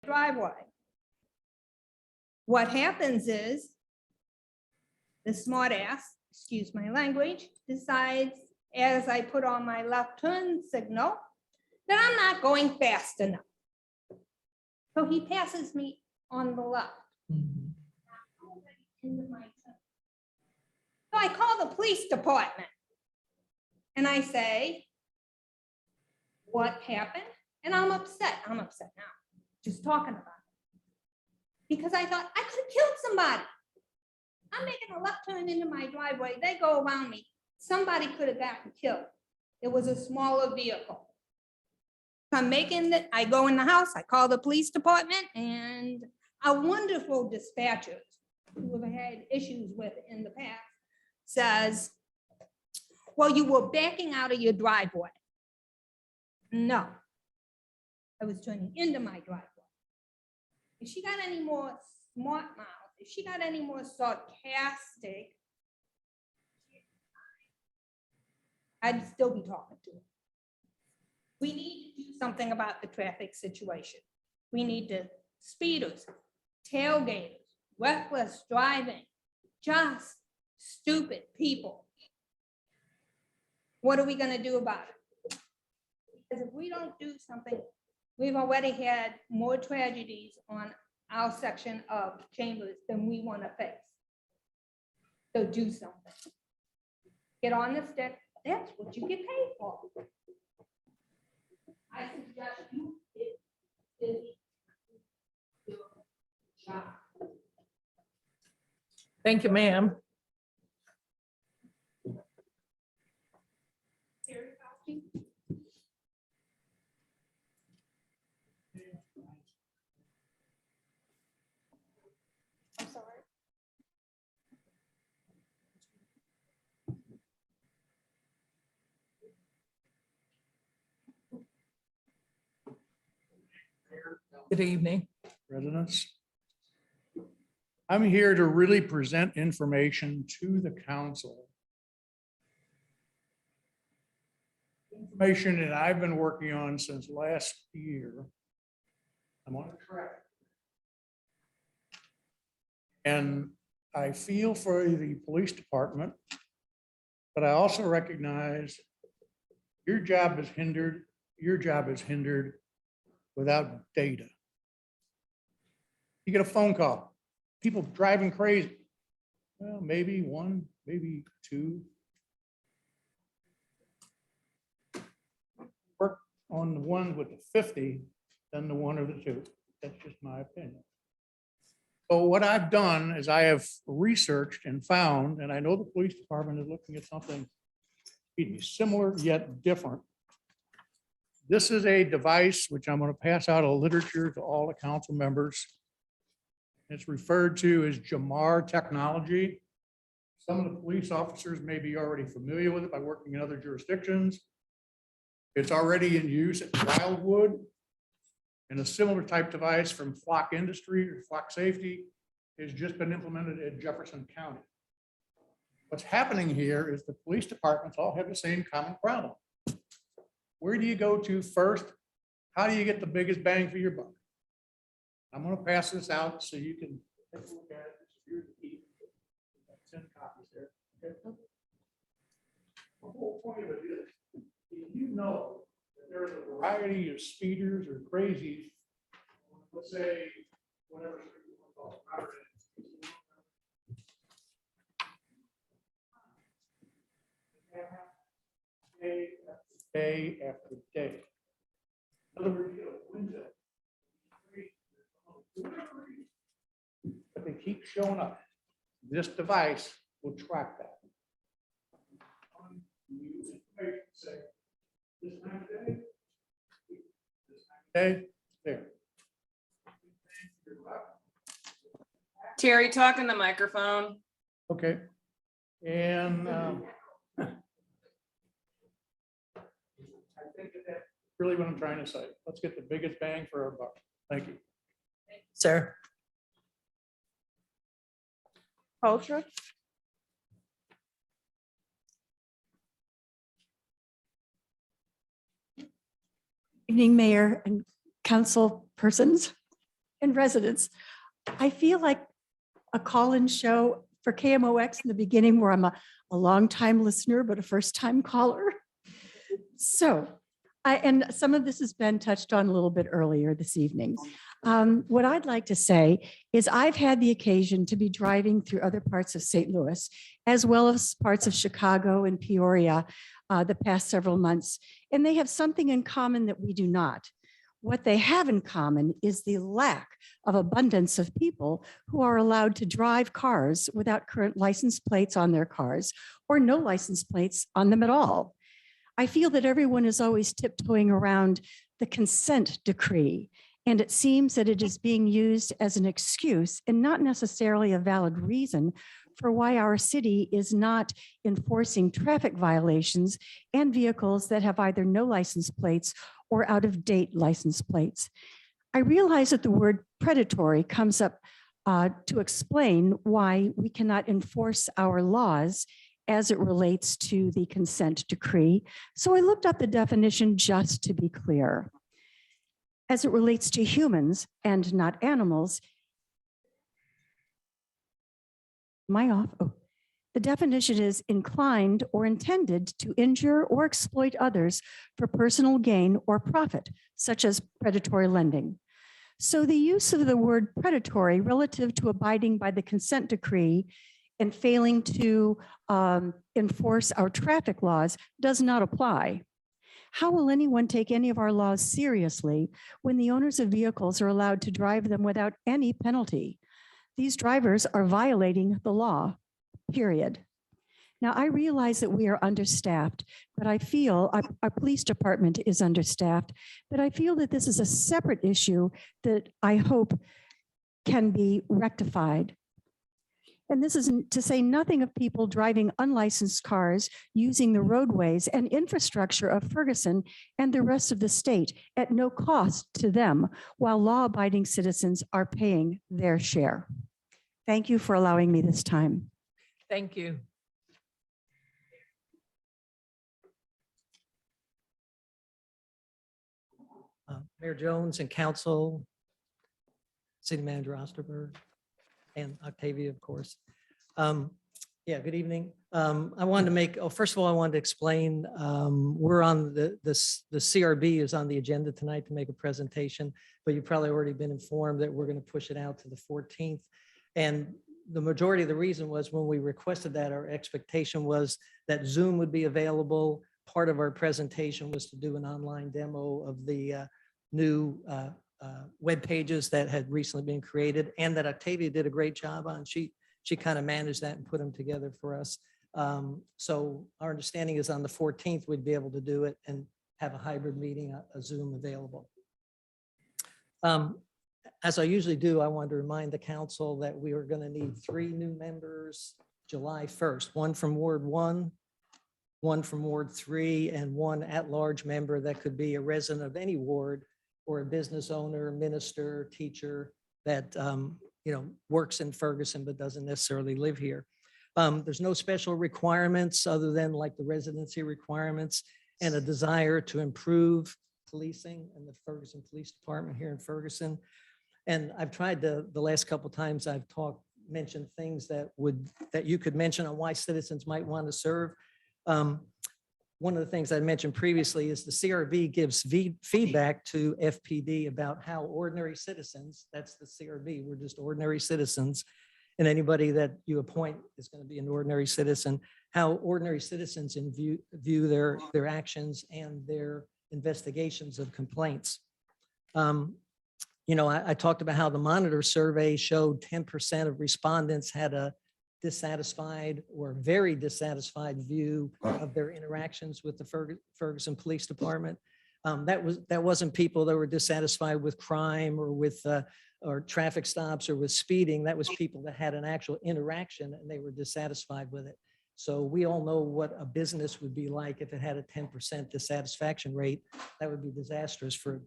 driveway. What happens is the smart ass, excuse my language, decides as I put on my left turn signal that I'm not going fast enough. So he passes me on the left. Into my turn. So I call the police department and I say, what happened? And I'm upset. I'm upset now, just talking about it. Because I thought I could have killed somebody. I'm making a left turn into my driveway. They go around me. Somebody could have gotten killed. It was a smaller vehicle. I'm making that, I go in the house, I call the police department, and our wonderful dispatchers who have had issues with in the past says, well, you were backing out of your driveway. No, I was turning into my driveway. If she got any more smart mouth, if she got any more sarcastic, I'd still be talking to her. We need to do something about the traffic situation. We need to speeders, tailgaters, reckless driving, just stupid people. What are we going to do about it? Because if we don't do something, we've already had more tragedies on our section of Chambers than we want to face. So do something. Get on the stick. That's what you get paid for. I suggest you get your job. Thank you, ma'am. I'm sorry. Good evening. Residents. I'm here to really present information to the council. Information that I've been working on since last year. I'm on a track. And I feel for the police department, but I also recognize your job is hindered without data. You get a phone call, people driving crazy. Well, maybe one, maybe two. Work on the one with the 50 than the one or the two. That's just my opinion. So what I've done is I have researched and found, and I know the police department is looking at something similar yet different. This is a device which I'm going to pass out a literature to all the council members. It's referred to as Jamar technology. Some of the police officers may be already familiar with it by working in other jurisdictions. It's already in use at Wildwood, and a similar type device from Flock Industry or Flock Safety has just been implemented at Jefferson County. What's happening here is the police departments all have the same common problem. Where do you go to first? How do you get the biggest bang for your buck? I'm going to pass this out so you can take a look at it. Here's the key. 10 copies there. Okay. The whole point of it is, you know that there's a variety of speeders or crazies. Let's say whatever street you want to call it. Day after day. In other words, you get a window. But they keep showing up. This device will track that. Use information, say, this time of day, this time of day, there. Terry, talk in the microphone. Okay. And I think that's really what I'm trying to say. Let's get the biggest bang for our buck. Thank you. Sir. Culture. Evening, Mayor and council persons. and residents. I feel like a call-in show for KMOX in the beginning where I'm a long-time listener, but a first-time caller. So, and some of this has been touched on a little bit earlier this evening. What I'd like to say is I've had the occasion to be driving through other parts of St. Louis, as well as parts of Chicago and Peoria the past several months, and they have something in common that we do not. What they have in common is the lack of abundance of people who are allowed to drive cars without current license plates on their cars or no license plates on them at all. I feel that everyone is always tiptoeing around the consent decree, and it seems that it is being used as an excuse and not necessarily a valid reason for why our city is not enforcing traffic violations and vehicles that have either no license plates or out-of-date license plates. I realize that the word predatory comes up to explain why we cannot enforce our laws as it relates to the consent decree. So I looked up the definition just to be clear. As it relates to humans and not animals, am I off? Oh. The definition is inclined or intended to injure or exploit others for personal gain or profit, such as predatory lending. So the use of the word predatory relative to abiding by the consent decree and failing to enforce our traffic laws does not apply. How will anyone take any of our laws seriously when the owners of vehicles are allowed to drive them without any penalty? These drivers are violating the law, period. Now, I realize that we are understaffed, but I feel our police department is understaffed, but I feel that this is a separate issue that I hope can be rectified. And this is to say nothing of people driving unlicensed cars using the roadways and infrastructure of Ferguson and the rest of the state at no cost to them, while law-abiding citizens are paying their share. Thank you for allowing me this time. Thank you. Mayor Jones and Council, City Manager Osterberg, and Octavia, of course. Yeah, good evening. I wanted to make, first of all, I wanted to explain, we're on the CRB is on the agenda tonight to make a presentation, but you've probably already been informed that we're going to push it out to the 14th. And the majority of the reason was when we requested that, our expectation was that Zoom would be available. Part of our presentation was to do an online demo of the new web pages that had recently been created and that Octavia did a great job on. She kind of managed that and put them together for us. So our understanding is on the 14th, we'd be able to do it and have a hybrid meeting, a Zoom available. As I usually do, I wanted to remind the council that we are going to need 3 new members July 1st, one from Ward 1, one from Ward 3, and one at-large member that could be a resident of any ward or a business owner, minister, teacher that works in Ferguson but doesn't necessarily live here. There's no special requirements other than like the residency requirements and a desire to improve policing in the Ferguson Police Department here in Ferguson. And I've tried the last couple of times I've mentioned things that you could mention on why citizens might want to serve. One of the things I mentioned previously is the CRB gives feedback to FPD about how ordinary citizens, that's the CRB, we're just ordinary citizens, and anybody that you appoint is going to be an ordinary citizen, how ordinary citizens view their actions and their investigations of complaints. I talked about how the Monitor survey showed 10% of respondents had a dissatisfied or very dissatisfied view of their interactions with the Ferguson Police Department. That wasn't people that were dissatisfied with crime or with or traffic stops or with speeding. That was people that had an actual interaction and they were dissatisfied with it. So we all know what a business would be like if it had a 10% dissatisfaction rate. That would be disastrous for.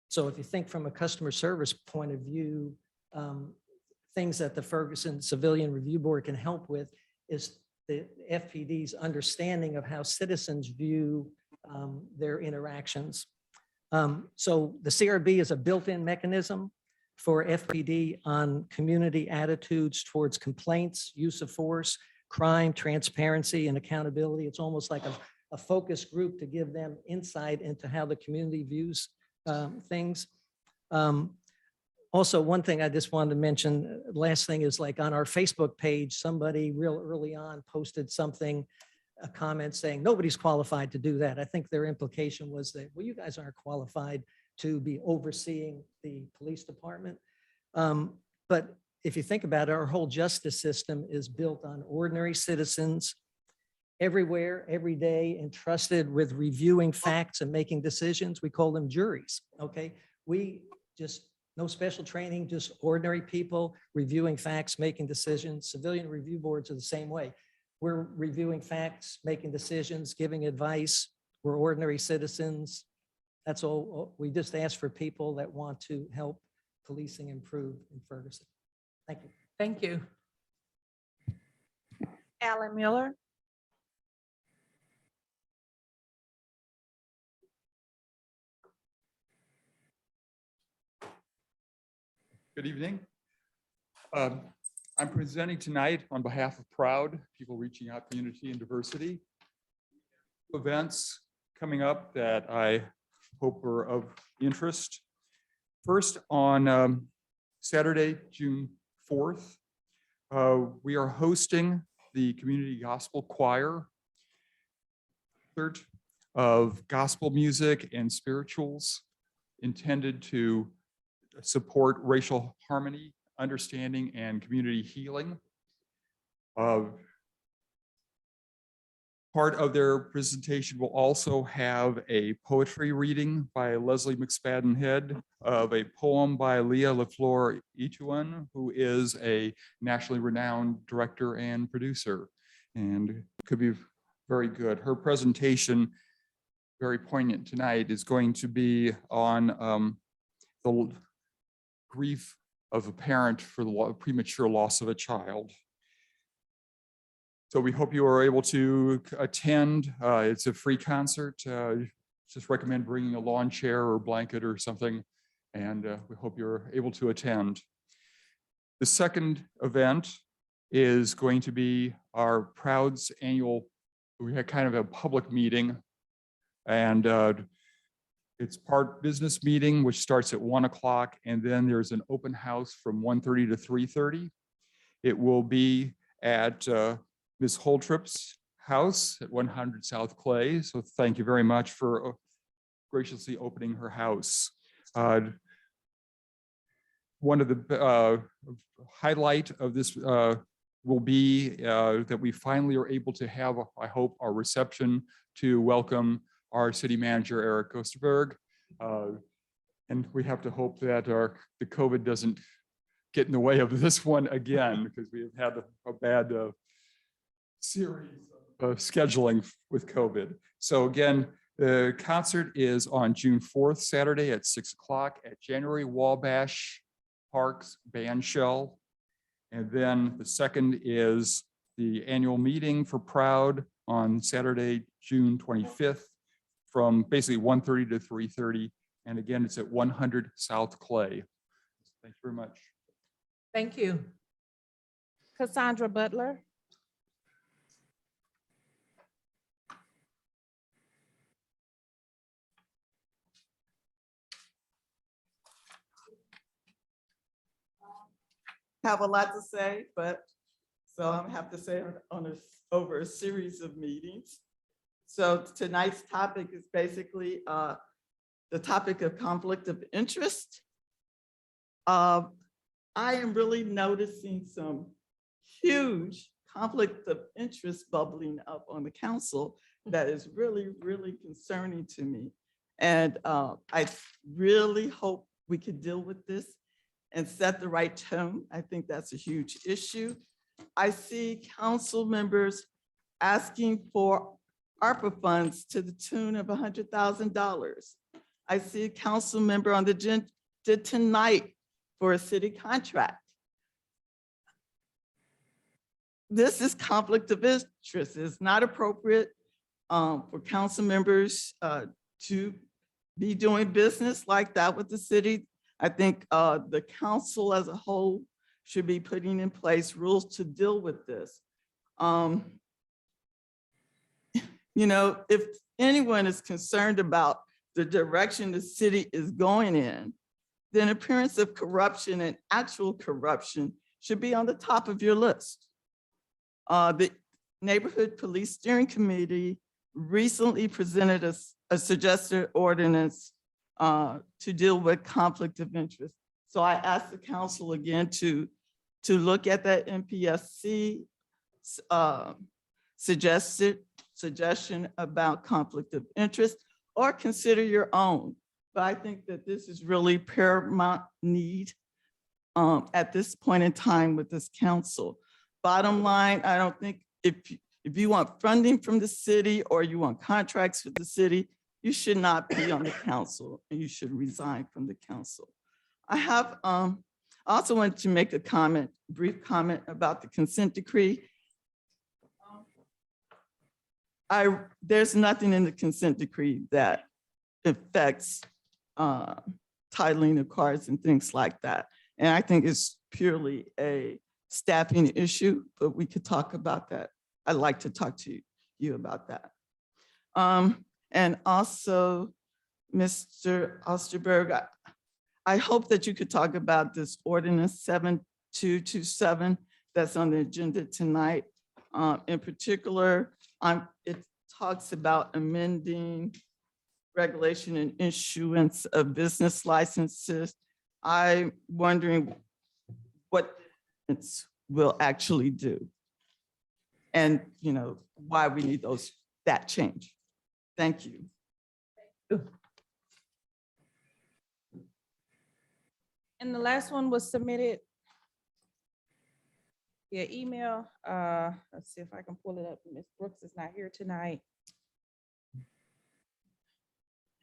So if you think from a customer service point of view, things that the Ferguson Civilian Review Board can help with is the FPD's understanding of how citizens view their interactions. So the CRB is a built-in mechanism. for FPD on community attitudes towards complaints, use of force, crime, transparency, and accountability. It's almost like a focus group to give them insight into how the community views things. Also, one thing I just wanted to mention, last thing is like on our Facebook page, somebody real early on posted something, a comment saying nobody's qualified to do that. I think their implication was that, well, you guys aren't qualified to be overseeing the police department. But if you think about it, our whole justice system is built on ordinary citizens everywhere, every day, entrusted with reviewing facts and making decisions. We call them juries, okay? We just, no special training, just ordinary people reviewing facts, making decisions. Civilian review boards are the same way. We're reviewing facts, making decisions, giving advice. We're ordinary citizens. That's all. We just ask for people that want to help policing improve in Ferguson. Thank you. Thank you. Alan Miller. Good evening. I'm presenting tonight on behalf of PROUD, People Reaching Out for Unity and Diversity. Events coming up that I hope are of interest. First, on Saturday, June 4th, we are hosting the Community Gospel Choir concert of gospel music and spirituals intended to support racial harmony, understanding, and community healing. Part of their presentation will also have a poetry reading by Leslie McSpadden Head of a poem by Leah LaFleur Ituan, who is a nationally renowned director and producer, and could be very good. Her presentation, very poignant tonight, is going to be on the grief of a parent for the premature loss of a child. So we hope you are able to attend. It's a free concert. Just recommend bringing a lawn chair or blanket or something, and we hope you're able to attend. The second event is going to be our PROUD's annual, we had kind of a public meeting, and it's part business meeting, which starts at 1 o'clock, and then there's an open house from 1:30 to 3:30. It will be at Ms. Holtrip's house at 100 South Clay. So thank you very much for graciously opening her house. One of the highlight of this will be that we finally are able to have, I hope, our reception to welcome our city manager, Eric Osterberg. And we have to hope that the COVID doesn't get in the way of this one again, because we have had a bad series of scheduling with COVID. So again, the concert is on June 4th, Saturday at 6 o'clock at January Wabash Park's Band Shell. And then the second is the annual meeting for PROUD on Saturday, June 25th, from basically 1:30 to 3:30. And again, it's at 100 South Clay. Thank you very much. Thank you. Cassandra Butler. Have a lot to say, but so I'm have to say over a series of meetings. So tonight's topic is basically the topic of conflict of interest. I am really noticing some huge conflict of interest bubbling up on the council that is really, really concerning to me. And I really hope we can deal with this and set the right tone. I think that's a huge issue. I see council members asking for ARPA funds to the tune of $100,000. I see a council member on the agenda tonight for a city contract. This is conflict of interest. It's not appropriate for council members to be doing business like that with the city. I think the council as a whole should be putting in place rules to deal with this. You know, if anyone is concerned about the direction the city is going in, then appearance of corruption and actual corruption should be on the top of your list. The Neighborhood Police Steering Committee recently presented a suggested ordinance to deal with conflict of interest. So I asked the council again to look at that NPSC suggestion about conflict of interest, or consider your own. But I think that this is really paramount need at this point in time with this council. Bottom line, I don't think if you want funding from the city or you want contracts with the city, you should not be on the council and you should resign from the council. I also wanted to make a brief comment about the consent decree. There's nothing in the consent decree that affects titling of cars and things like that. And I think it's purely a staffing issue, but we could talk about that. I'd like to talk to you about that. And also, Mr. Osterberg, I hope that you could talk about this ordinance 7227 that's on the agenda tonight. In particular, it talks about amending regulation and issuance of business licenses. I'm wondering what it will actually do, and why we need that change. Thank you. And the last one was submitted via email. Let's see if I can pull it up. Ms. Brooks is not here tonight.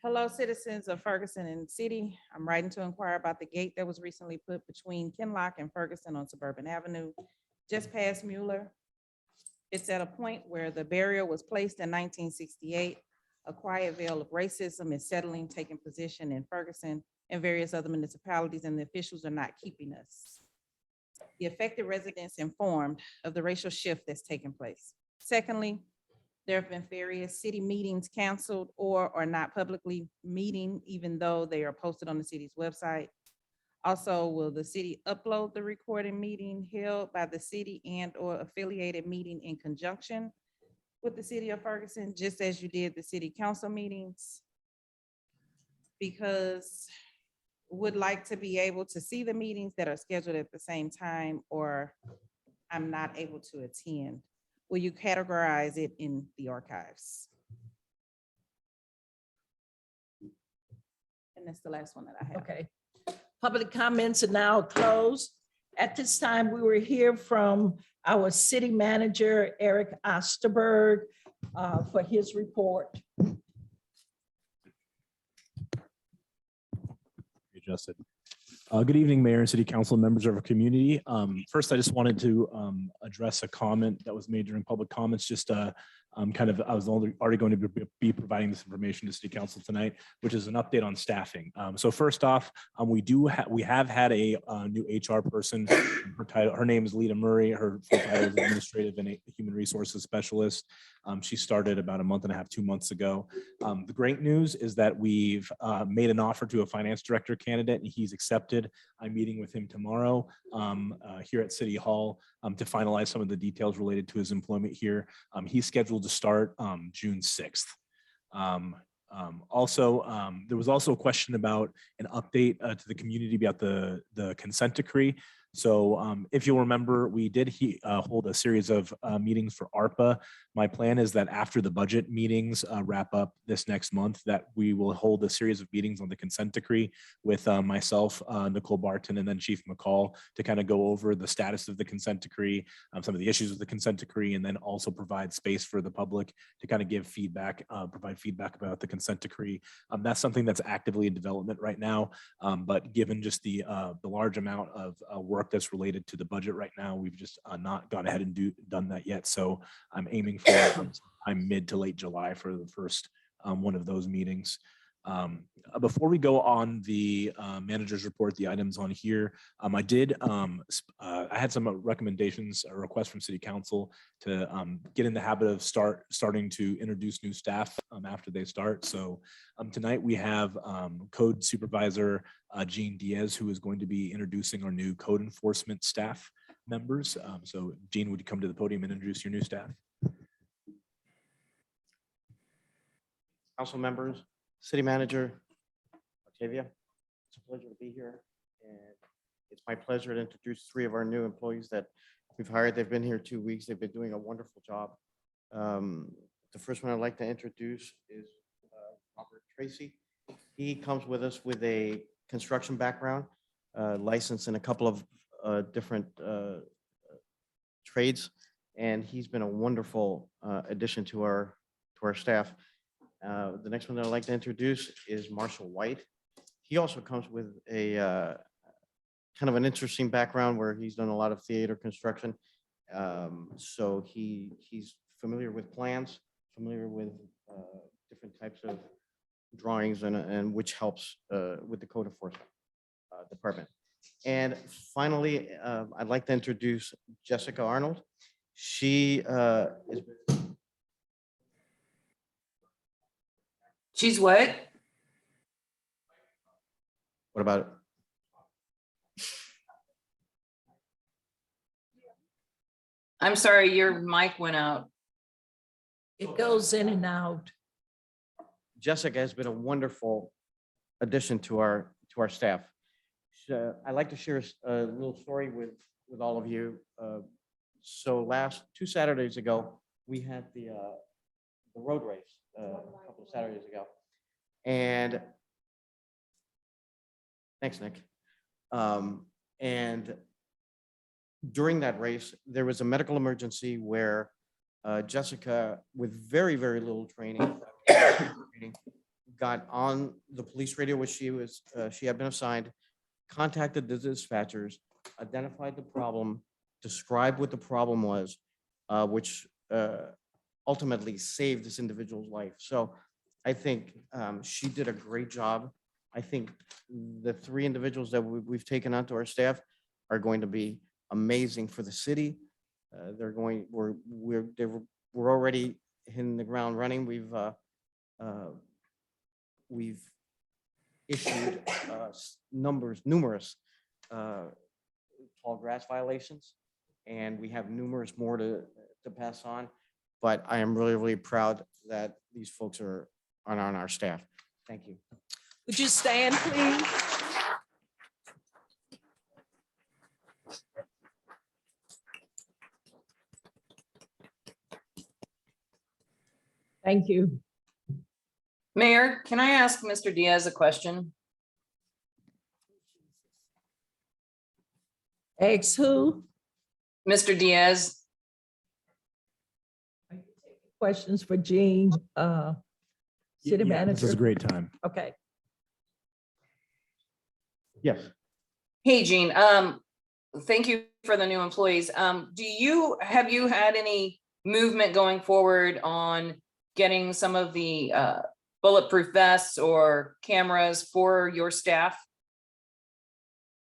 Hello, citizens of Ferguson and City. I'm writing to inquire about the gate that was recently put between Kinlock and Ferguson on Suburban Avenue, just past Mueller. It's at a point where the barrier was placed in 1968. A quiet veil of racism is settling, taking position in Ferguson and various other municipalities, and the officials are not keeping us. The affected residents informed of the racial shift that's taking place. Secondly, there have been various city meetings canceled or are not publicly meeting, even though they are posted on the city's website. Also, will the city upload the recorded meeting held by the city and or affiliated meeting in conjunction with the city of Ferguson, just as you did the city council meetings? Because would like to be able to see the meetings that are scheduled at the same time, or I'm not able to attend. Will you categorize it in the archives? And that's the last one that I have. Okay. Public comments are now closed. At this time, we will hear from our city manager, Eric Osterberg, for his report. Adjusted. Good evening, Mayor and City Council, members of our community. First, I just wanted to address a comment that was made during public comments. Just I was already going to be providing this information to City Council tonight, which is an update on staffing. So first off, we have had a new HR person. Her name is Lita Murray. Her full title is Administrative and Human Resources Specialist. She started about a month and a half, 2 months ago. The great news is that we've made an offer to a finance director candidate, and he's accepted. I'm meeting with him tomorrow here at City Hall to finalize some of the details related to his employment here. He's scheduled to start June 6th. There was also a question about an update to the community about the consent decree. So if you'll remember, we did hold a series of meetings for ARPA. My plan is that after the budget meetings wrap up this next month, that we will hold a series of meetings on the consent decree with myself, Nicole Barton, and then Chief McCall to kind of go over the status of the consent decree, some of the issues with the consent decree, and then also provide space for the public to kind of give feedback, provide feedback about the consent decree. That's something that's actively in development right now, but given just the large amount of work that's related to the budget right now, we've just not gone ahead and done that yet. So I'm aiming for sometime mid to late July for the first one of those meetings. Before we go on the manager's report, the items on here, I had some recommendations, a request from City Council to get in the habit of starting to introduce new staff after they start. So tonight we have Code Supervisor Jean Diaz, who is going to be introducing our new code enforcement staff members. So Jean, would you come to the podium and introduce your new staff? Council members, city manager, Octavia, it's a pleasure to be here. And it's my pleasure to introduce 3 of our new employees that we've hired. They've been here 2 weeks. They've been doing a wonderful job. The first one I'd like to introduce is Robert Tracy. He comes with us with a construction background, licensed in a couple of different trades, and he's been a wonderful addition to our staff. The next one that I'd like to introduce is Marshall White. He also comes with a kind of an interesting background where he's done a lot of theater construction. So he's familiar with plans, familiar with different types of drawings, and which helps with the code enforcement department. And finally, I'd like to introduce Jessica Arnold. She is. She's what? What about it? I'm sorry, your mic went out. It goes in and out. Jessica has been a wonderful addition to our staff. I'd like to share a little story with all of you. So 2 Saturdays ago, we had the road race a couple of Saturdays ago. And thanks, Nick. And during that race, there was a medical emergency where Jessica, with very, very little training, got on the police radio, which she had been assigned, contacted the dispatchers, identified the problem, described what the problem was, which ultimately saved this individual's life. So I think she did a great job. I think the 3 individuals that we've taken onto our staff are going to be amazing for the city. We're already hitting the ground running. We've issued numerous tall grass violations, and we have numerous more to pass on. But I am really, really proud that these folks are on our staff. Thank you. Would you stand, please? Thank you. Mayor, can I ask Mr. Diaz a question? Ex who? Mr. Diaz, Questions for Jean, city Yeah, manager? This is a great time. Okay. Yes. hey, Jean, thank you for the new employees. Have you had any movement going forward on getting some of the bulletproof vests or cameras for your staff?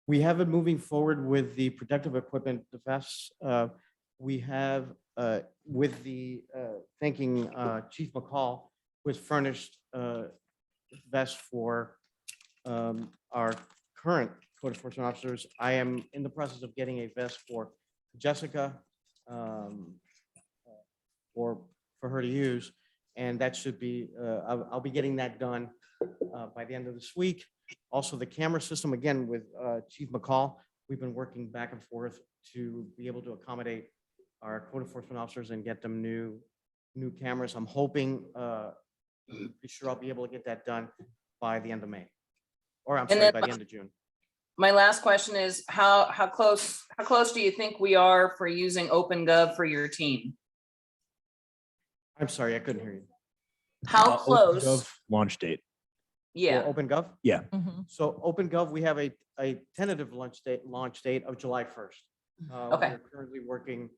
We have been moving forward with the protective equipment, the vests. We have, with the thanking Chief McCall, who has furnished vests for our current code enforcement officers. I am in the process of getting a vest for Jessica for her to use, and that should be, I'll be getting that done by the end of this week. Also, the camera system, again, with Chief McCall, we've been working back and forth to be able to accommodate our code enforcement officers and get them new cameras. I'm hoping, be sure I'll be able to get that done by the end of May, or I'm sorry, by the end of June. My last question is, how close do you think we are for using OpenGov for your team? I'm sorry, I couldn't hear you. How close? OpenGov Launch date. Yeah, For OpenGov? Yeah. Mhm. So OpenGov, we have a tentative launch date of July 1st. Okay. We're currently working,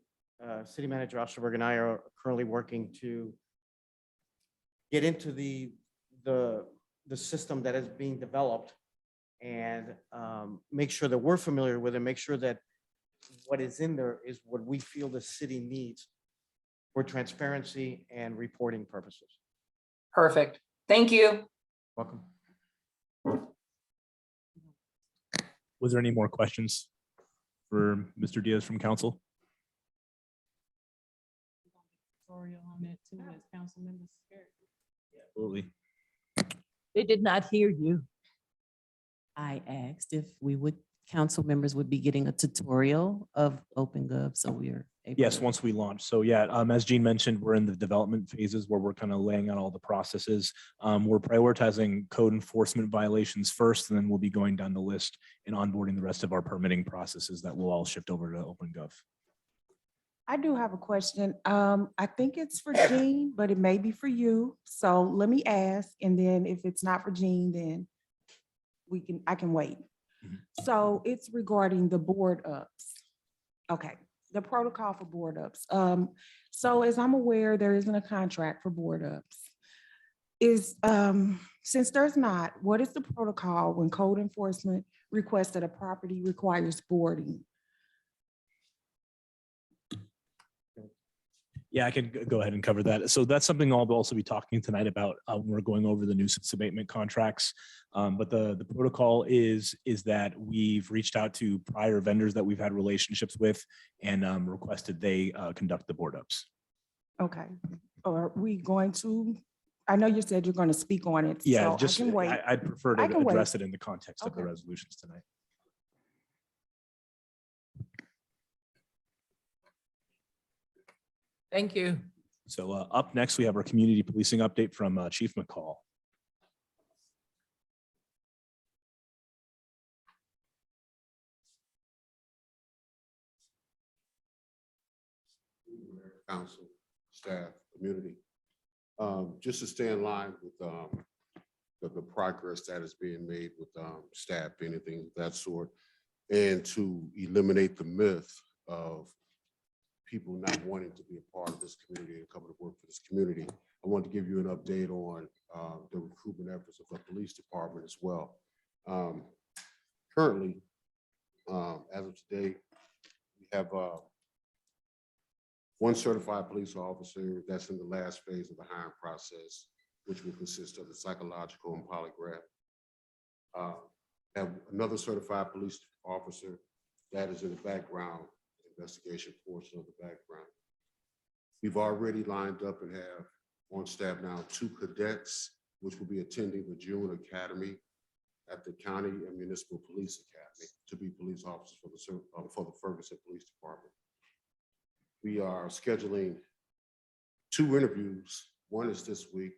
City Manager Osterberg and I are currently working to get into the the system that is being developed and make sure that we're familiar with it, make sure that what is in there is what we feel the city needs for transparency and reporting purposes. Perfect. Thank you. Welcome. Was there any more questions for Mr. Diaz from council? Absolutely. They did not hear you. I asked if we would, council members would be getting a tutorial of OpenGov, so we are. able Yes, to- once we launch. So yeah, as Gene mentioned, we're in the development phases where we're kind of laying out all the processes. We're prioritizing code enforcement violations first, and then we'll be going down the list and onboarding the rest of our permitting processes that will all shift over to OpenGov. I do have a question. I think it's for Jean, but it may be for you. So let me ask, and then if it's not for Jean, then I can wait. Mhm. So it's regarding the board ups. Okay, the protocol for board ups. So as I'm aware, there isn't a contract for board ups. Since there's not, what is the protocol when code enforcement requests that a property requires boarding? Yeah, I can go ahead and cover that. So that's something I'll also be talking tonight about when we're going over the nuisance abatement contracts. But the protocol is that we've reached out to prior vendors that we've had relationships with and requested they conduct the board ups. Okay, are we going to, I know you said you're going to speak on it. Yeah, so I just can wait. I'd prefer to I can wait. address it in the context of the Okay. resolutions tonight. Thank you. So up next, we have our community policing update from Chief McCall. Council, staff, community. Just to stay in line with the progress that is being made with staff, anything of that sort, and to eliminate the myth of people not wanting to be a part of this community and coming to work for this community. I want to give you an update on the recruitment efforts of the police department as well. Currently, as of today, we have one certified police officer that's in the last phase of the hiring process, which will consist of the psychological and polygraph. Have another certified police officer that is in the background investigation portion of the background. We've already lined up and have on staff now 2 cadets, which will be attending the June Academy at the County and Municipal Police Academy to be police officers for the Ferguson Police Department. We are scheduling 2 interviews. One is this week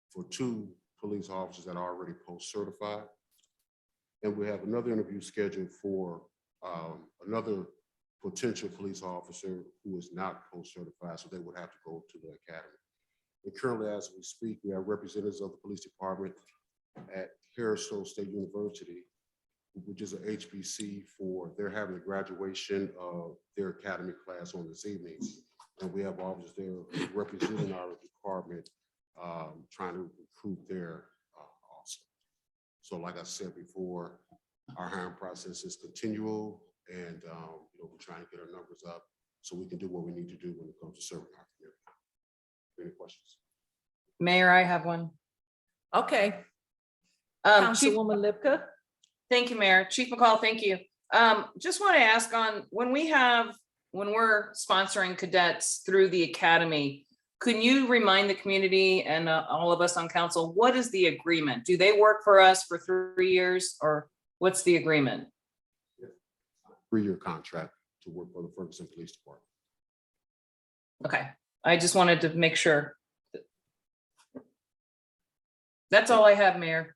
for 2 police officers that are already post-certified. And we have another interview scheduled for another potential police officer who is not post-certified, so they would have to go to the academy. And currently, as we speak, we have representatives of the police department at Harrisville State University, which is an HBC they're having a graduation of their academy class on this evening. And we have officers there representing our department, trying to recruit there also. So like I said before, our hiring process is continual and we're trying to get our numbers up so we can do what we need to do when it comes to serving our community. Any questions? Mayor, I have one. Okay, Chief, Councilwoman Lipka. thank you, Mayor. Chief McCall, thank you. Just want to ask on when we're sponsoring cadets through the academy, can you remind the community and all of us on council, what is the agreement? Do they work for us for 3 years or what's the agreement? 3-year contract to work for the Ferguson Police Department. Okay, I just wanted to make sure. That's all I have, Mayor.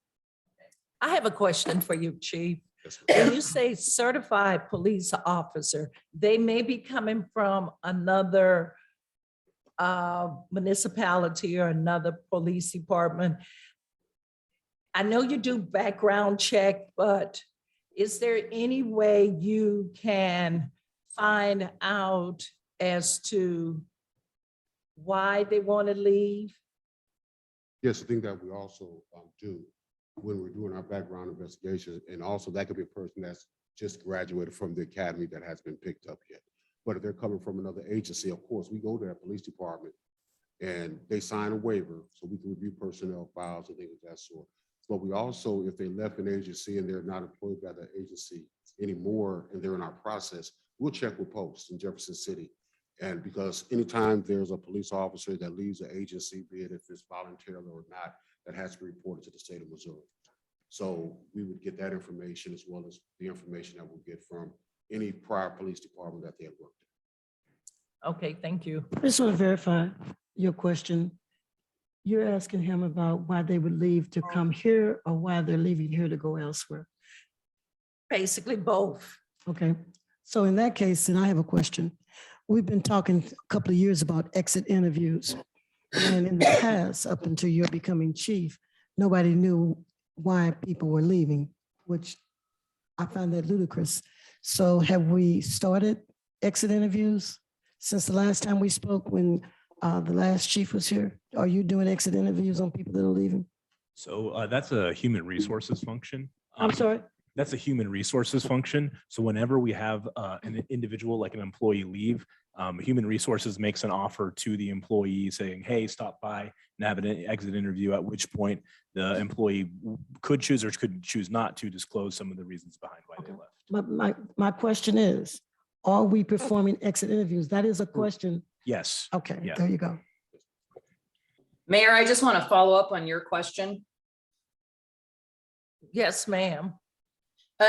I have a question for you, Chief. Yes, ma'am. When you say certified police officer, they may be coming from another municipality or another police department. I know you do background check, but is there any way you can find out as to why they want to leave? Yes, I think that we also do. when we're doing our background investigation. And also that could be a person that's just graduated from the academy that has been picked up yet. But if they're coming from another agency, of course, we go to that police department and they sign a waiver so we can review personnel files and things of that sort. But we also, if they left an agency and they're not employed by the agency anymore and they're in our process, we'll check with posts in Jefferson City. And because anytime there's a police officer that leaves the agency, be it if it's voluntarily or not, that has to be reported to the state of Missouri. So we would get that information as well as the information that we'll get from any prior police department that they have worked in. Okay, thank you. I just want to verify your question. You're asking him about why they would leave to come here or why they're leaving here to go elsewhere. Basically both. Okay, so in that case, then I have a question. We've been talking a couple of years about exit interviews. And in the past, up until you're becoming chief, nobody knew why people were leaving, which I find that ludicrous. So have we started exit interviews since the last time we spoke when the last chief was here? Are you doing exit interviews on people that are leaving? So that's a human resources function. I'm sorry? That's a human resources function. So whenever we have an individual like an employee leave, human resources makes an offer to the employee saying, hey, stop by and have an exit interview, at which point the employee could choose or could choose not to disclose some of the reasons behind why they left. My question is, are we performing exit interviews? That is a question. Yes. Okay, Yeah. there you go. Mayor, I just want to follow up on your question. Yes, ma'am.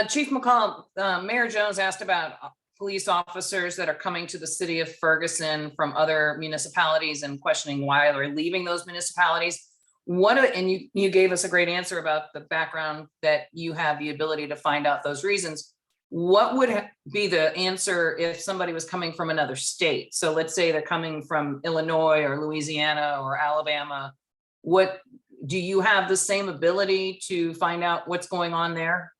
Chief McCall, Mayor Jones asked about police officers that are coming to the city of Ferguson from other municipalities and questioning why they're leaving those municipalities. And you gave us a great answer about the background that you have the ability to find out those reasons. What would be the answer if somebody was coming from another state? So let's say they're coming from Illinois or Louisiana or Alabama. Do you have the same ability to find out what's going on there?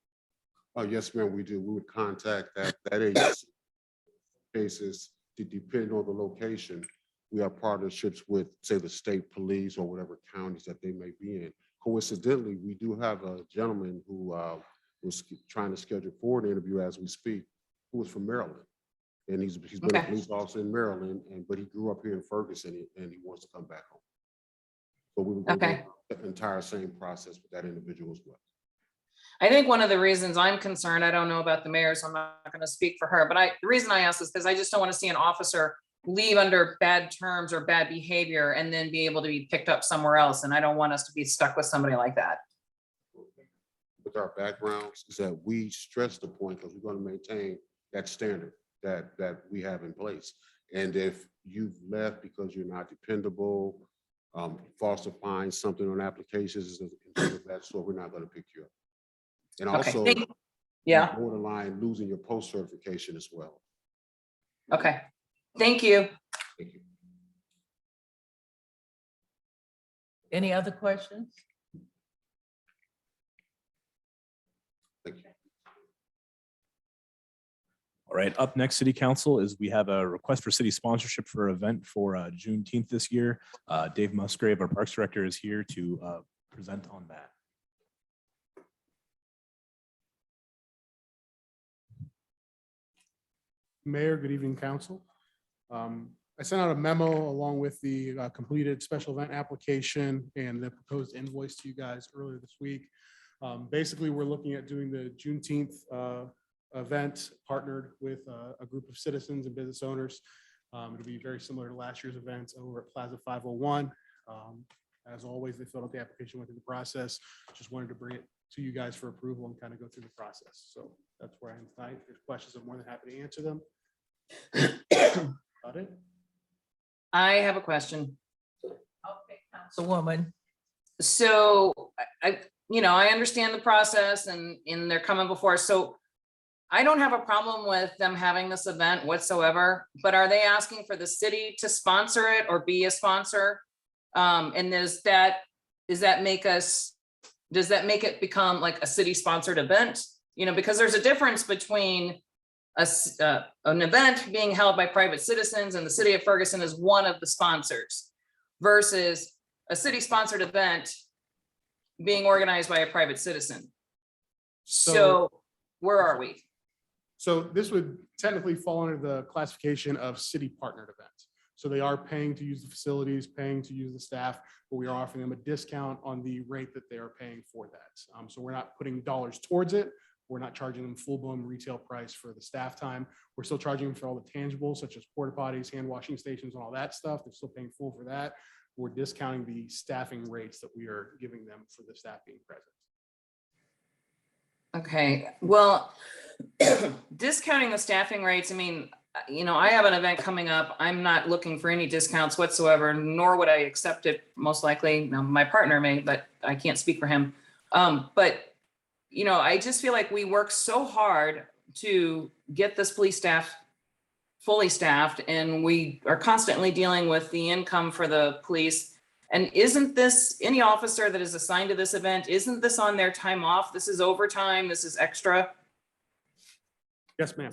Oh, yes, ma'am, we do. We would contact that agency. Cases, to depend on the location, we have partnerships with, say, the state police or whatever counties that they may be in. Coincidentally, we do have a gentleman who was trying to schedule for an interview as we speak, who was from Maryland. And he's been a police officer in Maryland, but he grew up here in Ferguson and he wants to come back home. So we would go through the entire same process with that individual as well. I think one of the reasons I'm concerned, I don't know about the mayor, so I'm not going to speak for her, but the reason I ask is because I just don't want to see an officer leave under bad terms or bad behavior and then be able to be picked up somewhere else. And I don't want us to be stuck with somebody like that. With our backgrounds is that we stress the point because we're going to maintain that standard that we have in place. And if you've left because you're not dependable, falsifying something on applications, that sort, we're not going to pick you up. And also, borderline losing your post certification as well. Okay, thank you. Thank you. Any other questions? Thank you. All right, up next, City Council, is we have a request for city sponsorship for an event for Juneteenth this year. Dave Musgrave, our Parks Director, is here to present on that. Mayor, good evening, council. I sent out a memo along with the completed special event application and the proposed invoice to you guys earlier this week. Basically, we're looking at doing the Juneteenth event partnered with a group of citizens and business owners. It'll be very similar to last year's events over at Plaza 501. As always, they filled out the application, went through the process. Just wanted to bring it to you guys for approval and kind of go through the process. So that's where I am tonight. If there's questions, I'm more than happy to answer them. About it. I have a question. Okay, Councilwoman. So I understand the process and they're coming before us. So I don't have a problem with them having this event whatsoever, but are they asking for the city to sponsor it or be a sponsor? And does that make it become like a city sponsored event? Because there's a difference between an event being held by private citizens and the city of Ferguson is one of the sponsors versus a city sponsored event being organized by a private citizen. So- So where are we? So this would technically fall under the classification of city partnered events. So they are paying to use the facilities, paying to use the staff, but we are offering them a discount on the rate that they are paying for that. So we're not putting dollars towards it. We're not charging them full-blown retail price for the staff time. We're still charging them for all the tangibles such as porta potties, hand washing stations, and all that stuff. They're still paying full for that. We're discounting the staffing rates that we are giving them for the staff being present. Okay, well, discounting the staffing rates, I mean, I have an event coming up. I'm not looking for any discounts whatsoever, nor would I accept it most likely. Now, my partner may, but I can't speak for him. But I just feel like we work so hard to get this police staff fully staffed, and we are constantly dealing with the income for the police. And isn't this, any officer that is assigned to this event, isn't this on their time off? This is overtime, this is extra. Yes, ma'am.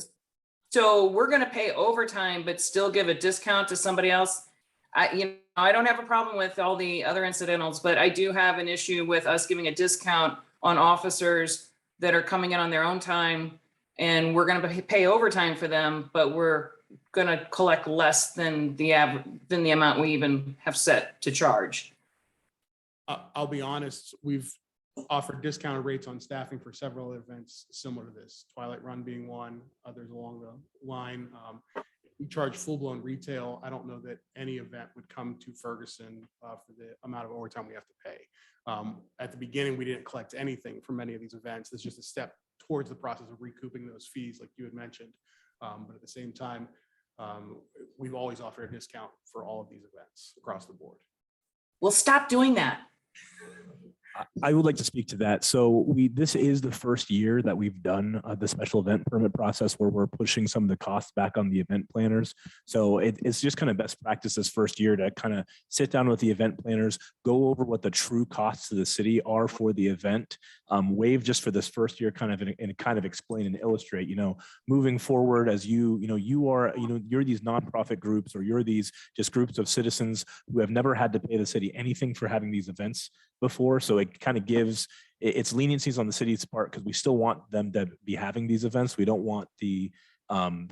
So we're gonna pay overtime, but still give a discount to somebody else. I don't have a problem with all the other incidentals, but I do have an issue with us giving a discount on officers that are coming in on their own time. And we're gonna pay overtime for them, but we're gonna collect less than the amount we even have set to charge. I'll be honest, we've offered discounted rates on staffing for several events similar to this, Twilight Run being one, others along the line. We charge full-blown retail. I don't know that any event would come to Ferguson for the amount of overtime we have to pay. At the beginning, we didn't collect anything from many of these events. It's just a step towards the process of recouping those fees like you had mentioned. But at the same time, we've always offered a discount for all of these events across the board. Well, stop doing that. I would like to speak to that. So this is the first year that we've done the special event permit process where we're pushing some of the costs back on the event planners. So it's just kind of best practice this first year to kind of sit down with the event planners, go over what the true costs to the city are for the event, waive just for this first year, kind of explain and illustrate, moving forward as you're these nonprofit groups, or you're these just groups of citizens who have never had to pay the city anything for having these events before. So it kind of gives its leniencies on the city's part, because we still want them to be having these events. We don't want the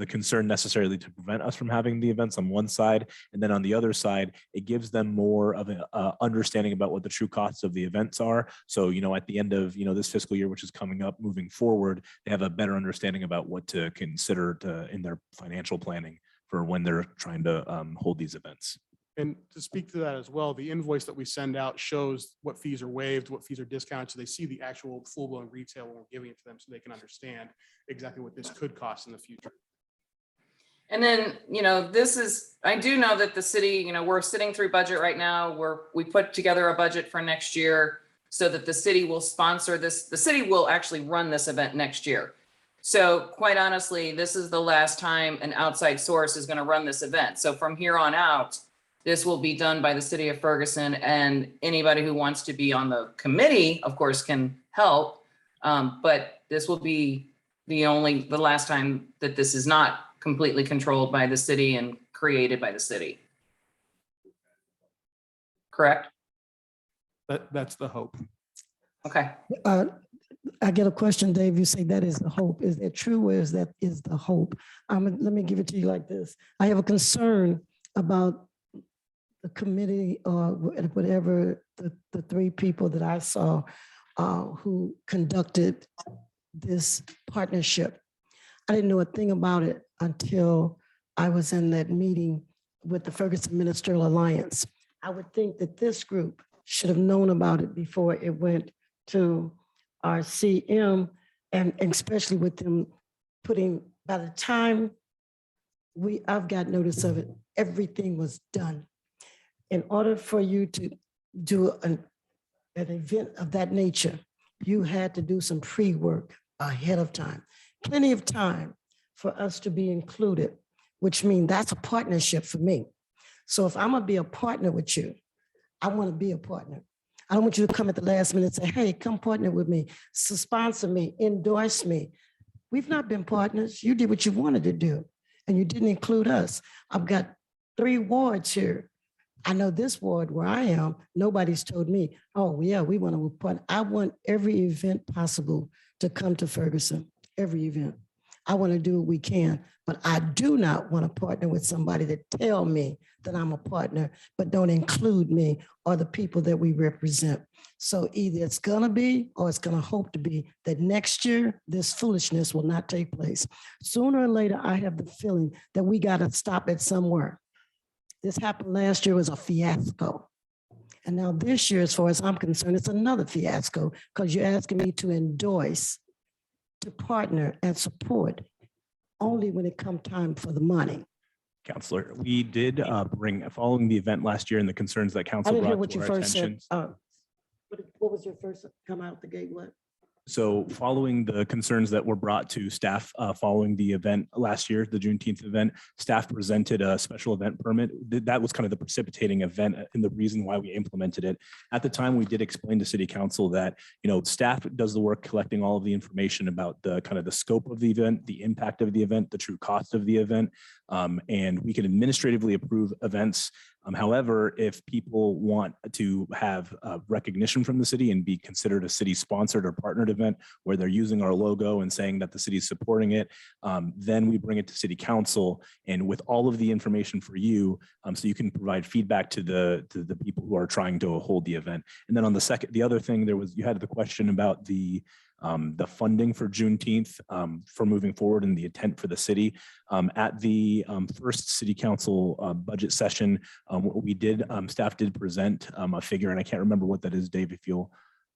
concern necessarily to prevent us from having the events on one side. And then on the other side, it gives them more of an understanding about what the true costs of the events are. So, at the end of, this fiscal year, which is coming up moving forward, they have a better understanding about what to consider in their financial planning for when they're trying to hold these events. And to speak to that as well, the invoice that we send out shows what fees are waived, what fees are discounted. So they see the actual full-blown retail when we're giving it to them, so they can understand exactly what this could cost in the future. And then, I do know that the city, we're sitting through budget right now, we put together a budget for next year so that the city will sponsor this. The city will actually run this event next year. So quite honestly, this is the last time an outside source is going to run this event. So from here on out, this will be done by the city of Ferguson, and anybody who wants to be on the committee, of course, can help. But this will be the last time that this is not completely controlled by the city and created by the city. Correct? That's the hope. Okay. I get a question, Dave. You say that is the hope. Is that true, or is that the hope? Let me give it to you like this. I have a concern about the committee, or whatever the three people that I saw who conducted this partnership. I didn't know a thing about it until I was in that meeting with the Ferguson Ministerial Alliance. I would think that this group should have known about it before it went to our CM, and especially with them by the time I've got notice of it, everything was done. In order for you to do an event of that nature, you had to do some pre-work ahead of time. Plenty of time for us to be included, which means that's a partnership for me. So if I'm gonna be a partner with you, I wanna be a partner. I don't want you to come at the last minute and say, hey, come partner with me, sponsor me, endorse me. We've not been partners. You did what you wanted to do, and you didn't include us. I've got 3 wards here. I know this ward where I am, nobody's told me, oh, yeah, we want to partner. I want every event possible to come to Ferguson, every event. I want to do what we can, but I do not want to partner with somebody that tell me that I'm a partner, but don't include me or the people that we represent. So either it's gonna be, or it's gonna hope to be, that next year, this foolishness will not take place. Sooner or later, I have the feeling that we gotta stop it somewhere. This happened last year, was a fiasco. And now this year, as far as I'm concerned, it's another fiasco, because you're asking me to endorse, to partner and support only when it come time for the money. Counselor, we did bring, following the event last year and the concerns that I council didn't hear brought what to you our first said. attention. What was your first come out the gate? What? So following the concerns that were brought to staff following the event last year, the Juneteenth event, staff presented a special event permit. That was kind of the precipitating event and the reason why we implemented it. At the time, we did explain to city council that, staff does the work collecting all of the information about the kind of the scope of the event, the impact of the event, the true cost of the event. And we can administratively approve events. However, if people want to have recognition from the city and be considered a city sponsored or partnered event where they're using our logo and saying that the city is supporting it, then we bring it to city council and with all of the information for you, so you can provide feedback to the people who are trying to hold the event. And then on the other thing, you had the question about the funding for Juneteenth for moving forward and the intent for the city. At the first city council budget session, we did, staff did present a figure, and I can't remember what that is, Dave, if you'll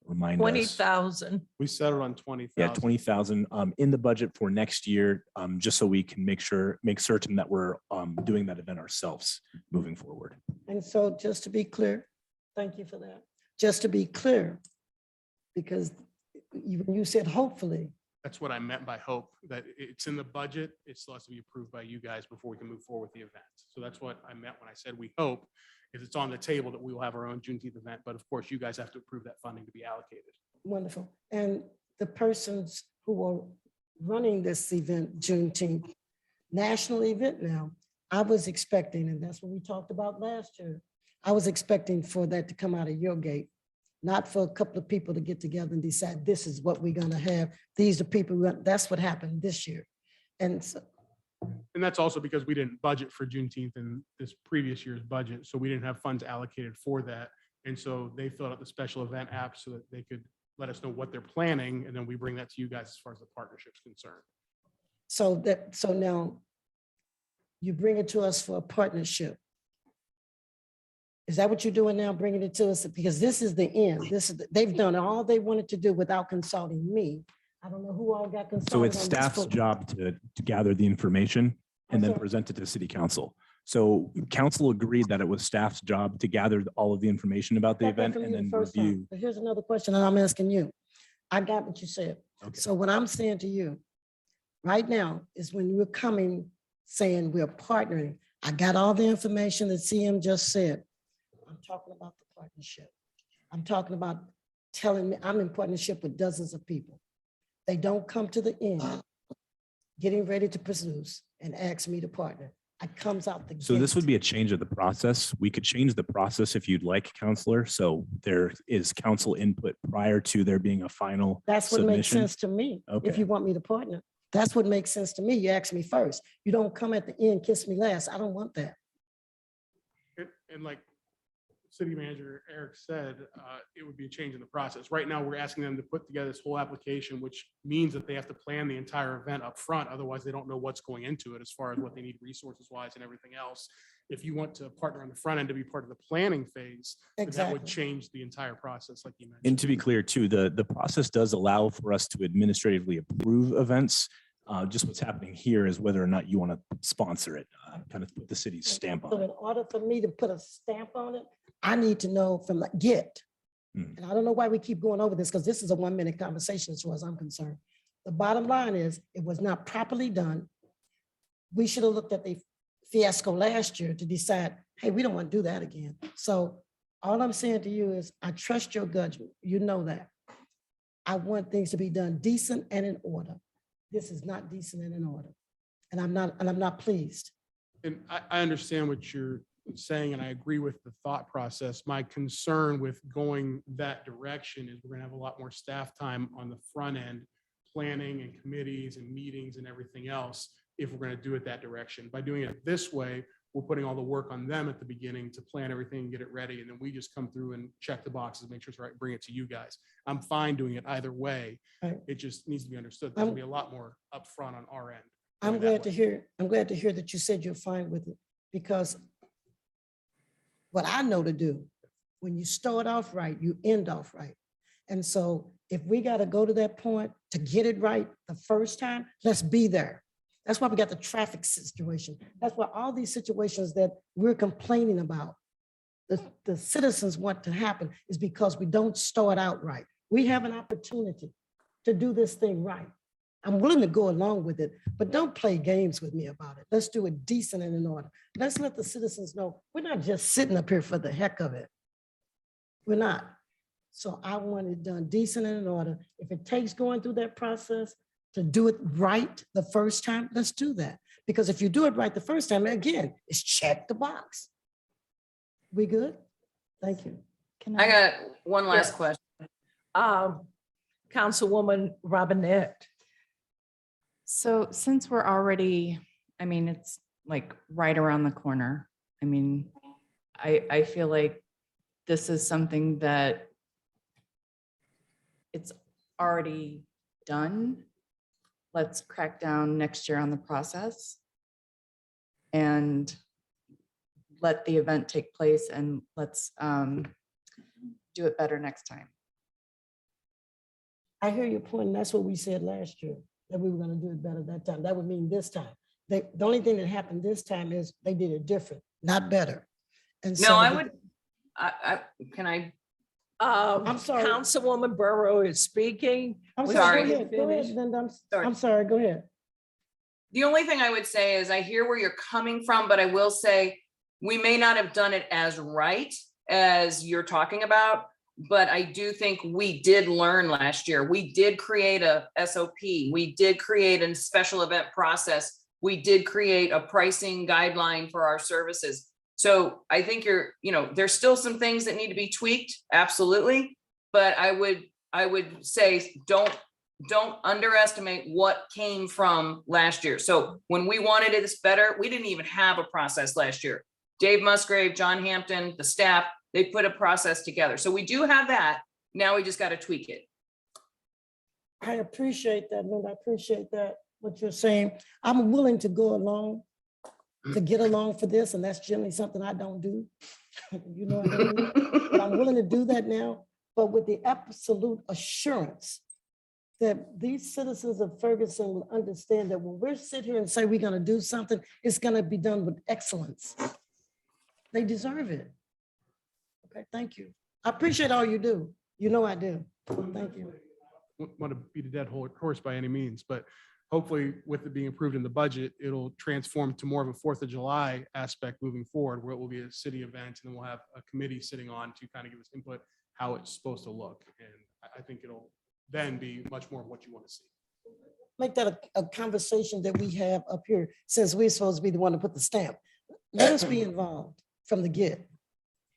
remind us. 20,000. We settled on 20,000. Yeah, 20,000 in the budget for next year, just so we can make certain that we're doing that event ourselves moving forward. And so just to be clear, thank you for that. Just to be clear, because you said hopefully, That's what I meant by hope, that it's in the budget. It still has to be approved by you guys before we can move forward with the event. So that's what I meant when I said we hope, is it's on the table that we will have our own Juneteenth event. But of course, you guys have to approve that funding to be allocated. wonderful. And the persons who are running this event, Juneteenth, national event now, I was expecting, and that's what we talked about last year, I was expecting for that to come out of your gate, not for a couple of people to get together and decide this is what we're gonna have. These are people, that's what happened this year. And so, And that's also because we didn't budget for Juneteenth in this previous year's budget. So we didn't have funds allocated for that. And so they filled out the special event app so that they could let us know what they're planning. And then we bring that to you guys as far as the partnership's concerned. so now you bring it to us for a partnership. Is that what you're doing now, bringing it to us? Because this is the end. They've done all they wanted to do without consulting me. I don't know who all got consulted. So it's on this staff's book. job to gather the information and then Okay. present it to city council. So council agreed that it was staff's job to gather all of the information about the Got that event from and you the then first time. review. But here's another question that I'm asking you. I got what you said. Okay. So what I'm saying to you right now is when you're coming saying we're partnering, I got all the information that CM just said. I'm talking about the partnership. I'm talking about telling me I'm in partnership with dozens of people. They don't come to the end, getting ready to produce and ask me to partner. It comes out the So this gate. would be a change of the process. We could change the process if you'd like, counselor. So there is council input prior to there being a final That's what makes submission. sense to me. If Okay. you want me to partner, that's what makes sense to me. You ask me first. You don't come at the end, kiss me last. I don't want that. And like City Manager Eric said, it would be a change in the process. Right now, we're asking them to put together this whole application, which means that they have to plan the entire event up front. Otherwise, they don't know what's going into it as far as what they need resources wise and everything else. If you want to partner on the front end to be part of the planning phase, then that would Exactly. change the entire process, like you mentioned. And to be clear too, the process does allow for us to administratively approve events. Just what's happening here is whether or not you want to sponsor it, kind of put the city's stamp on So it. in order for me to put a stamp on it, I need to know from the get. Hmm. And I don't know why we keep going over this because this is a 1-minute conversation as far as I'm concerned. The bottom line is it was not properly done. We should have looked at the fiasco last year to decide, hey, we don't want to do that again. So all I'm saying to you is I trust your judgment. You know that. I want things to be done decent and in order. This is not decent and in order. And I'm not pleased. And I understand what you're saying, and I agree with the thought process. My concern with going that direction is we're gonna have a lot more staff time on the front end, planning and committees and meetings and everything else, if we're gonna do it that direction. By doing it this way, we're putting all the work on them at the beginning to plan everything and get it ready. And then we just come through and check the boxes, make sure it's right, bring it to you guys. I'm fine doing it either way. Right. It just needs to be understood. There's gonna be a lot more upfront on our end. I'm going that glad to way. hear, I'm glad to hear that you said you're fine with it, because what I know to do, when you start off right, you end off right. And so if we got to go to that point to get it right the first time, let's be there. That's why we got the traffic situation. That's why all these situations that we're complaining about, the citizens want to happen, is because we don't start out right. We have an opportunity to do this thing right. I'm willing to go along with it, but don't play games with me about it. Let's do it decent and in order. Let's let the citizens know we're not just sitting up here for the heck of it. We're not. So I want it done decent and in order. If it takes going through that process to do it right the first time, let's do that. Because if you do it right the first time, again, it's check the box. We good? Thank you. I got one last Yes. question. Councilwoman Robinette. So since we're already, I mean, it's like right around the corner. I mean, I feel like this is something that it's already done. Let's crack down next year on the process and let the event take place, and let's do it better next time. I hear your point, and that's what we said last year, that we were gonna do it better that time. That would mean this time. The only thing that happened this time is they did it different, not better. And No, so I would, can I, I'm sorry. Councilwoman Burrow is speaking. I'm Was sorry, she go ahead, finished? Linda. Sorry. I'm sorry, go ahead. the only thing I would say is I hear where you're coming from, but I will say we may not have done it as right as you're talking about, but I do think we did learn last year. We did create a SOP. We did create a special event process. We did create a pricing guideline for our services. So I think there's still some things that need to be tweaked, absolutely. But I would say don't underestimate what came from last year. So when we wanted it better, we didn't even have a process last year. Dave Musgrave, John Hampton, the staff, they put a process together. So we do have that. Now we just got to tweak it. I appreciate that, Linda. I appreciate that, what you're saying. I'm willing to go along, to get along for this, and that's generally something I don't do. You know what I mean? But I'm willing to do that now, but with the absolute assurance that these citizens of Ferguson will understand that when we're sit here and say we're gonna do something, it's gonna be done with excellence. They deserve it. Okay, thank you. I appreciate all you do. You know I do. Thank you. Want to beat a dead horse by any means, but hopefully with it being approved in the budget, it'll transform to more of a 4th of July aspect moving forward, where it will be a city event, and then we'll have a committee sitting on to kind of give us input how it's supposed to look. And I think it'll then be much more of what you want to see. Make that a conversation that we have up here, since we're supposed to be the one to put the stamp. Let us be involved from the get.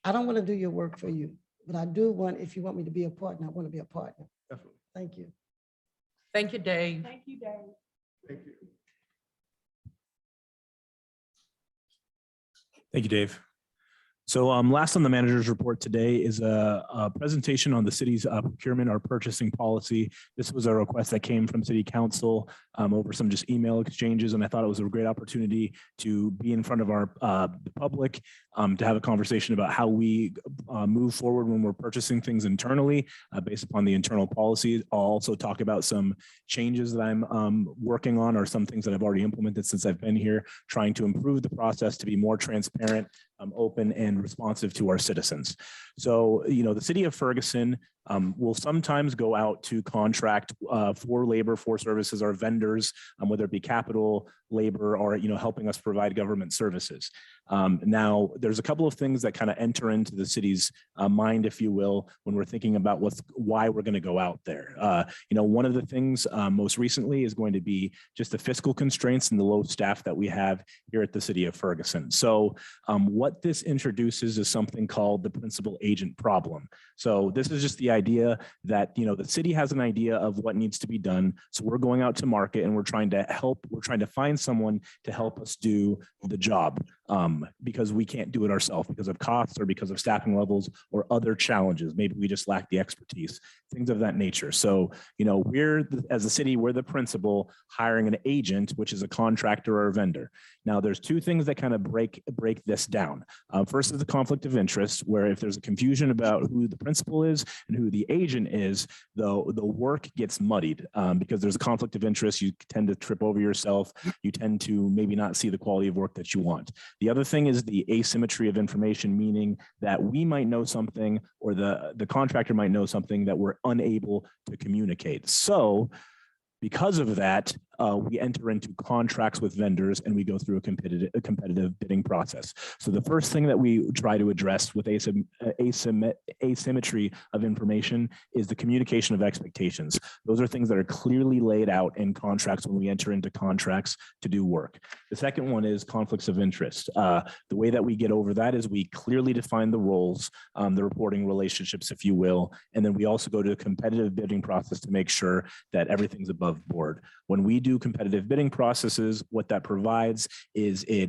I don't want to do your work for you, but I do want, if you want me to be a partner, I want to be a partner. Definitely. Thank you. Thank you, Dave. Thank you, Dave. Thank you. Thank you, Dave. So last on the manager's report today is a presentation on the city's procurement or purchasing policy. This was a request that came from city council over some just email exchanges, and I thought it was a great opportunity to be in front of our the public to have a conversation about how we move forward when we're purchasing things internally based upon the internal policies. I'll also talk about some changes that I'm working on, or some things that I've already implemented since I've been here, trying to improve the process to be more transparent, open and responsive to our citizens. So, the city of Ferguson We'll sometimes go out to contract for labor, for services, or vendors, whether it be capital, labor, or helping us provide government services. Now, there's a couple of things that kind of enter into the city's mind, if you will, when we're thinking about why we're going to go out there. One of the things most recently is going to be just the fiscal constraints and the low staff that we have here at the city of Ferguson. So what this introduces is something called the principal agent problem. So this is just the idea that, the city has an idea of what needs to be done. So we're going out to market and we're trying to find someone to help us do the job. Because we can't do it ourselves because of costs or because of staffing levels or other challenges. Maybe we just lack the expertise, things of that nature. So, as a city, we're the principal hiring an agent, which is a contractor or a vendor. Now, there's two things that kind of break this down. First is the conflict of interest, where if there's a confusion about who the principal is and who the agent is, the work gets muddied because there's a conflict of interest. You tend to trip over yourself. You tend to maybe not see the quality of work that you want. The other thing is the asymmetry of information, meaning that we might know something or the contractor might know something that we're unable to communicate. So because of that, we enter into contracts with vendors and we go through a competitive bidding process. So the first thing that we try to address with asymmetry of information is the communication of expectations. Those are things that are clearly laid out in contracts when we enter into contracts to do work. The second one is conflicts of interest. The way that we get over that is we clearly define the roles, the reporting relationships, if you will, and then we also go to a competitive bidding process to make sure that everything's above board. When we do competitive bidding processes, what that provides is we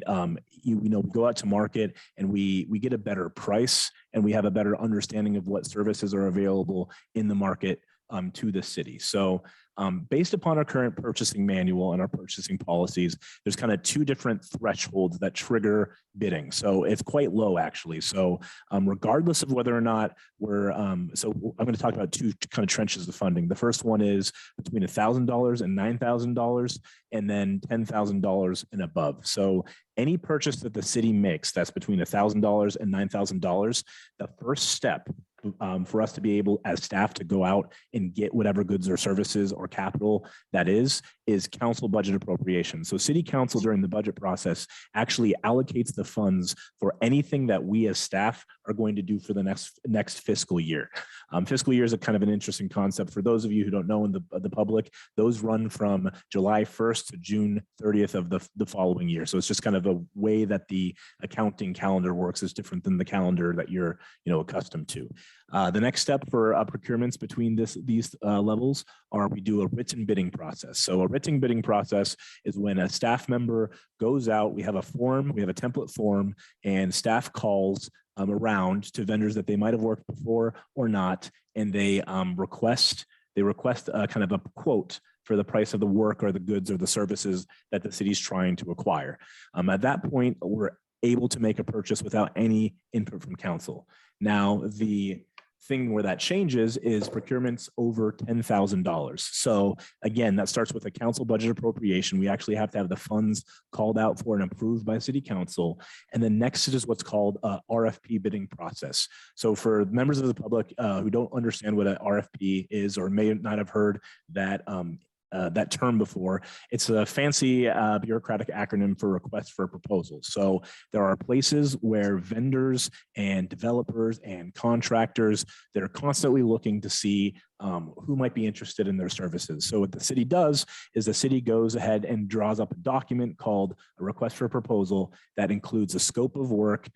go out to market and we get a better price and we have a better understanding of what services are available in the market to the city. So based upon our current purchasing manual and our purchasing policies, there's kind of two different thresholds that trigger bidding. So it's quite low, actually. So regardless of whether or not so I'm going to talk about two kind of trenches of funding. The first one is between $1,000 and $9,000, and then $10,000 and above. So any purchase that the city makes that's between $1,000 and $9,000, the first step for us to be able as staff to go out and get whatever goods or services or capital that is council budget appropriation. So city council during the budget process actually allocates the funds for anything that we as staff are going to do for the next fiscal year. Fiscal year is a kind of an interesting concept. For those of you who don't know in the public, those run from July 1st to June 30th of the following year. So it's just kind of a way that the accounting calendar works is different than the calendar that you're accustomed to. The next step for procurements between these levels are we do a written bidding process. So a written bidding process is when a staff member goes out, we have a form, we have a template form, and staff calls around to vendors that they might have worked before or not, and they request kind of a quote for the price of the work or the goods or the services that the city's trying to acquire. At that point, we're able to make a purchase without any input from council. Now, the thing where that changes is procurements over $10,000. So again, that starts with a council budget appropriation. We actually have to have the funds called out for and approved by city council. And then next is what's called a RFP bidding process. So for members of the public who don't understand what an RFP is or may not have heard that term before, it's a fancy bureaucratic acronym for request for proposals. So there are places where vendors and developers and contractors, they're constantly looking to see who might be interested in their services. So what the city does is the city goes ahead and draws up a document called a request for proposal that includes a scope of work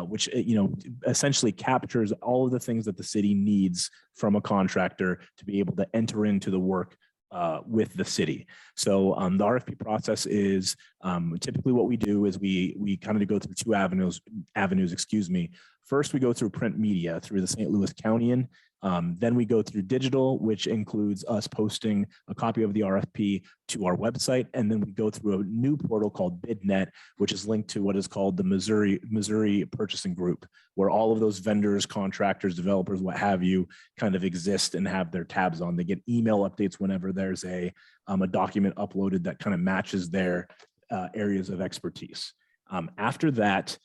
which essentially captures all of the things that the city needs from a contractor to be able to enter into the work with the city. So the RFP process is typically what we do is we kind of go through two avenues. First, we go through print media through the St. Louis County. Then we go through digital, which includes us posting a copy of the RFP to our website. And then we go through a new portal called BidNet, which is linked to what is called the Missouri Purchasing Group, where all of those vendors, contractors, developers, what have you, kind of exist and have their tabs on. They get email updates whenever there's a document uploaded that kind of matches their areas of expertise. After that,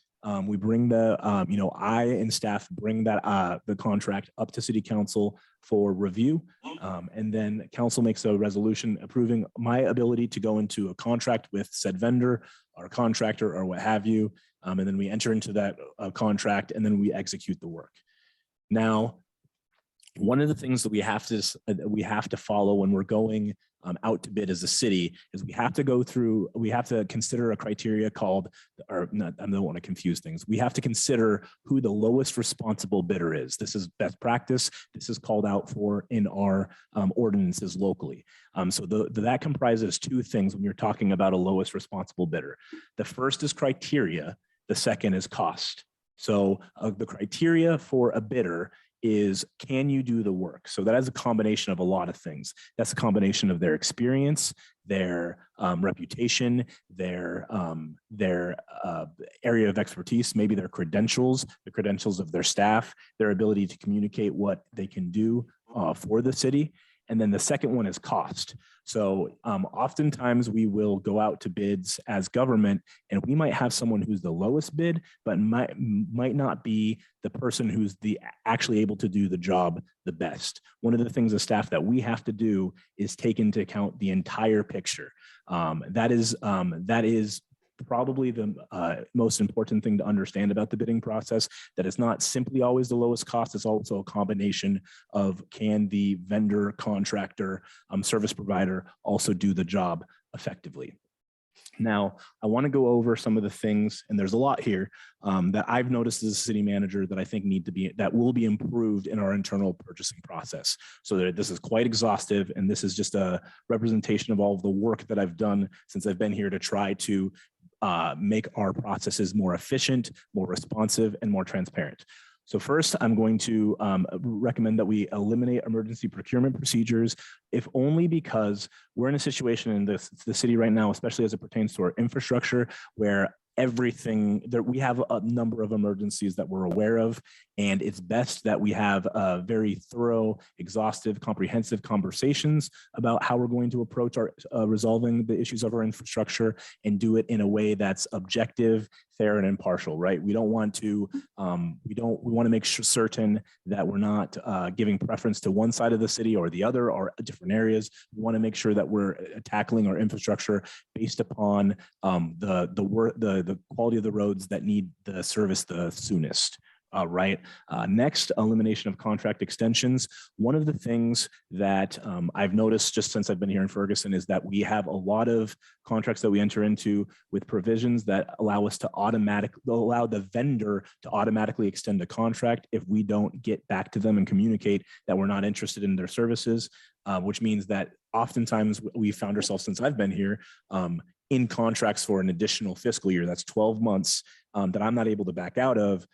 We bring the, I and staff bring that, the contract up to city council for review. And then council makes a resolution approving my ability to go into a contract with said vendor or contractor or what have you. And then we enter into that contract and then we execute the work. Now, one of the things that we have to follow when we're going out to bid as a city is we have to consider a criteria called, or not, I don't want to confuse things. We have to consider who the lowest responsible bidder is. This is best practice. This is called out for in our ordinances locally. So that comprises two things when you're talking about a lowest responsible bidder. The first is criteria. The second is cost. So the criteria for a bidder is, can you do the work? So that is a combination of a lot of things. That's a combination of their experience, their reputation, their area of expertise, maybe their credentials, the credentials of their staff, their ability to communicate what they can do for the city. And then the second one is cost. So oftentimes we will go out to bids as government, and we might have someone who's the lowest bid, but might not be the person who's actually able to do the job the best. One of the things as staff that we have to do is take into account the entire picture. That is probably the most important thing to understand about the bidding process, that it's not simply always the lowest cost. It's also a combination of, can the vendor, contractor, service provider also do the job effectively. Now, I want to go over some of the things, and there's a lot here that I've noticed as a city manager that I think that will be improved in our internal purchasing process. So that this is quite exhaustive, and this is just a representation of all of the work that I've done since I've been here to try to make our processes more efficient, more responsive, and more transparent. So first, I'm going to recommend that we eliminate emergency procurement procedures, if only because we're in a situation in the city right now, especially as it pertains to our infrastructure, where we have a number of emergencies that we're aware of, and it's best that we have very thorough, exhaustive, comprehensive conversations about how we're going to approach our resolving the issues of our infrastructure, and do it in a way that's objective, fair, and impartial, right? We don't want to, we want to make certain that we're not giving preference to one side of the city or the other, or different areas. We want to make sure that we're tackling our infrastructure based upon the quality of the roads that need the service the soonest. Right. Next, elimination of contract extensions. One of the things that I've noticed just since I've been here in Ferguson is that we have a lot of contracts that we enter into with provisions that allow us to allow the vendor to automatically extend a contract if we don't get back to them and communicate that we're not interested in their services, which means that oftentimes we found ourselves, since I've been here, in contracts for an additional fiscal year. That's 12 months that I'm not able to back out of,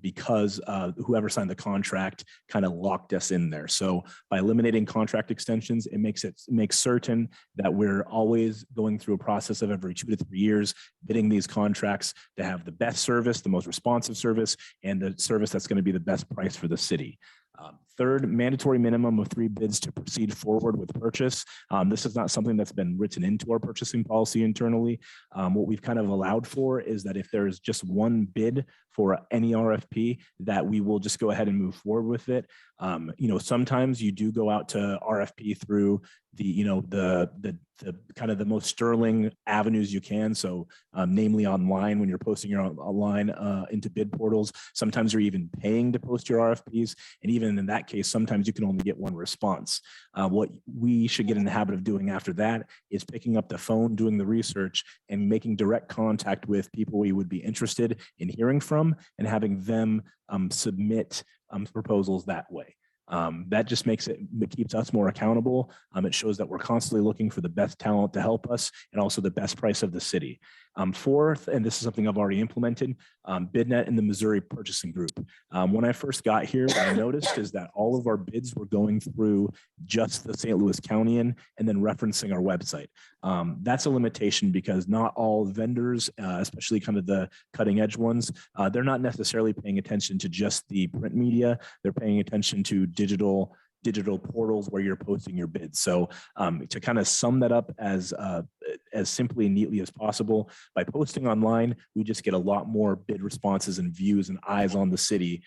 because whoever signed the contract kind of locked us in there. So by eliminating contract extensions, it makes certain that we're always going through a process of every 2 to 3 years, bidding these contracts to have the best service, the most responsive service, and the service that's going to be the best price for the city. Third, mandatory minimum of 3 bids to proceed forward with purchase. This is not something that's been written into our purchasing policy internally. What we've kind of allowed for is that if there's just one bid for any RFP, that we will just go ahead and move forward with it. Sometimes you do go out to RFP through the kind of the most sterling avenues you can. So namely online, when you're posting your online into bid portals, sometimes you're even paying to post your RFPs. And even in that case, sometimes you can only get one response. What we should get in the habit of doing after that is picking up the phone, doing the research, and making direct contact with people we would be interested in hearing from, and having them submit proposals that way. That just keeps us more accountable. It shows that we're constantly looking for the best talent to help us, and also the best price of the city. Fourth, and this is something I've already implemented, BidNet and the Missouri Purchasing Group. When I first got here, what I noticed is that all of our bids were going through just the St. Louis County and then referencing our website. That's a limitation because not all vendors, especially kind of the cutting edge ones, they're not necessarily paying attention to just the print media. They're paying attention to digital digital portals where you're posting your bids. So to kind of sum that up as simply and neatly as possible, by posting online, we just get a lot more bid responses and views and eyes on the city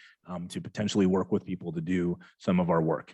to potentially work with people to do some of our work.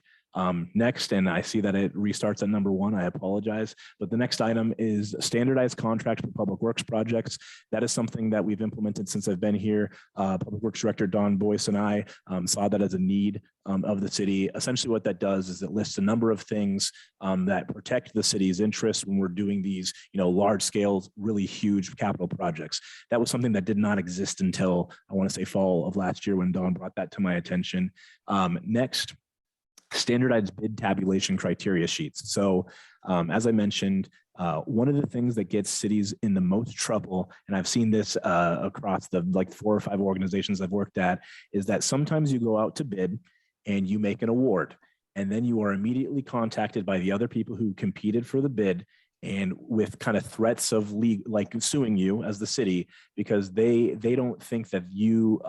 Next, and I see that it restarts at number 1, I apologize, but the next item is standardized contract for public works projects. That is something that we've implemented since I've been here. Public Works Director Don Boyce and I saw that as a need of the city. Essentially what that does is it lists a number of things that protect the city's interests when we're doing these, large scale, really huge capital projects. That was something that did not exist until, I want to say, fall of last year when Don brought that to my attention. Next, standardized bid tabulation criteria sheets. So as I mentioned, one of the things that gets cities in the most trouble, and I've seen this across the 4 or 5 organizations I've worked at, is that sometimes you go out to bid and you make an award, and then you are immediately contacted by the other people who competed for the bid, and with kind of threats of suing you as the city because they don't think that you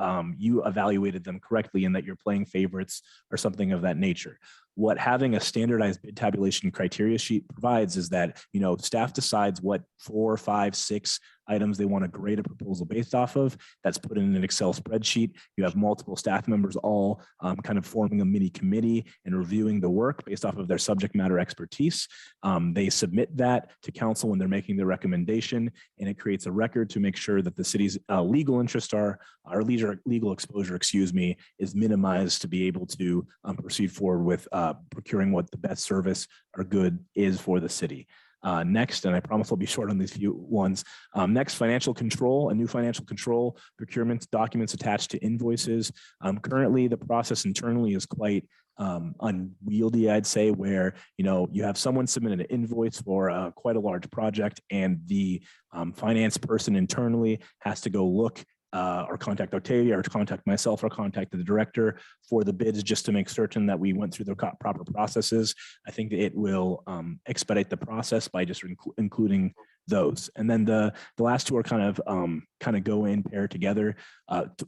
evaluated them correctly and that you're playing favorites or something of that nature. What having a standardized bid tabulation criteria sheet provides is that, staff decides what 4, 5, 6 items they want to grade a proposal based off of. That's put in an Excel spreadsheet. You have multiple staff members all kind of forming a mini committee and reviewing the work based off of their subject matter expertise. They submit that to council when they're making their recommendation, and it creates a record to make sure that the city's legal interest legal exposure, is minimized to be able to proceed forward with procuring what the best service or good is for the city. Next, and I promise I'll be short on these few ones. Next, financial control, a new financial control, procurement documents attached to invoices. Currently, the process internally is quite unwieldy, I'd say, where you have someone submit an invoice for quite a large project, and the finance person internally has to go look or contact Octavia or contact myself or contact the director for the bids just to make certain that we went through the proper processes. I think that it will expedite the process by just including those. And then the last two are kind of go in pair together.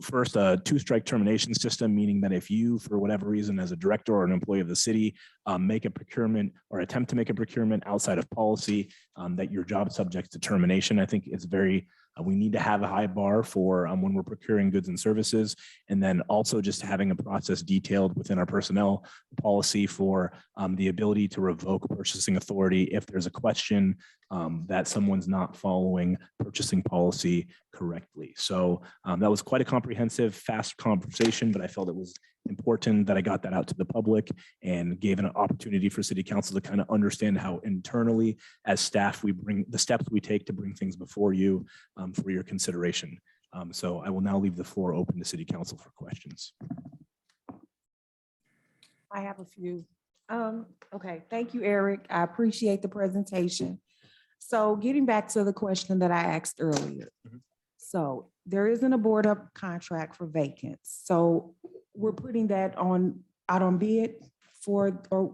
First, a 2-strike termination system, meaning that if you, for whatever reason, as a director or an employee of the city, make a procurement or attempt to make a procurement outside of policy, that your job is subject to termination. I think it's very we need to have a high bar for when we're procuring goods and services, and then also just having a process detailed within our personnel policy for the ability to revoke purchasing authority if there's a question that someone's not following purchasing policy correctly. So that was quite a comprehensive, fast conversation, but I felt it was important that I got that out to the public and gave an opportunity for city council to kind of understand how internally as staff we bring the steps we take to bring things before you for your consideration. So I will now leave the floor open to city council for questions. I have a few. Okay, thank you, Eric. I appreciate the presentation. So getting back to the question that I asked earlier. So there isn't a board up contract for vacants. So we're putting that out on bid for, or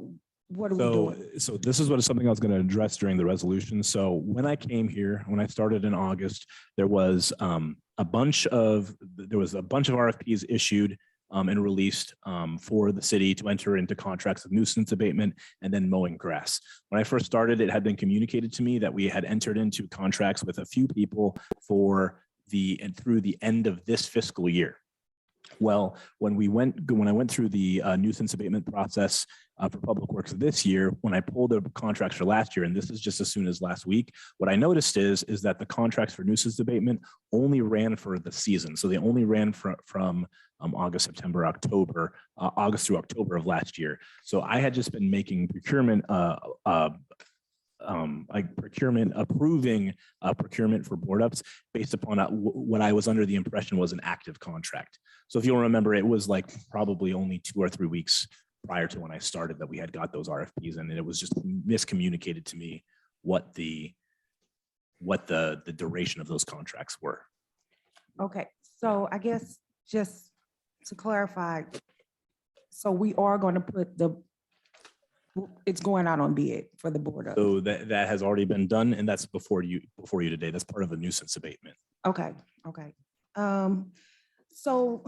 what are we doing? So this is something I was going to address during the resolution. So when I came here, when I started in August, there was a bunch of RFPs issued and released for the city to enter into contracts of nuisance abatement and then mowing grass. When I first started, it had been communicated to me that we had entered into contracts with a few people through the end of this fiscal year. Well, when I went through the nuisance abatement process for Public Works this year, when I pulled the contracts for last year, and this is just as soon as last week, what I noticed is that the contracts for nuisance abatement only ran for the season. So they only ran from August, September, October, August through October of last year. So I had just been making procurement approving procurement for board ups based upon what I was under the impression was an active contract. So if you'll remember, it was like probably only 2 or 3 weeks prior to when I started that we had got those RFPs, and it was just miscommunicated to me what the duration of those contracts were. Okay, so I guess just to clarify, so we are going to put it's going out on bid for the board up. So that has already been done, and that's before you today. That's part of a nuisance abatement. Okay. So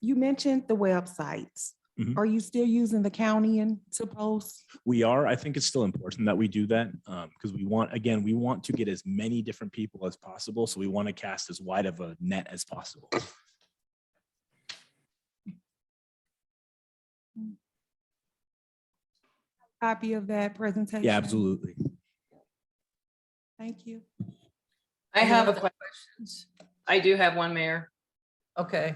You mentioned the websites. Mhm. Are you still using the county and to post? We are. I think it's still important that we do that because we want, again, we want to get as many different people as possible. So we want to cast as wide of a net as possible. Copy of that presentation? Yeah, absolutely. Thank you. I Any have a other question. questions? I do have one, Mayor. Okay,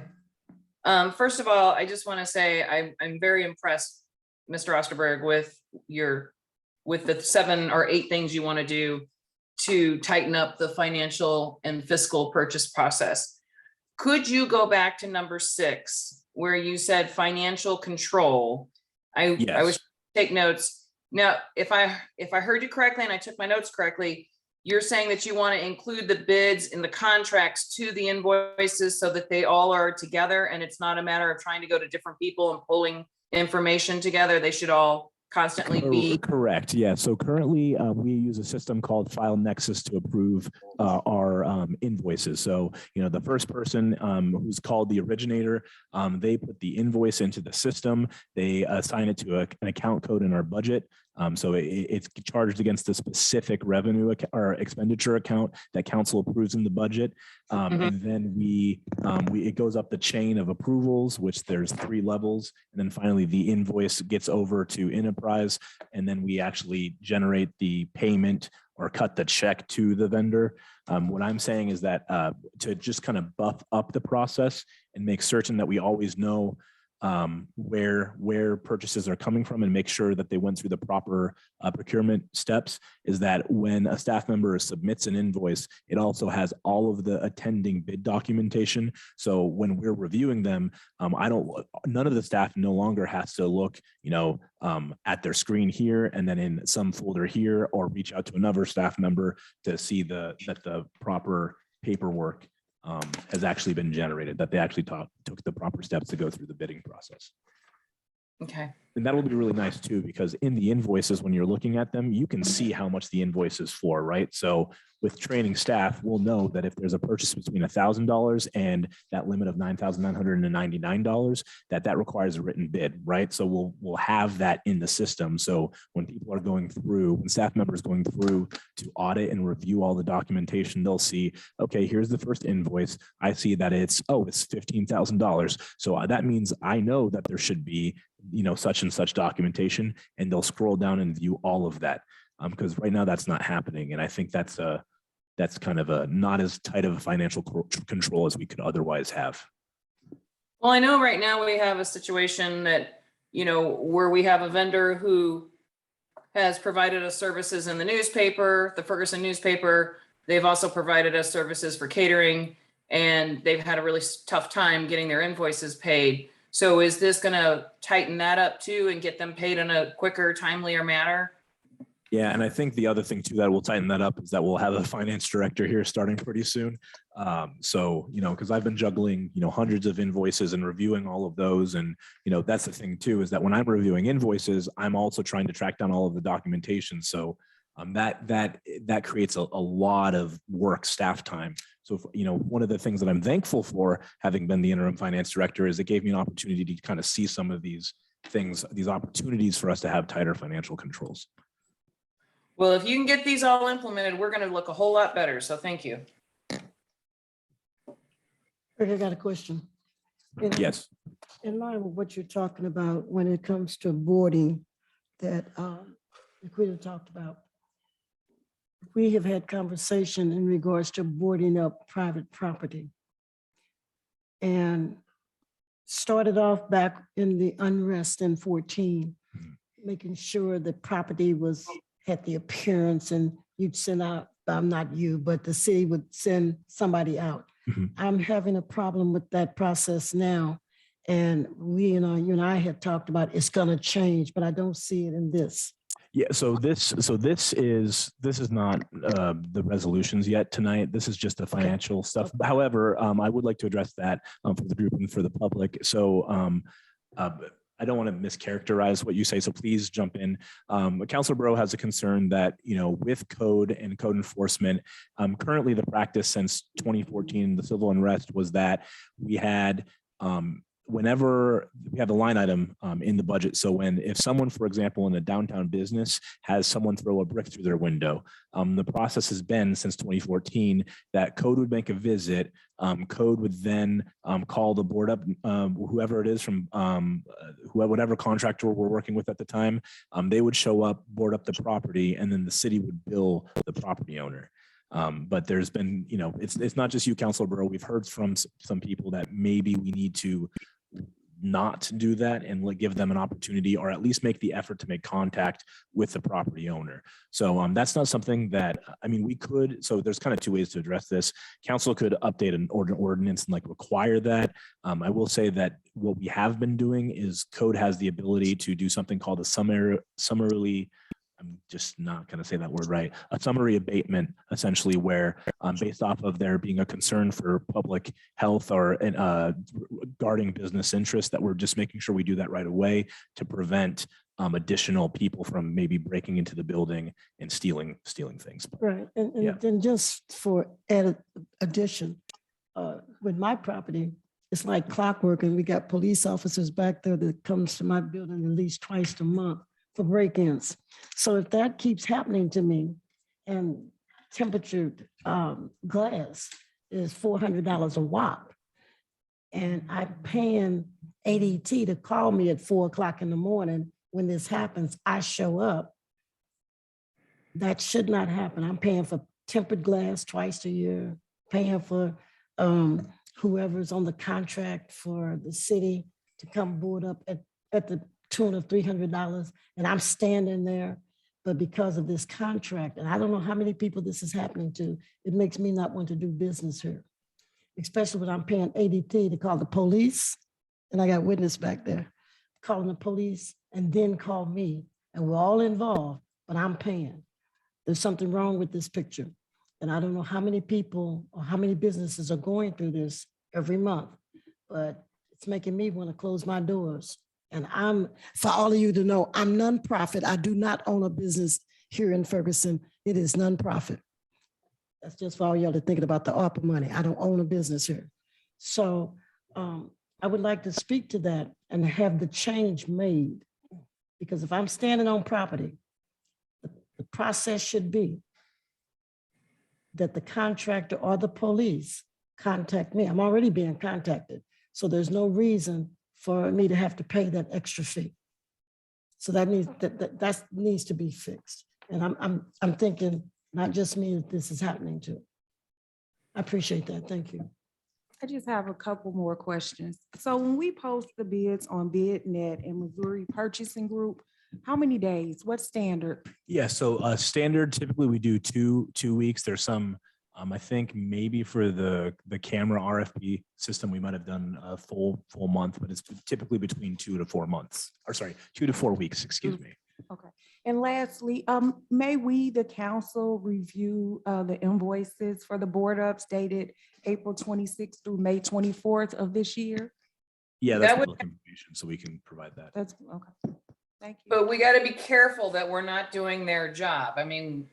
First of all, I just want to say I'm very impressed, Mr. Osterberg, with the 7 or 8 things you want to do to tighten up the financial and fiscal purchase process. Could you go back to number 6, where you said financial control? I Yes. was take notes. Now, if I heard you correctly and I took my notes correctly, you're saying that you want to include the bids in the contracts to the invoices so that they all are together and it's not a matter of trying to go to different people and pulling information together. They should all constantly be. Correct. Yeah. So currently we use a system called File Nexus to approve our invoices. So, you know, the first person who's called the originator, they put the invoice into the system. They assign it to an account code in our budget. So it's charged against the specific revenue or expenditure account that council approves in the budget. And then it goes up the chain of approvals, which there's 3 levels. And then finally the invoice gets over to enterprise. And then we actually generate the payment or cut the check to the vendor. What I'm saying is that to just kind of buff up the process and make certain that we always know where purchases are coming from and make sure that they went through the proper procurement steps, is that when a staff member submits an invoice, it also has all of the attending bid documentation. So when we're reviewing them, none of the staff no longer has to look, you know, at their screen here and then in some folder here, or reach out to another staff member to see that the proper paperwork has actually been generated, that they actually took the proper steps to go through the bidding process. Okay. And that'll be really nice too, because in the invoices, when you're looking at them, you can see how much the invoice is for, right? So with training staff, we'll know that if there's a purchase between $1,000 and that limit of $9,999, that requires a written bid, right? So we'll have that in the system. So when people are going through, when staff members going through to audit and review all the documentation, they'll see, okay, here's the first invoice. I see that it's $15,000. So that means I know that there should be, you know, such and such documentation, and they'll scroll down and view all of that. Because right now that's not happening. And I think that's kind of a not as tight of a financial control as we could otherwise have. Well, I know right now we have a situation that, you know, where we have a vendor who has provided us services in the newspaper, the Ferguson newspaper. They've also provided us services for catering, and they've had a really tough time getting their invoices paid. So is this going to tighten that up too and get them paid in a quicker, timelier manner? Yeah, and I think the other thing too that will tighten that up is that we'll have a finance director here starting pretty soon. So, you know, because I've been juggling, you know, hundreds of invoices and reviewing all of those. And, you know, that's the thing too, is that when I'm reviewing invoices, I'm also trying to track down all of the documentation. So that creates a lot of work staff time. So, you know, one of the things that I'm thankful for, having been the interim finance director, is it gave me an opportunity to kind of see some of these things, these opportunities for us to have tighter financial controls. Well, if you can get these all implemented, we're going to look a whole lot better. So thank you. Rick, I got a question. Yes. In line with what you're talking about when it comes to boarding that Laquita talked about, we have had conversation in regards to boarding up private property. And started off back in the unrest in 14, making sure the property had the appearance, and you'd send out, not you, but the city would send somebody out. I'm having a problem with that process now. And you and I have talked about it's going to change, but I don't see it in this. Yeah, so this is not the resolutions yet tonight. This is just the financial stuff. However, I would like to address that for the group and for the public. So I don't want to mischaracterize what you say, so please jump in. Councilor Bro has a concern that, you know, with code and code enforcement, currently the practice since 2014, the civil unrest, was that we had whenever we have a line item in the budget, so if someone, for example, in a downtown business has someone throw a brick through their window, the process has been since 2014 that code would make a visit. Code would then call the board up, whoever it is from whatever contractor we're working with at the time. They would show up, board up the property, and then the city would bill the property owner. But there's been, it's not just you, Councilor Burrow. We've heard from some people that maybe we need to not do that and give them an opportunity, or at least make the effort to make contact with the property owner. So that's not something that, we could, so there's kind of two ways to address this. Council could update an ordinance and require that. I will say that what we have been doing is code has the ability to do something called a summarily, I'm just not going to say that word right, a summary abatement, essentially, where based off of there being a concern for public health or guarding business interests, that we're just making sure we do that right away to prevent additional people from maybe breaking into the building and stealing things. Right, and Yeah. then just for added addition, with my property, it's like clockwork, and we got police officers back there that comes to my building at least twice a month for break-ins. So if that keeps happening to me, and temperatured glass is $400 a watt, and I'm paying ADT to call me at 4 o'clock in the morning when this happens, I show up. That should not happen. I'm paying for tempered glass twice a year, paying for whoever's on the contract for the city to come board up at the tune of $300, and I'm standing there. But because of this contract, and I don't know how many people this is happening to, it makes me not want to do business here, especially when I'm paying ADT to call the police, and I got witness back there, calling the police and then call me, and we're all involved, but I'm paying. There's something wrong with this picture. And I don't know how many people or how many businesses are going through this every month, but it's making me want to close my doors. And for all of you to know, I'm nonprofit. I do not own a business here in Ferguson. It is nonprofit. That's just for all y'all to thinking about the ARPA money. I don't own a business here. So I would like to speak to that and have the change made. Because if I'm standing on property, the process should be that the contractor or the police contact me. I'm already being contacted. So there's no reason for me to have to pay that extra fee. So that needs to be fixed. And I'm thinking, not just me, this is happening to. I appreciate that. Thank you. I just have a couple more questions. So when we post the bids on BidNet and Missouri Purchasing Group, how many days? What standard? Yeah, so standard, typically we do two weeks. There's some, I think maybe for the camera RFP system, we might have done a full month, but it's typically between 2 to 4 months, or sorry, 2 to 4 weeks, excuse me. Okay. And lastly, may we, the council, review the invoices for the board ups dated April 26th through May 24th of this year? Yeah, that's public information, so we can provide that. That's okay. Thank you. But we got to be careful that we're not doing their job. I mean,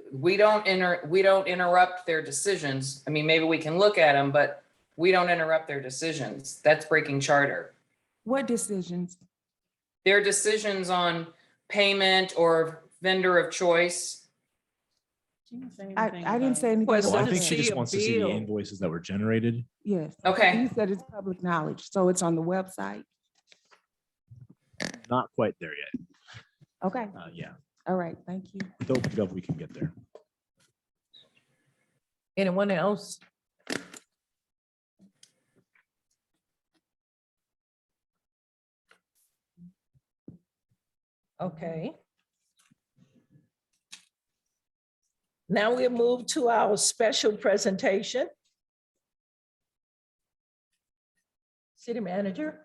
we don't interrupt their decisions. I mean, maybe we can look at them, but we don't interrupt their decisions. That's breaking charter. What decisions? Their decisions on payment or vendor of choice. I didn't say anything. Well, I about think she that. just wants to see the invoices that were generated. Yes. Okay. You said it's public knowledge, so it's on the website. Not quite there yet. Okay. Yeah, All right. Thank you. with OpenGov, we can get there. Anyone else? Okay. Now we'll move to our special presentation. City Manager.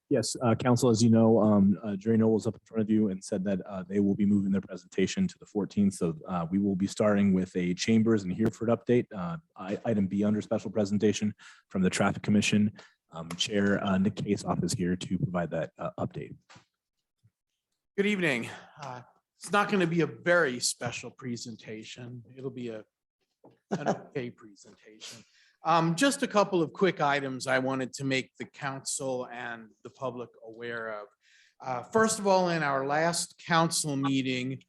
Yes, Council, as you know, Jerry Noble was up in front of you and said that they will be moving their presentation to the 14th. So we will be starting with a Chambers and Hereford update, item B under special presentation from the Traffic Commission. Chair Nick Kasoff is here to provide that update. Good evening. It's not going to be a very special presentation. It'll be an okay presentation. Just a couple of quick items I wanted to make the council and the public aware of. First of all, in our last council meeting,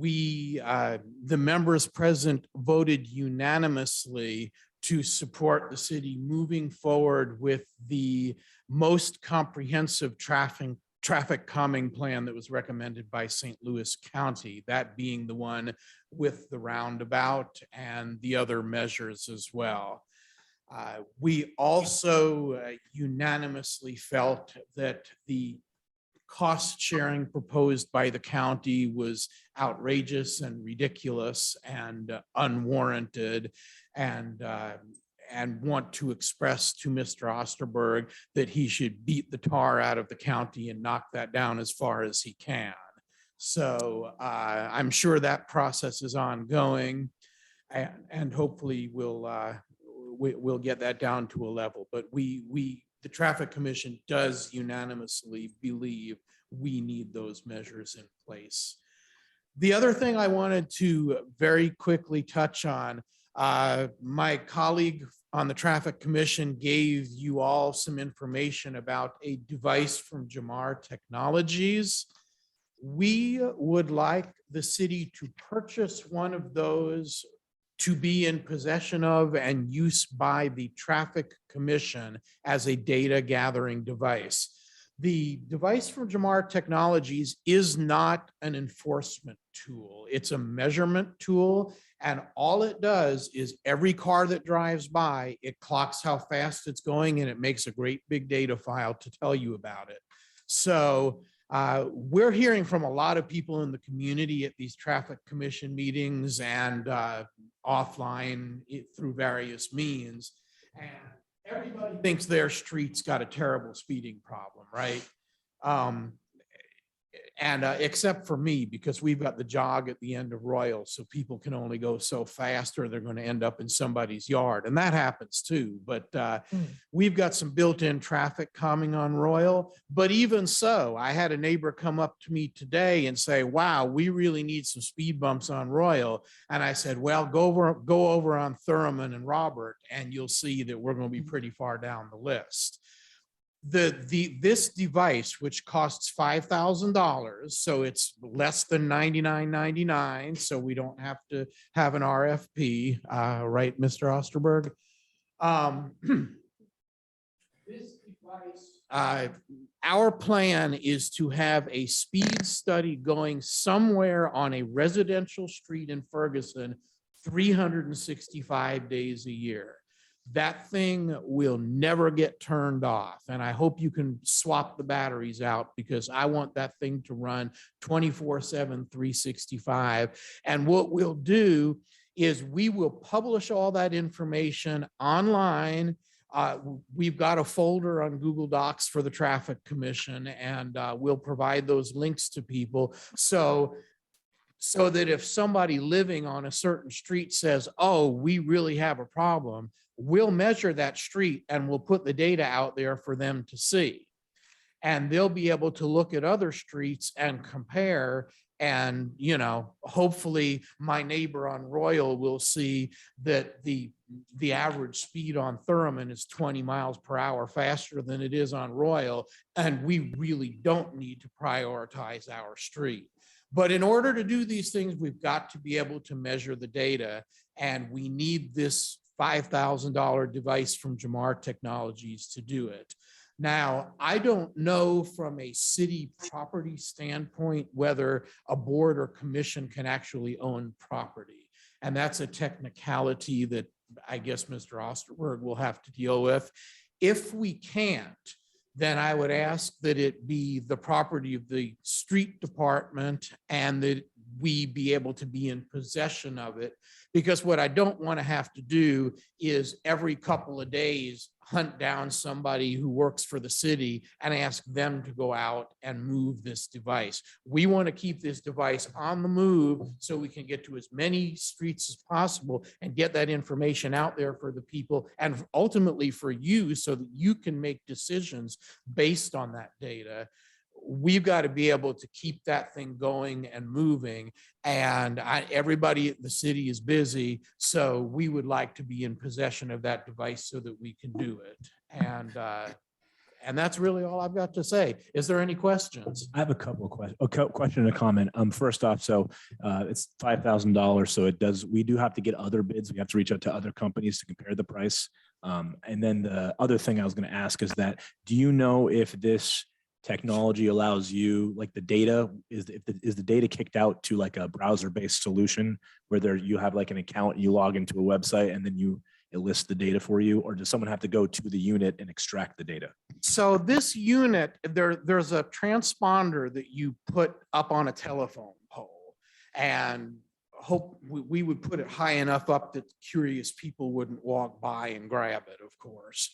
the members present voted unanimously to support the city moving forward with the most comprehensive traffic calming plan that was recommended by St. Louis County, that being the one with the roundabout and the other measures as well. We also unanimously felt that the cost sharing proposed by the county was outrageous and ridiculous and unwarranted, and want to express to Mr. Osterberg that he should beat the tar out of the county and knock that down as far as he can. So I'm sure that process is ongoing, and hopefully we'll get that down to a level. But the Traffic Commission does unanimously believe we need those measures in place. The other thing I wanted to very quickly touch on, my colleague on the Traffic Commission gave you all some information about a device from Jamar Technologies. We would like the city to purchase one of those to be in possession of and use by the Traffic Commission as a data gathering device. The device from Jamar Technologies is not an enforcement tool. It's a measurement tool. And all it does is every car that drives by, it clocks how fast it's going, and it makes a great big data file to tell you about it. So we're hearing from a lot of people in the community at these Traffic Commission meetings and offline through various means. And everybody thinks their street's got a terrible speeding problem, right? Except for me, because we've got the jog at the end of Royal, so people can only go so fast or they're going to end up in somebody's yard. And that happens too. But we've got some built-in traffic calming on Royal. But even so, I had a neighbor come up to me today and say, wow, we really need some speed bumps on Royal. And I said, well, go over on Thurman and Robert, and you'll see that we're going to be pretty far down the list. This device, which costs $5,000, so it's less than $99.99, so we don't have to have an RFP, right, Mr. Osterberg? This device, our plan is to have a speed study going somewhere on a residential street in Ferguson 365 days a year. That thing will never get turned off. And I hope you can swap the batteries out, because I want that thing to run 24/7, 365. And what we'll do is we will publish all that information online. We've got a folder on Google Docs for the Traffic Commission, and we'll provide those links to people. So that if somebody living on a certain street says, oh, we really have a problem, we'll measure that street and we'll put the data out there for them to see. And they'll be able to look at other streets and compare. And, hopefully my neighbor on Royal will see that the average speed on Thurman is 20 miles per hour faster than it is on Royal. And we really don't need to prioritize our street. But in order to do these things, we've got to be able to measure the data, and we need this $5,000 device from Jamar Technologies to do it. Now, I don't know from a city property standpoint whether a board or commission can actually own property. And that's a technicality that I guess Mr. Osterberg will have to deal with. If we can't, then I would ask that it be the property of the street department and that we be able to be in possession of it. Because what I don't want to have to do is every couple of days hunt down somebody who works for the city and ask them to go out and move this device. We want to keep this device on the move so we can get to as many streets as possible and get that information out there for the people and ultimately for you, so that you can make decisions based on that data. we've got to be able to keep that thing going and moving. And everybody at the city is busy, so we would like to be in possession of that device so that we can do it. And that's really all I've got to say. Is there any questions? I have a couple of questions, a question and a comment. First off, so it's $5,000. So we do have to get other bids. We have to reach out to other companies to compare the price. And then the other thing I was going to ask is that, do you know if this technology allows you, like the data, is the data kicked out to like a browser-based solution where you have like an account, you log into a website and then it lists the data for you, or does someone have to go to the unit and extract the data? So this unit, there's a transponder that you put up on a telephone pole, and hope we would put it high enough up that curious people wouldn't walk by and grab it, of course.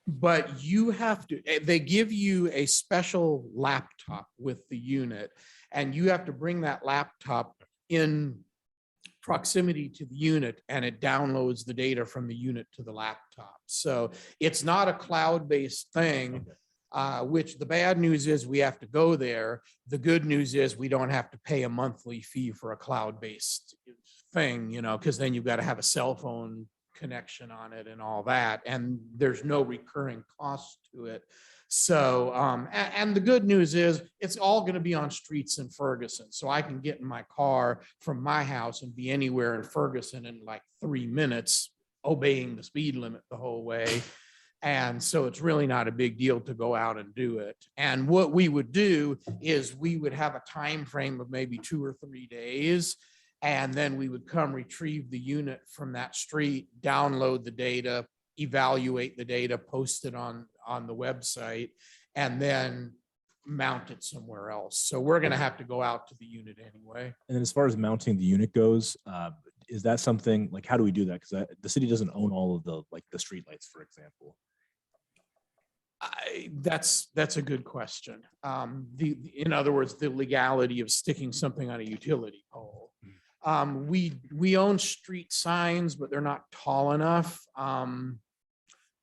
But you have to, they give you a special laptop with the unit, and you have to bring that laptop in proximity to the unit, and it downloads the data from the unit to the laptop. So it's not a cloud-based thing, which the bad news is we have to go there. The good news is we don't have to pay a monthly fee for a cloud-based thing, because then you've got to have a cell phone connection on it and all that, and there's no recurring cost to it. So, and the good news is it's all going to be on streets in Ferguson. So I can get in my car from my house and be anywhere in Ferguson in like 3 minutes, obeying the speed limit the whole way. And so it's really not a big deal to go out and do it. And what we would do is we would have a time frame of maybe 2 or 3 days. And then we would come retrieve the unit from that street, download the data, evaluate the data, post it on the website, and then mount it somewhere else. So we're going to have to go out to the unit anyway. And then as far as mounting the unit goes, is that something like, how do we do that? Because the city doesn't own all of the street lights, for example. That's a good question. In other words, the legality of sticking something on a utility pole. We own street signs, but they're not tall enough.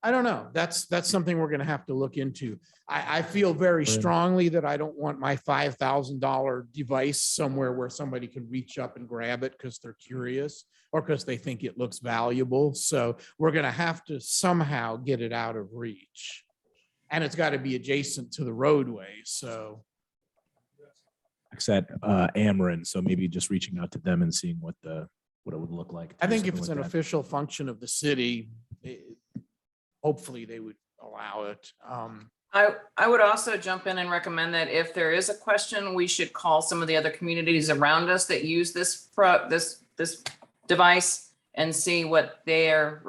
I don't know. That's something we're going to have to look into. I feel very strongly that I don't want my $5,000 device somewhere where somebody can reach up and grab it because they're curious or because they think it looks valuable. So we're going to have to somehow get it out of reach, and it's got to be adjacent to the roadway. So. At Ameren, so maybe just reaching out to them and seeing what it would look like. I think if it's an official function of the city, hopefully they would allow it. I would also jump in and recommend that if there is a question, we should call some of the other communities around us that use this device and see what they've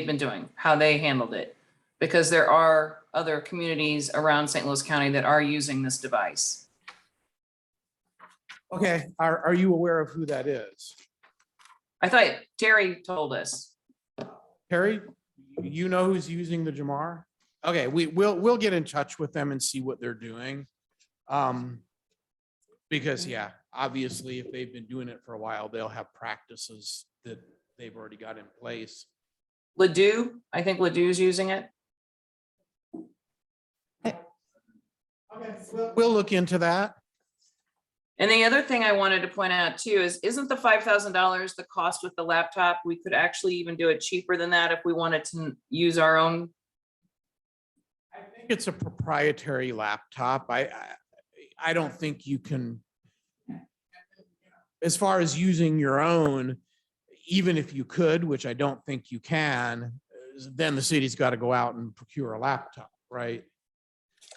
been doing, how they handled it, because there are other communities around St. Louis County that are using this device. Okay, are you aware of who that is? I thought Terry told us. Terry, you know who's using the Jamar? Okay, we'll get in touch with them and see what they're doing. Because yeah, obviously if they've been doing it for a while, they'll have practices that they've already got in place. Ladue, I think Ladou's using it. Okay, we'll look into that. And the other thing I wanted to point out too is, isn't the $5,000 the cost with the laptop? We could actually even do it cheaper than that if we wanted to use our own. I think it's a proprietary laptop. I don't think you can, as far as using your own, even if you could, which I don't think you can, then the city's got to go out and procure a laptop, right?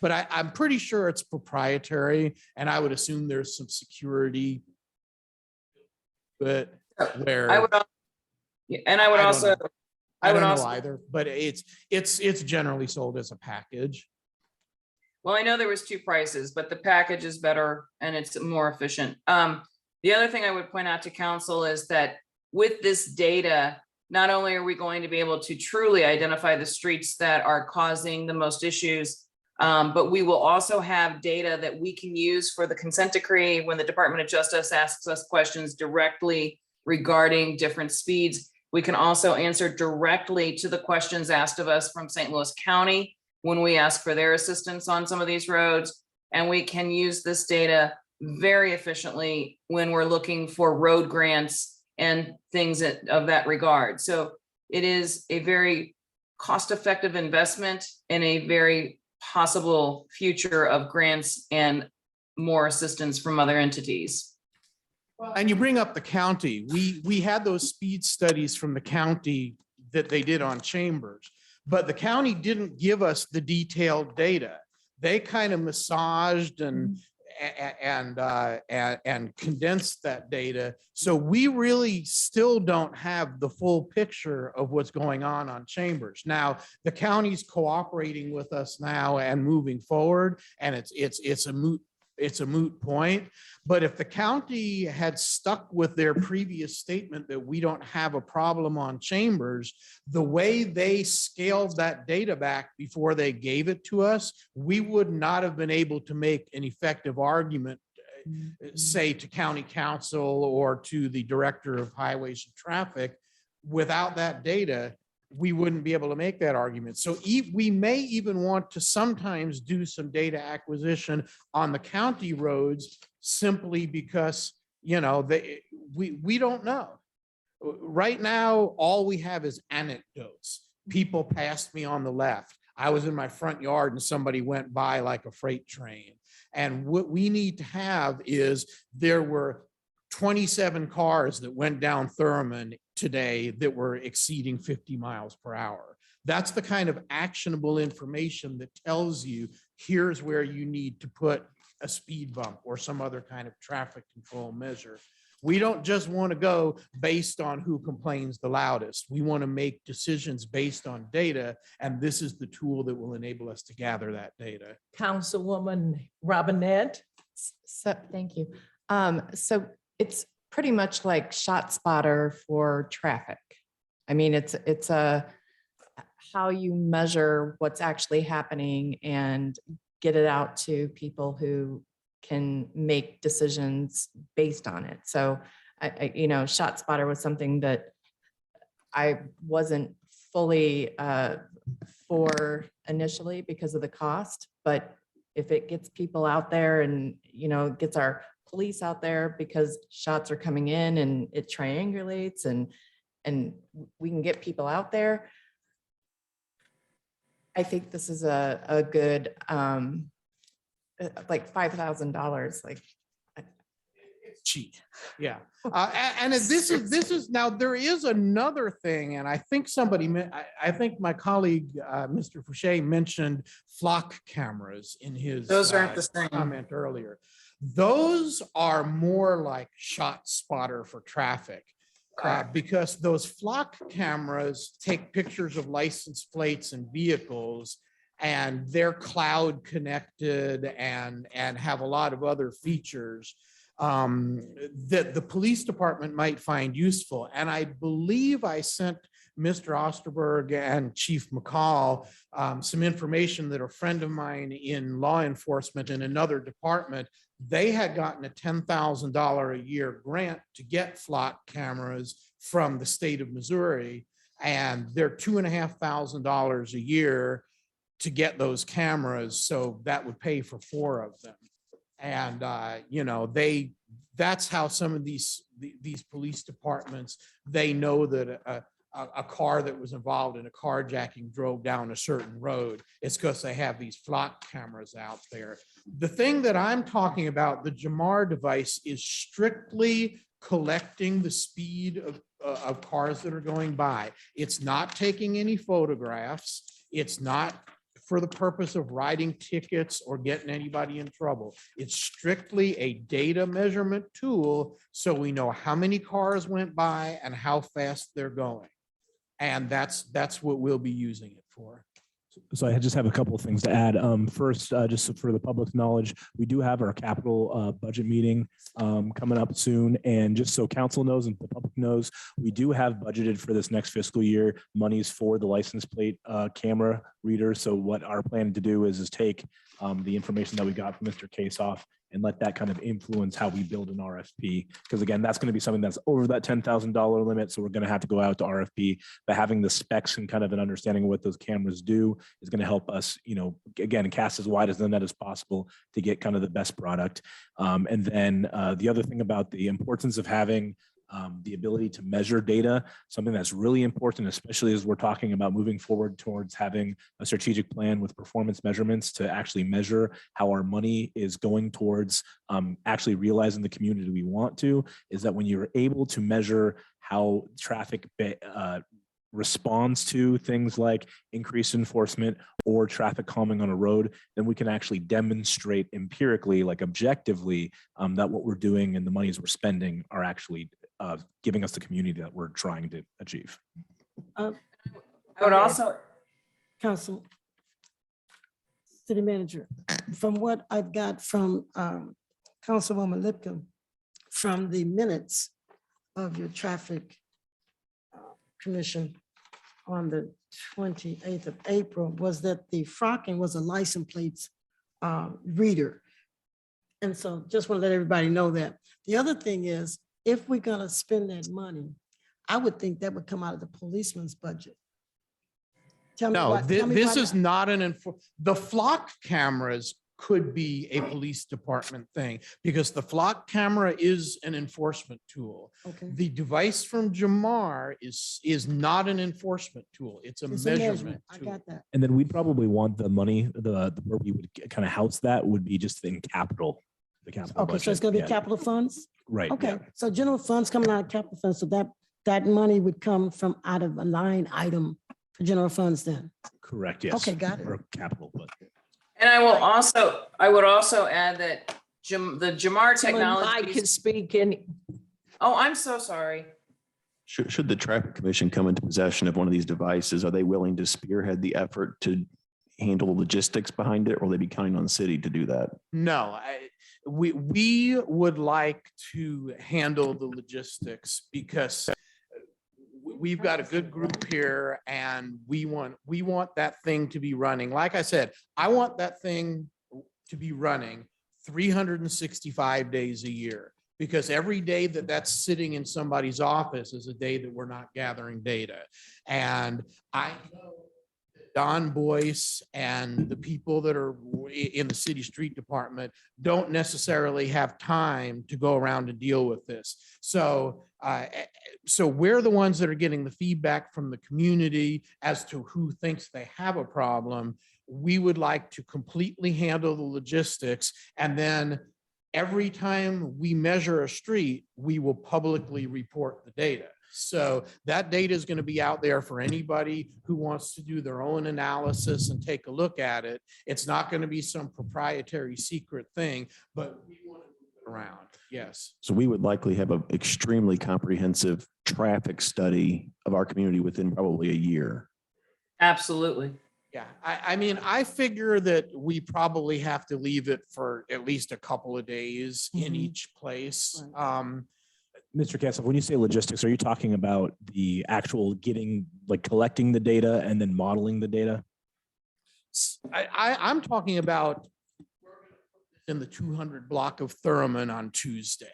But I'm pretty sure it's proprietary, and I would assume there's some security. But where I would also I don't know either, but it's generally sold as a package. Well, I know there was 2 prices, but the package is better and it's more efficient. The other thing I would point out to council is that with this data, not only are we going to be able to truly identify the streets that are causing the most issues, but we will also have data that we can use for the consent decree when the Department of Justice asks us questions directly regarding different speeds. We can also answer directly to the questions asked of us from St. Louis County when we ask for their assistance on some of these roads. And we can use this data very efficiently when we're looking for road grants and things of that regard. So it is a very cost-effective investment in a very possible future of grants and more assistance from other entities. And you bring up the county. We had those speed studies from the county that they did on Chambers, but the county didn't give us the detailed data. They kind of massaged and condensed that data. So we really still don't have the full picture of what's going on Chambers. Now, the county's cooperating with us now and moving forward, and it's a moot point. But if the county had stuck with their previous statement that we don't have a problem on Chambers, the way they scaled that data back before they gave it to us, we would not have been able to make an effective argument, say to county council or to the director of highways and traffic. Without that data, we wouldn't be able to make that argument. So we may even want to sometimes do some data acquisition on the county roads simply because, you know, we don't know. Right now, all we have is anecdotes. People passed me on the left. I was in my front yard and somebody went by like a freight train. And what we need to have is there were 27 cars that went down Thurman today that were exceeding 50 miles per hour. That's the kind of actionable information that tells you here's where you need to put a speed bump or some other kind of traffic control measure. We don't just want to go based on who complains the loudest. We want to make decisions based on data, and this is the tool that will enable us to gather that data. Councilwoman Robinette. So, thank you. So it's pretty much like ShotSpotter for traffic. I mean, it's a how you measure what's actually happening and get it out to people who can make decisions based on it. So, you know, ShotSpotter was something that I wasn't fully for initially because of the cost, but if it gets people out there and, you know, gets our police out there because shots are coming in and it triangulates and we can get people out there. I think this is a good, like $5,000, like. It's cheap. Yeah. And this is now, there is another thing, and I think I think my colleague, Mr. Fouché, mentioned flock cameras in his Those aren't the same. comment earlier. Those are more like ShotSpotter for traffic. Because those flock cameras take pictures of license plates and vehicles, and they're cloud connected and have a lot of other features that the police department might find useful. And I believe I sent Mr. Osterberg and Chief McCall some information that a friend of mine in law enforcement in another department, they had gotten a $10,000 a year grant to get flock cameras from the state of Missouri, and they're $2,500 a year to get those cameras. So that would pay for 4 of them. And, you know, that's how some of these police departments, they know that a car that was involved in a carjacking drove down a certain road. It's because they have these flock cameras out there. The thing that I'm talking about, the Jamar device, is strictly collecting the speed of cars that are going by. It's not taking any photographs. It's not for the purpose of writing tickets or getting anybody in trouble. It's strictly a data measurement tool, so we know how many cars went by and how fast they're going. And that's what we'll be using it for. So I just have a couple of things to add. First, just for the public's knowledge, we do have our capital budget meeting coming up soon. And just so council knows and the public knows, we do have budgeted for this next fiscal year monies for the license plate camera readers. So what our plan to do is take the information that we got from Mr. Kasoff and let that kind of influence how we build an RFP. Because again, that's going to be something that's over that $10,000 limit. So we're going to have to go out to RFP, but having the specs and kind of an understanding of what those cameras do is going to help us, again, cast as wide as the net as possible to get kind of the best product. And then the other thing about the importance of having the ability to measure data, something that's really important, especially as we're talking about moving forward towards having a strategic plan with performance measurements to actually measure how our money is going towards actually realizing the community we want to, is that when you're able to measure how traffic responds to things like increased enforcement or traffic calming on a road, then we can actually demonstrate empirically, like objectively, that what we're doing and the monies we're spending are actually giving us the community that we're trying to achieve. I would also, Council, City Manager, from what I've got from Councilwoman Lipcomb, from the minutes of your traffic commission on the 28th of April, was that the frocking was a license plates reader. And so just want to let everybody know that. The other thing is, if we're gonna spend that money, I would think that would come out of the policeman's budget. Tell me No, why- tell me this why is not. not the flock cameras could be a police department thing because the flock camera is an enforcement tool. Okay. The device from Jamar is not an enforcement tool. It's a It's measurement I tool. got that. And then we'd probably want the money, where we would kind of house that would be just in capital, the capital Okay, so it's budget. gonna be Yeah. capital funds? Right. Okay, yeah. so general funds coming out of capital funds, so that money would come from out of a line item for general funds then? Correct, yes. Okay, got it. Or capital, but. and I would also add that the Jamar I can technology. speak in. Oh, I'm so sorry. Should the traffic commission come into possession of one of these devices, are they willing to spearhead the effort to handle the logistics behind it, or will they be counting on the city to do that? No, we would like to handle the logistics because we've got a good group here and we want that thing to be running. Like I said, I want that thing to be running 365 days a year because every day that that's sitting in somebody's office is a day that we're not gathering data. And I know Don Boyce and the people that are in the city street department don't necessarily have time to go around and deal with this. So we're the ones that are getting the feedback from the community as to who thinks they have a problem. We would like to completely handle the logistics, and then every time we measure a street, we will publicly report the data. So that data is going to be out there for anybody who wants to do their own analysis and take a look at it. It's not going to be some proprietary secret thing, but we want to move it around. Yes. So we would likely have an extremely comprehensive traffic study of our community within probably a year. Absolutely. Yeah, I mean, I figure that we probably have to leave it for at least a couple of days in each place. Mr. Castle, when you say logistics, are you talking about the actual collecting the data and then modeling the data? I'm talking about in the 200 block of Thurman on Tuesday.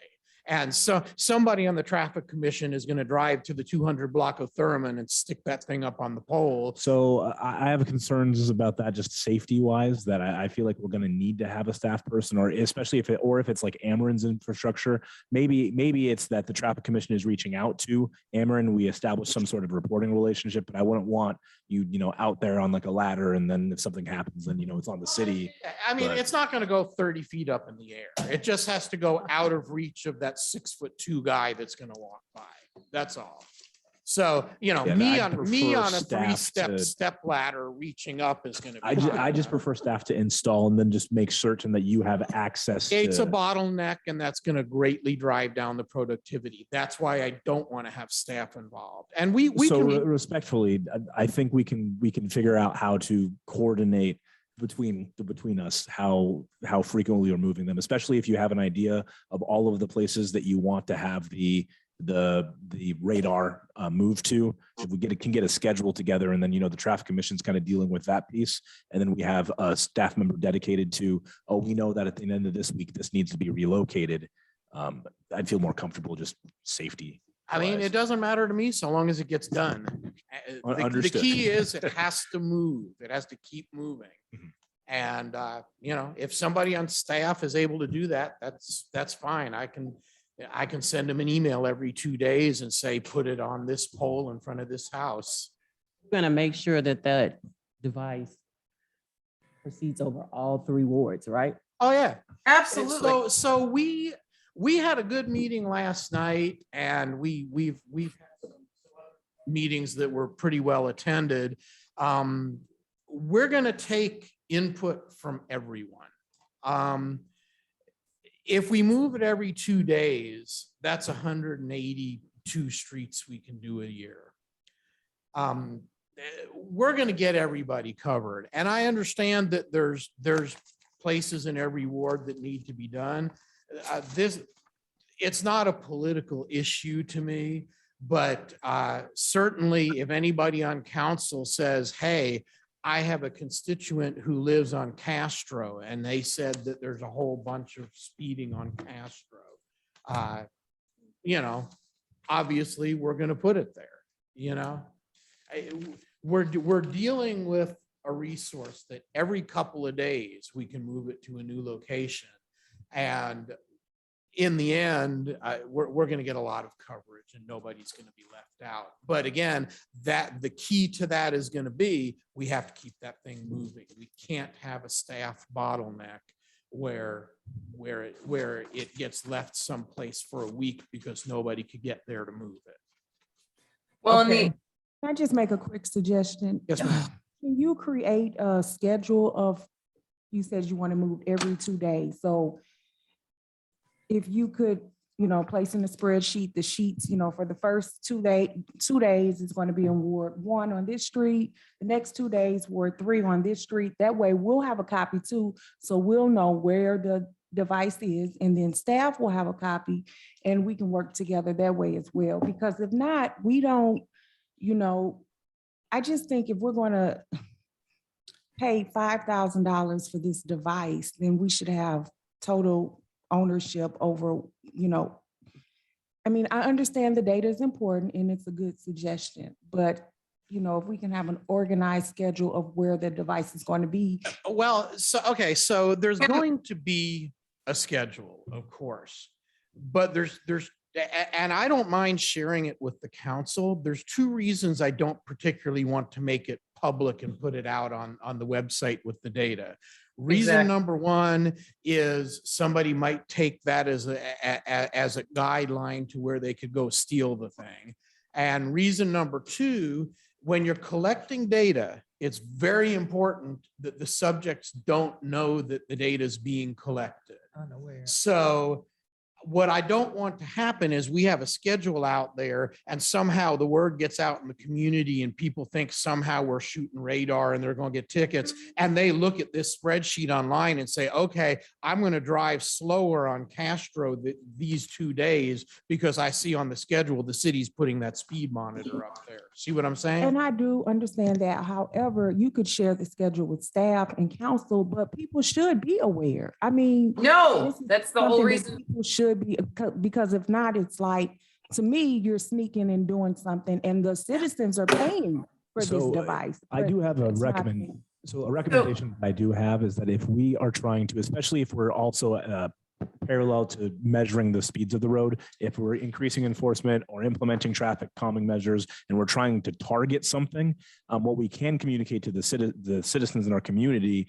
And so somebody on the traffic commission is going to drive to the 200 block of Thurman and stick that thing up on the pole. So I have concerns about that, just safety wise, that I feel like we're going to need to have a staff person, or especially if it's like Ameren's infrastructure. Maybe it's that the traffic commission is reaching out to Ameren. We establish some sort of reporting relationship, but I wouldn't want you out there on like a ladder. And then if something happens, then, it's on the city. I mean, it's not going to go 30 feet up in the air. It just has to go out of reach of that 6'2" guy that's going to walk by. That's all. So, me on a step ladder reaching up is going to be. I just prefer staff to install and then just make certain that you have access. It's a bottleneck, and that's going to greatly drive down the productivity. That's why I don't want to have staff involved. And respectfully, I think we can figure out how to coordinate between us how frequently we're moving them, especially if you have an idea of all of the places that you want to have the the radar move to. If we can get a schedule together, and then, the traffic commission's kind of dealing with that piece. And then we have a staff member dedicated to, oh, we know that at the end of this week, this needs to be relocated. I'd feel more comfortable just safety. I mean, it doesn't matter to me so long as it gets done. The Understood. key is it has to move. It has to keep moving. Mhm. And, if somebody on staff is able to do that, that's fine. I can send them an email every 2 days and say, put it on this pole in front of this house. We're gonna make sure that that device proceeds over all 3 wards, right? Oh, yeah. Absolutely. So we had a good meeting last night, and we've had some meetings that were pretty well attended. We're gonna take input from everyone. If we move it every 2 days, that's 182 streets we can do a year. We're gonna get everybody covered, and I understand that there's places in every ward that need to be done. It's not a political issue to me, but certainly if anybody on council says, hey, I have a constituent who lives on Castro, and they said that there's a whole bunch of speeding on Castro, obviously we're going to put it there. We're dealing with a resource that every couple of days we can move it to a new location. And in the end, we're going to get a lot of coverage, and nobody's going to be left out. But again, the key to that is going to be, we have to keep that thing moving. We can't have a staff bottleneck where it gets left someplace for a week because nobody could get there to move it. Well, Can I just make a quick suggestion? Yes, ma'am. Can you create a schedule of, you said you want to move every 2 days, so if you could, place in the spreadsheet, the sheets, for the first 2 days is going to be in Ward 1 on this street, the next 2 days, Ward 3 on this street. That way we'll have a copy too, so we'll know where the device is, and then staff will have a copy, and we can work together that way as well. Because if not, we don't, I just think if we're going to pay $5,000 for this device, then we should have total ownership over, I understand the data is important and it's a good suggestion, but if we can have an organized schedule of where the device is going to be. Well, so there's going to be a schedule, of course, but and I don't mind sharing it with the council. There's 2 reasons I don't particularly want to make it public and put it out on the website with the data. Reason number 1 is somebody might take that as a guideline to where they could go steal the thing. And reason number 2, when you're collecting data, it's very important that the subjects don't know that the data is being collected. Unaware. So what I don't want to happen is we have a schedule out there, and somehow the word gets out in the community and people think somehow we're shooting radar and they're going to get tickets. And they look at this spreadsheet online and say, okay, I'm going to drive slower on Castro these 2 days because I see on the schedule, the city's putting that speed monitor up there. See what I'm saying? And I do understand that. However, you could share the schedule with staff and council, but people should be aware. no, that's the whole something that reason. people should be, because if not, it's like, to me, you're sneaking and doing something, and the citizens are paying for this device. I do have a That's my recommend. opinion. So a recommendation I do have is that if we are trying to, especially if we're also parallel to measuring the speeds of the road, if we're increasing enforcement or implementing traffic calming measures, and we're trying to target something, what we can communicate to the citizens in our community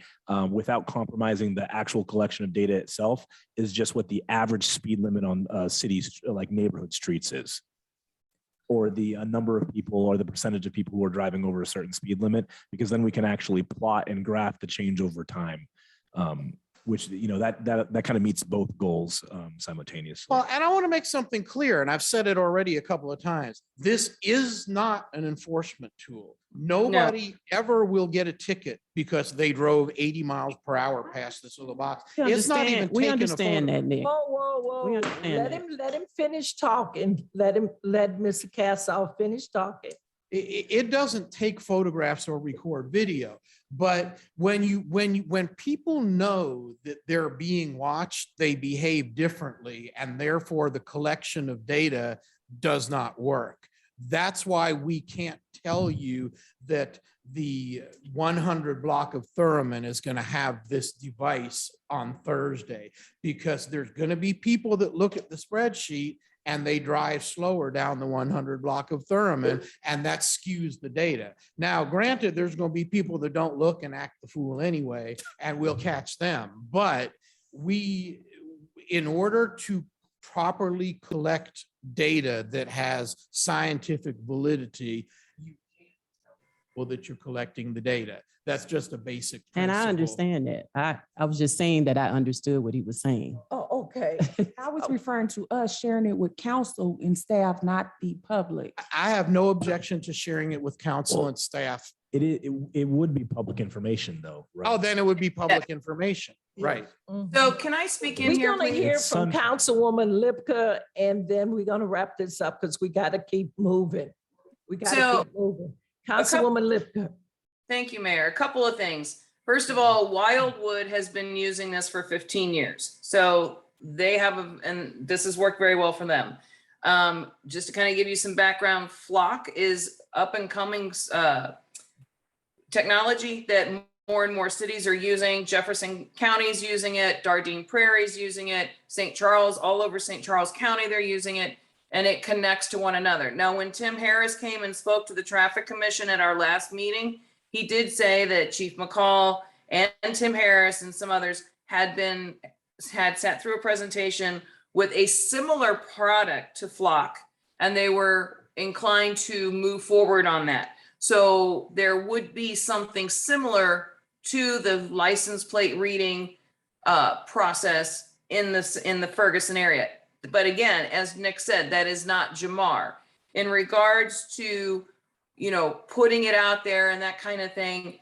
without compromising the actual collection of data itself is just what the average speed limit on cities like neighborhood streets is, or the number of people or the percentage of people who are driving over a certain speed limit, because then we can actually plot and graph the change over time. Which, that kind of meets both goals simultaneously. Well, and I want to make something clear, and I've said it already a couple of times. This is not an enforcement tool. Nobody ever will get a ticket because they drove 80 miles per hour past this little box. We It's not even understand, we taking a understand photo. that, Nick. Whoa. We understand that. Let him finish talking. Let Mr. Cassoff finish talking. It doesn't take photographs or record video, but when people know that they're being watched, they behave differently, and therefore the collection of data does not work. That's why we can't tell you that the 100 block of Thurman is going to have this device on Thursday, because there's going to be people that look at the spreadsheet and they drive slower down the 100 block of Thurman, and that skews the data. Now, granted, there's going to be people that don't look and act the fool anyway, and we'll catch them. But in order to properly collect data that has scientific validity, you can't tell people that you're collecting the data. That's just a basic principle. And I understand that. I was just saying that I understood what he was saying. Oh, okay. I was referring to us sharing it with council and staff, not the public. I have no objection to sharing it with council and staff. It would be public information though, right? Oh, then it would be public information, right? So can I speak in We're here, gonna please? hear It's from sunshine. Councilwoman Lipka, and then we're gonna wrap this up because we gotta keep moving. We So, gotta keep moving. Councilwoman Lipka. Thank you, Mayor. A couple of things. First of all, Wildwood has been using this for 15 years. So they have, and this has worked very well for them. Just to kind of give you some background, Flock is up and coming technology that more and more cities are using. Jefferson County's using it, Dardenne Prairie's using it, St. Charles, all over St. Charles County, they're using it, and it connects to one another. Now, when Tim Harris came and spoke to the Traffic Commission at our last meeting, he did say that Chief McCall and Tim Harris and some others had sat through a presentation with a similar product to Flock, and they were inclined to move forward on that. So there would be something similar to the license plate reading process in the Ferguson area. But again, as Nick said, that is not Jamar. In regards to, putting it out there and that kind of thing,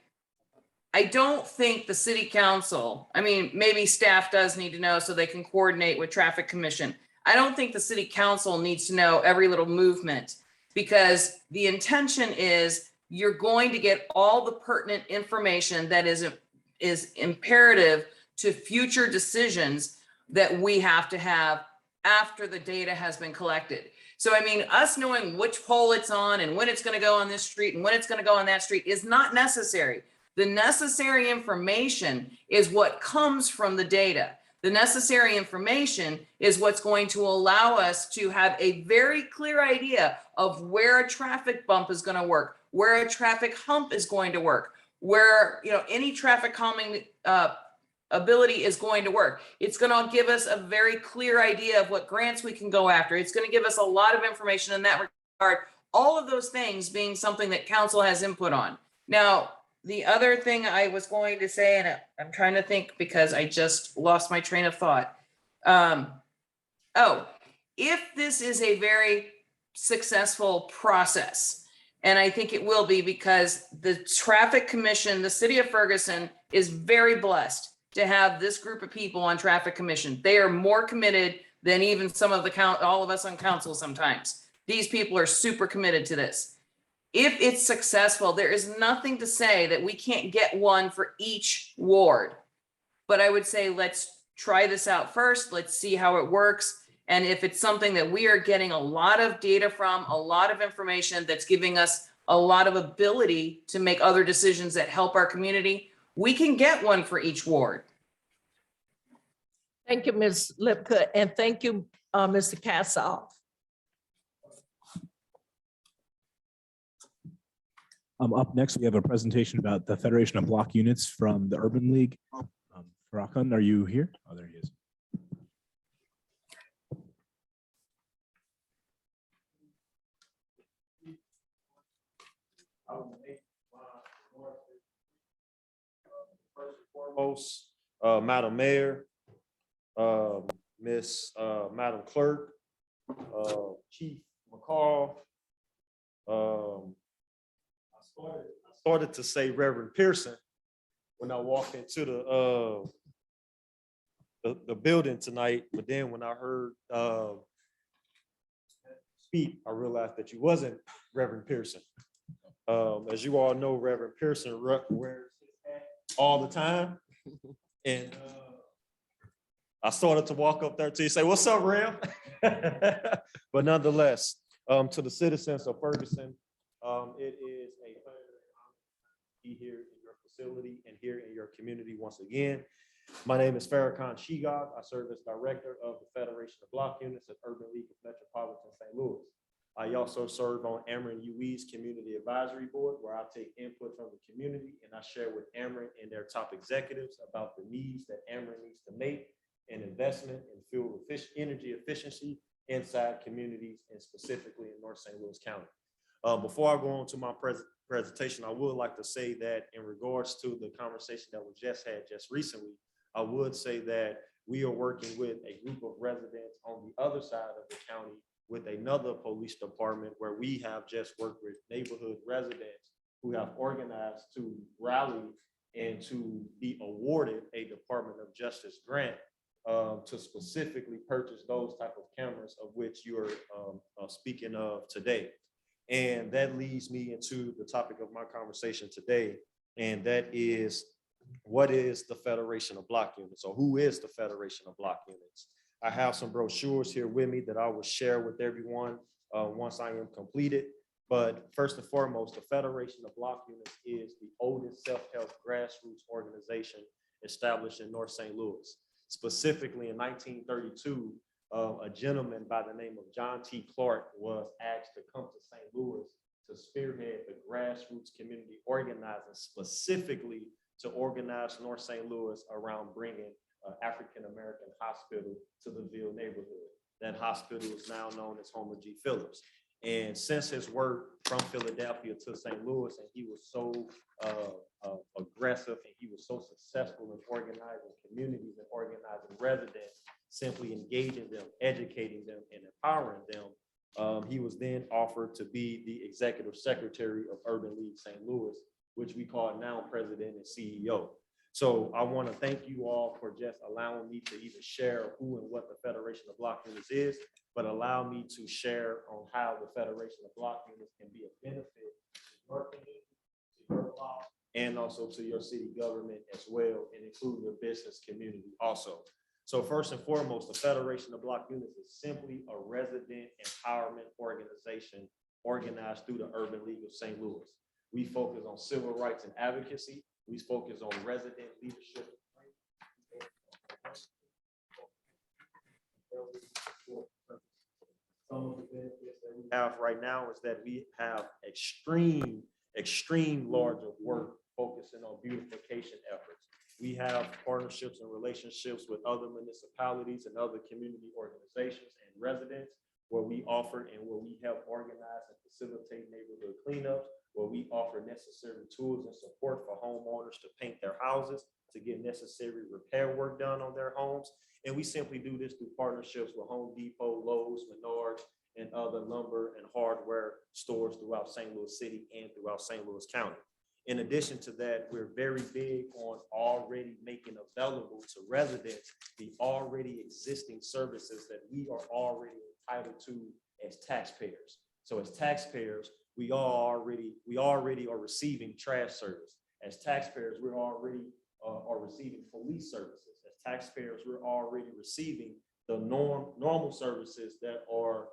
I don't think the city council, maybe staff does need to know so they can coordinate with traffic commission. I don't think the city council needs to know every little movement, because the intention is you're going to get all the pertinent information that is imperative to future decisions that we have to have after the data has been collected. So, us knowing which pole it's on and when it's going to go on this street and when it's going to go on that street is not necessary. The necessary information is what comes from the data. The necessary information is what's going to allow us to have a very clear idea of where a traffic bump is going to work, where a traffic hump is going to work, where, any traffic calming ability is going to work. It's going to give us a very clear idea of what grants we can go after. It's going to give us a lot of information in that regard. All of those things being something that council has input on. Now, the other thing I was going to say, and I'm trying to think because I just lost my train of thought. If this is a very successful process, and I think it will be, because the Traffic Commission, the city of Ferguson, is very blessed to have this group of people on Traffic Commission. They are more committed than even some of all of us on council sometimes. These people are super committed to this. If it's successful, there is nothing to say that we can't get one for each ward. But I would say, let's try this out first. Let's see how it works. And if it's something that we are getting a lot of data from, a lot of information that's giving us a lot of ability to make other decisions that help our community, we can get one for each ward. Thank you, Ms. Lipka, and thank you, Mr. Cassoff. Up next, we have a presentation about the Federation of Block Units from the Urban League. Farrakhan, are you here? Oh, there he is. First and foremost, Madam Mayor, Madam Clerk, Chief McCall, started to say Reverend Pearson when I walked into the building tonight, but then when I heard speak, I realized that you wasn't Reverend Pearson. As you all know, Reverend Pearson wears his hat all the time, and I started to walk up there to you, say, "What's up, Rev?" But nonetheless, to the citizens of Ferguson, it is a pleasure to be here in your facility and here in your community once again. My name is Ferguson. I serve as director of the Federation of Block Units at Urban League of Metropolitan St. Louis. I also serve on Ameren UE's Community Advisory Board, where I take input from the community and I share with Ameren and their top executives about the needs that Ameren needs to make in investment in fuel energy efficiency inside communities and specifically in North St. Louis County. Before I go on to my presentation, I would like to say that in regards to the conversation that was just had just recently, I would say that we are working with a group of residents on the other side of the county with another police department where we have just worked with neighborhood residents who have organized to rally and to be awarded a Department of Justice grant to specifically purchase those type of cameras of which you're speaking of today. And that leads me into the topic of my conversation today, and that is, what is the Federation of Block Units, or who is the Federation of Block Units? I have some brochures here with me that I will share with everyone once I am completed. But first and foremost, the Federation of Block Units is the oldest self-help grassroots organization established in North St. Louis. Specifically in 1932, a gentleman by the name of John T. Clark was asked to come to St. Louis to spearhead the grassroots community organizing, specifically to organize North St. Louis around bringing African-American hospital to the Ville neighborhood. That hospital is now known as Homer G. Phillips. And since his work from Philadelphia to St. Louis, and he was so aggressive and he was so successful in organizing communities and organizing residents, simply engaging them, educating them, and empowering them, he was then offered to be the executive secretary of Urban League St. Louis, which we call now president and CEO. So I want to thank you all for just allowing me to even share who and what the Federation of Block Units is, but allow me to share on how the Federation of Block Units can be a benefit to your community, to your block, and also to your city government as well, and include your business community also. So first and foremost, the Federation of Block Units is simply a resident empowerment organization organized through the Urban League of St. Louis. We focus on civil rights and advocacy. We focus on resident leadership. Some of the benefits that we have right now is that we have extreme large of work focusing on beautification efforts. We have partnerships and relationships with other municipalities and other community organizations and residents where we offer and where we help organize and facilitate neighborhood cleanups, where we offer necessary tools and support for homeowners to paint their houses, to get necessary repair work done on their homes. And we simply do this through partnerships with Home Depot, Lowe's, Menards, and other lumber and hardware stores throughout St. Louis City and throughout St. Louis County. In addition to that, we're very big on already making available to residents the already existing services that we are already entitled to as taxpayers. So as taxpayers, we already are receiving trash service. As taxpayers, we're already are receiving police services. As taxpayers, we're already receiving the normal services that are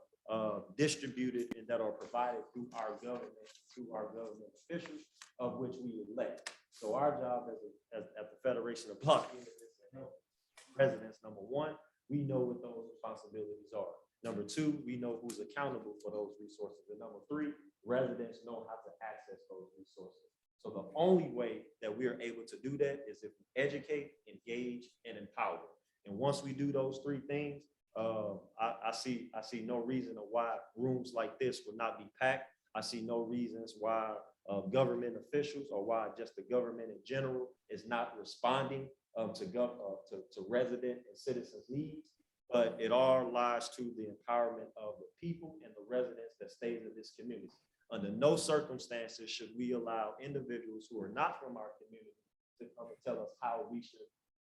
distributed and that are provided through our government, through our government officials, of which we elect. So our job as at the Federation of Block Units is to help residents. Number one, we know what those responsibilities are. Number two, we know who's accountable for those resources. And number three, residents know how to access those resources. So the only way that we are able to do that is if we educate, engage, and empower. And once we do those three things, I see no reason why rooms like this would not be packed. I see no reasons why government officials or why just the government in general is not responding to resident and citizens' needs. But it all lies to the empowerment of the people and the residents that stays in this community. Under no circumstances should we allow individuals who are not from our community to come and tell us how we should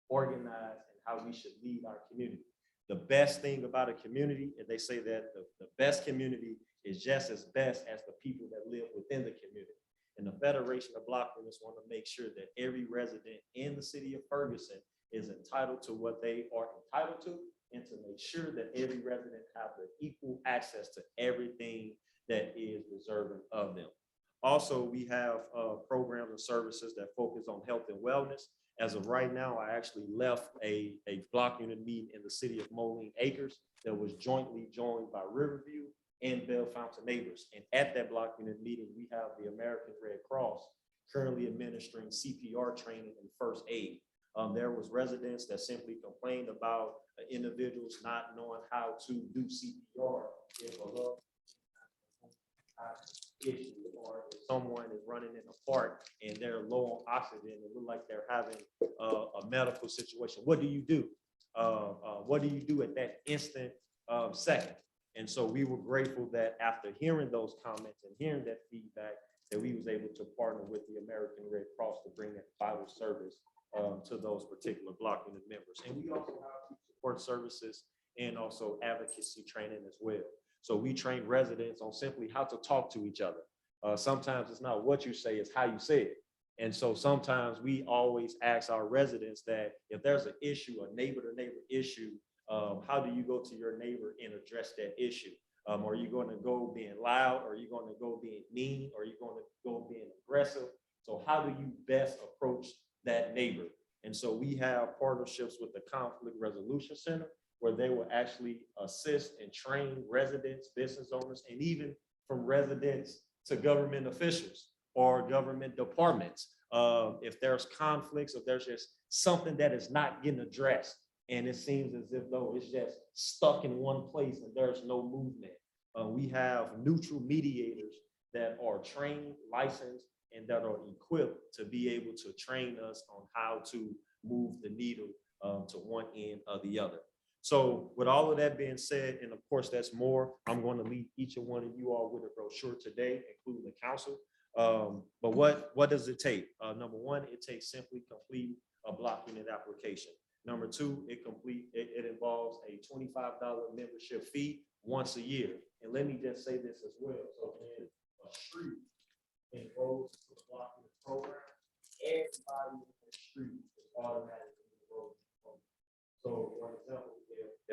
organize and how we should lead our community. The best thing about a community, and they say that the best community is just as best as the people that live within the community. And the Federation of Block Owners want to make sure that every resident in the city of Ferguson is entitled to what they are entitled to, and to make sure that every resident have the equal access to everything that is deserving of them. Also, we have programs and services that focus on health and wellness. As of right now, I actually left a block unit meeting in the city of Moline Acres that was jointly joined by Riverview and Bell Fountain neighbors. And at that block unit meeting, we have the American Red Cross currently administering CPR training and first aid. There was residents that simply complained about individuals not knowing how to do CPR if a loved issue, or if someone is running in a park and they're low on oxygen and look like they're having a medical situation. What do you do? What do you do at that instant second? And so we were grateful that after hearing those comments and hearing that feedback, that we was able to partner with the American Red Cross to bring that vital service to those particular block unit members. And we also have support services and also advocacy training as well. So we train residents on simply how to talk to each other. Sometimes it's not what you say, it's how you say it. And so sometimes we always ask our residents that if there's an issue, a neighbor to neighbor issue, how do you go to your neighbor and address that issue? Are you going to go being loud? Are you going to go being mean? Are you going to go being aggressive? So how do you best approach that neighbor? And so we have partnerships with the Conflict Resolution Center, where they will actually assist and train residents, business owners, and even from residents to government officials or government departments. If there's conflicts, if there's just something that is not getting addressed, and it seems as if though it's just stuck in one place and there's no movement. We have neutral mediators that are trained, licensed, and that are equipped to be able to train us on how to move the needle to one end or the other. So with all of that being said, and of course that's more, I'm going to leave each and one of you all with a brochure today, including the council. But what does it take? Number one, it takes simply complete a block unit application. Number two, it involves a $25 membership fee once a year. And let me just say this as well. So when a street enrolls to the block unit program, everybody in the street is automatically enrolled in the program. So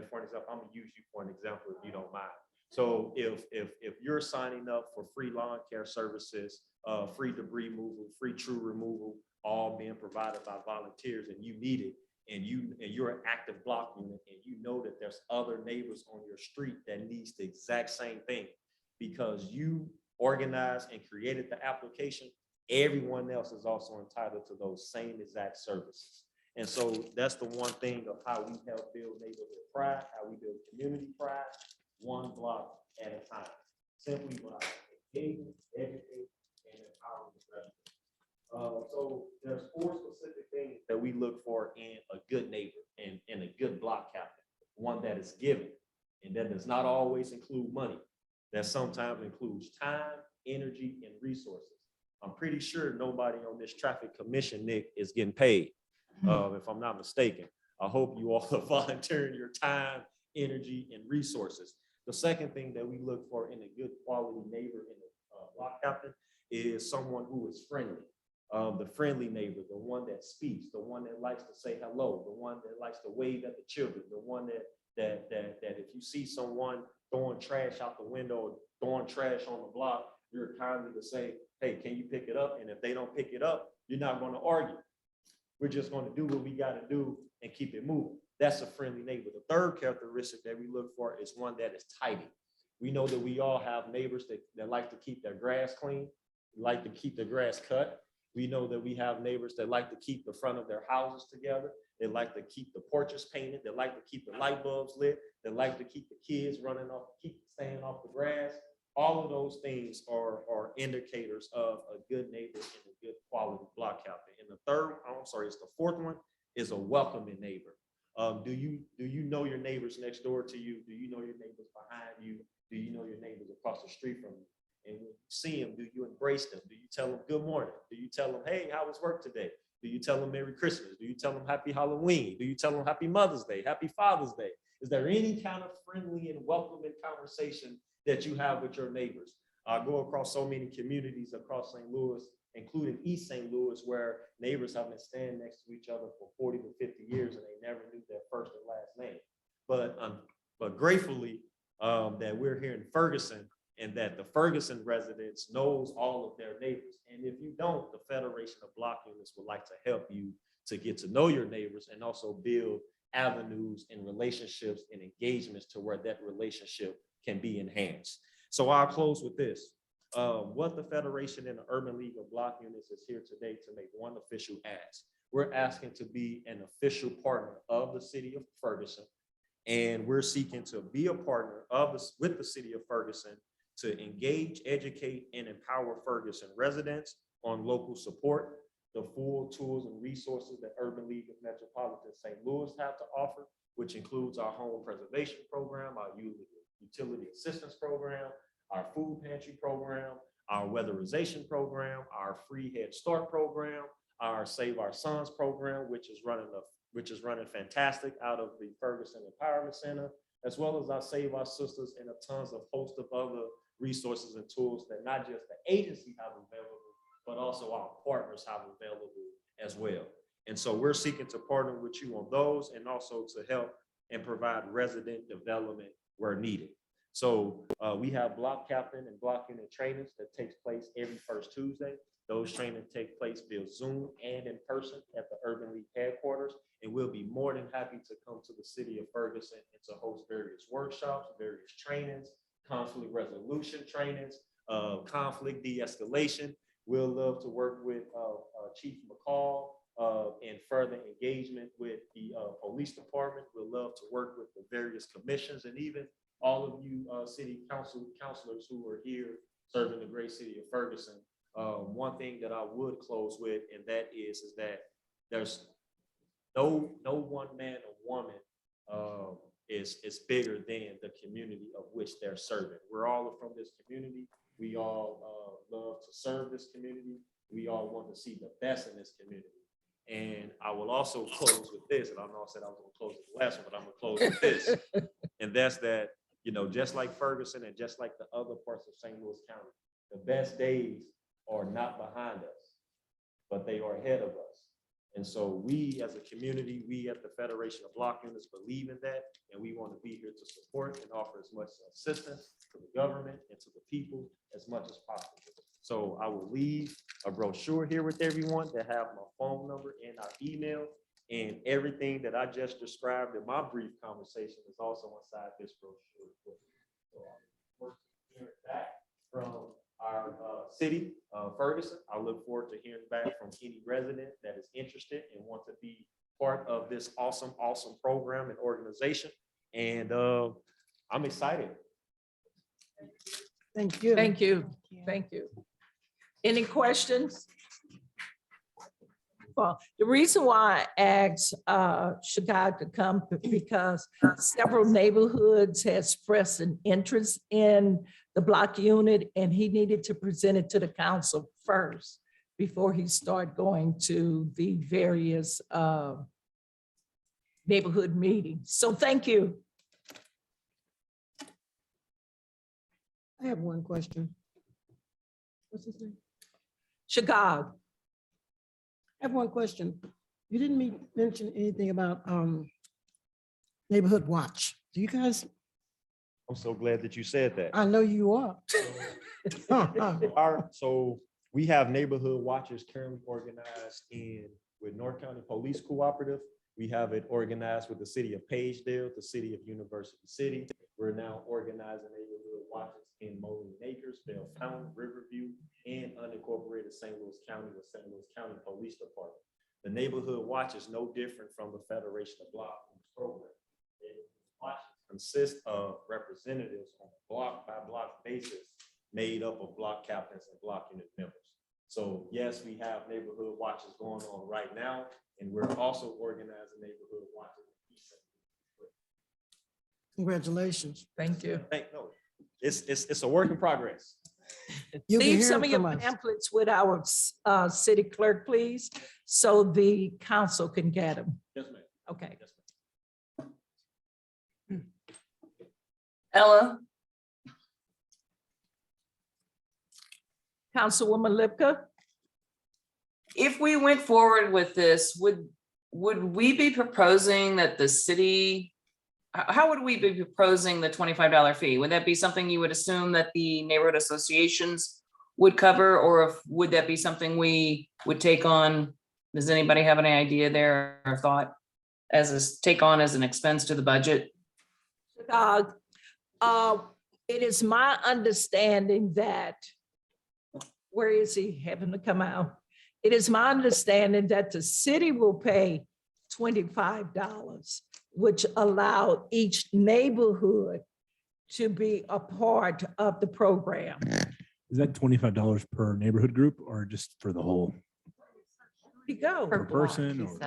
for example, I'm gonna use you for an example if you don't mind. So if you're signing up for free lawn care services, free debris removal, free tree removal, all being provided by volunteers, and you need it, and you're an active block unit, and you know that there's other neighbors on your street that needs the exact same thing, because you organized and created the application, everyone else is also entitled to those same exact services. And so that's the one thing of how we help build neighborhood pride, how we build community pride, one block at a time, simply by engaging, educating, and empowering the residents. So there's 4 specific things that we look for in a good neighbor and in a good block captain. One that is giving, and that does not always include money. That sometimes includes time, energy, and resources. I'm pretty sure nobody on this traffic commission, Nick, is getting paid, if I'm not mistaken. I hope you all are volunteering your time, energy, and resources. The second thing that we look for in a good quality neighbor in a block captain is someone who is friendly. The friendly neighbor, the one that speaks, the one that likes to say hello, the one that likes to wave at the children, the one that if you see someone throwing trash out the window or throwing trash on the block, you're kindly to say, hey, can you pick it up? And if they don't pick it up, you're not going to argue. We're just going to do what we got to do and keep it moving. That's a friendly neighbor. The third characteristic that we look for is one that is tidy. We know that we all have neighbors that like to keep their grass clean, like to keep the grass cut. We know that we have neighbors that like to keep the front of their houses together. They like to keep the porches painted. They like to keep the light bulbs lit. They like to keep the kids staying off the grass. All of those things are indicators of a good neighbor and a good quality block captain. And it's the fourth one is a welcoming neighbor. Do you know your neighbors next door to you? Do you know your neighbors behind you? Do you know your neighbors across the street from you? And when you see them, do you embrace them? Do you tell them good morning? Do you tell them, hey, how was work today? Do you tell them Merry Christmas? Do you tell them Happy Halloween? Do you tell them Happy Mother's Day, Happy Father's Day? Is there any kind of friendly and welcoming conversation that you have with your neighbors? I go across so many communities across St. Louis, including East St. Louis, where neighbors have been standing next to each other for 40 to 50 years and they never knew their first and last name. But gratefully that we're here in Ferguson and that the Ferguson residents knows all of their neighbors. And if you don't, the Federation of Block Units would like to help you to get to know your neighbors and also build avenues and relationships and engagements to where that relationship can be enhanced. So I'll close with this. What the Federation and the Urban League of Block Units is here today to make one official ask. We're asking to be an official partner of the city of Ferguson. And we're seeking to be a partner with the city of Ferguson to engage, educate, and empower Ferguson residents on local support, the full tools and resources that Urban League of Metropolitan St. Louis have to offer, which includes our home preservation program, our utility assistance program, our food pantry program, our weatherization program, our free Head Start program, our Save Our Sons program, which is running fantastic out of the Ferguson Empowerment Center, as well as our Save Our Sisters and a tons of host of other resources and tools that not just the agency have available, but also our partners have available as well. And so we're seeking to partner with you on those and also to help and provide resident development where needed. So we have block captain and block unit trainings that takes place every first Tuesday. Those trainings take place via Zoom and in person at the Urban League headquarters. And we'll be more than happy to come to the city of Ferguson and to host various workshops, various trainings, conflict resolution trainings, conflict de-escalation. We'll love to work with Chief McCall and further engagement with the police department. We'll love to work with the various commissions and even all of you city councilors who are here serving the great city of Ferguson. One thing that I would close with, and that is that there's no one man or woman is bigger than the community of which they're serving. We're all from this community. We all love to serve this community. We all want to see the best in this community. And I will also close with this, and I know I said I was gonna close with the last one, but I'm gonna close with this. And that's that, you know, just like Ferguson and just like the other parts of St. Louis County, the best days are not behind us, but they are ahead of us. And so we as a community, we at the Federation of Block Units believe in that, and we want to be here to support and offer as much assistance to the government and to the people as much as possible. So I will leave a brochure here with everyone that have my phone number and our email, and everything that I just described in my brief conversation is also inside this brochure. So I'm hearing back from our city, Ferguson. I look forward to hearing back from any resident that is interested and want to be part of this awesome program and organization. And I'm excited. Thank you. Thank you. Thank you. Any questions? Well, the reason why I asked Shagad to come because several neighborhoods has expressed an interest in the block unit, and he needed to present it to the council first before he started going to the various neighborhood meetings. So thank you. I have one question. What's his name? Shagad. I have one question. You didn't mention anything about Neighborhood Watch. Do you guys, I'm so glad that you said that. I know you are. So we have neighborhood watches currently organized with North County Police Cooperative. We have it organized with the city of Pagedale, the city of University City. We're now organizing neighborhood watches in Moline Acres, Bell Fountain, Riverview, and unincorporated St. Louis County with St. Louis County Police Department. The neighborhood watch is no different from the Federation of Block program. Watches consist of representatives on a block by block basis made up of block captains and block unit members. So yes, we have neighborhood watches going on right now, and we're also organizing neighborhood watches. Congratulations. Thank you. No, it's a work in progress. You'll be Leave some hearing of your from us. pamphlets with our city clerk, please, so the council can get them. Yes, ma'am. Okay. Ella, Councilwoman Lipka? if we went forward with this, would we be proposing that the city, how would we be proposing the $25 fee? Would that be something you would assume that the neighborhood associations would cover, or would that be something we would take on? Does anybody have any idea there or thought take on as an expense to the budget? It is my understanding that, where is he having to come out? It is my understanding that the city will pay $25, which allow each neighborhood to be a part of the program. Is that $25 per neighborhood group or just for the whole? Where'd he go? Per person or?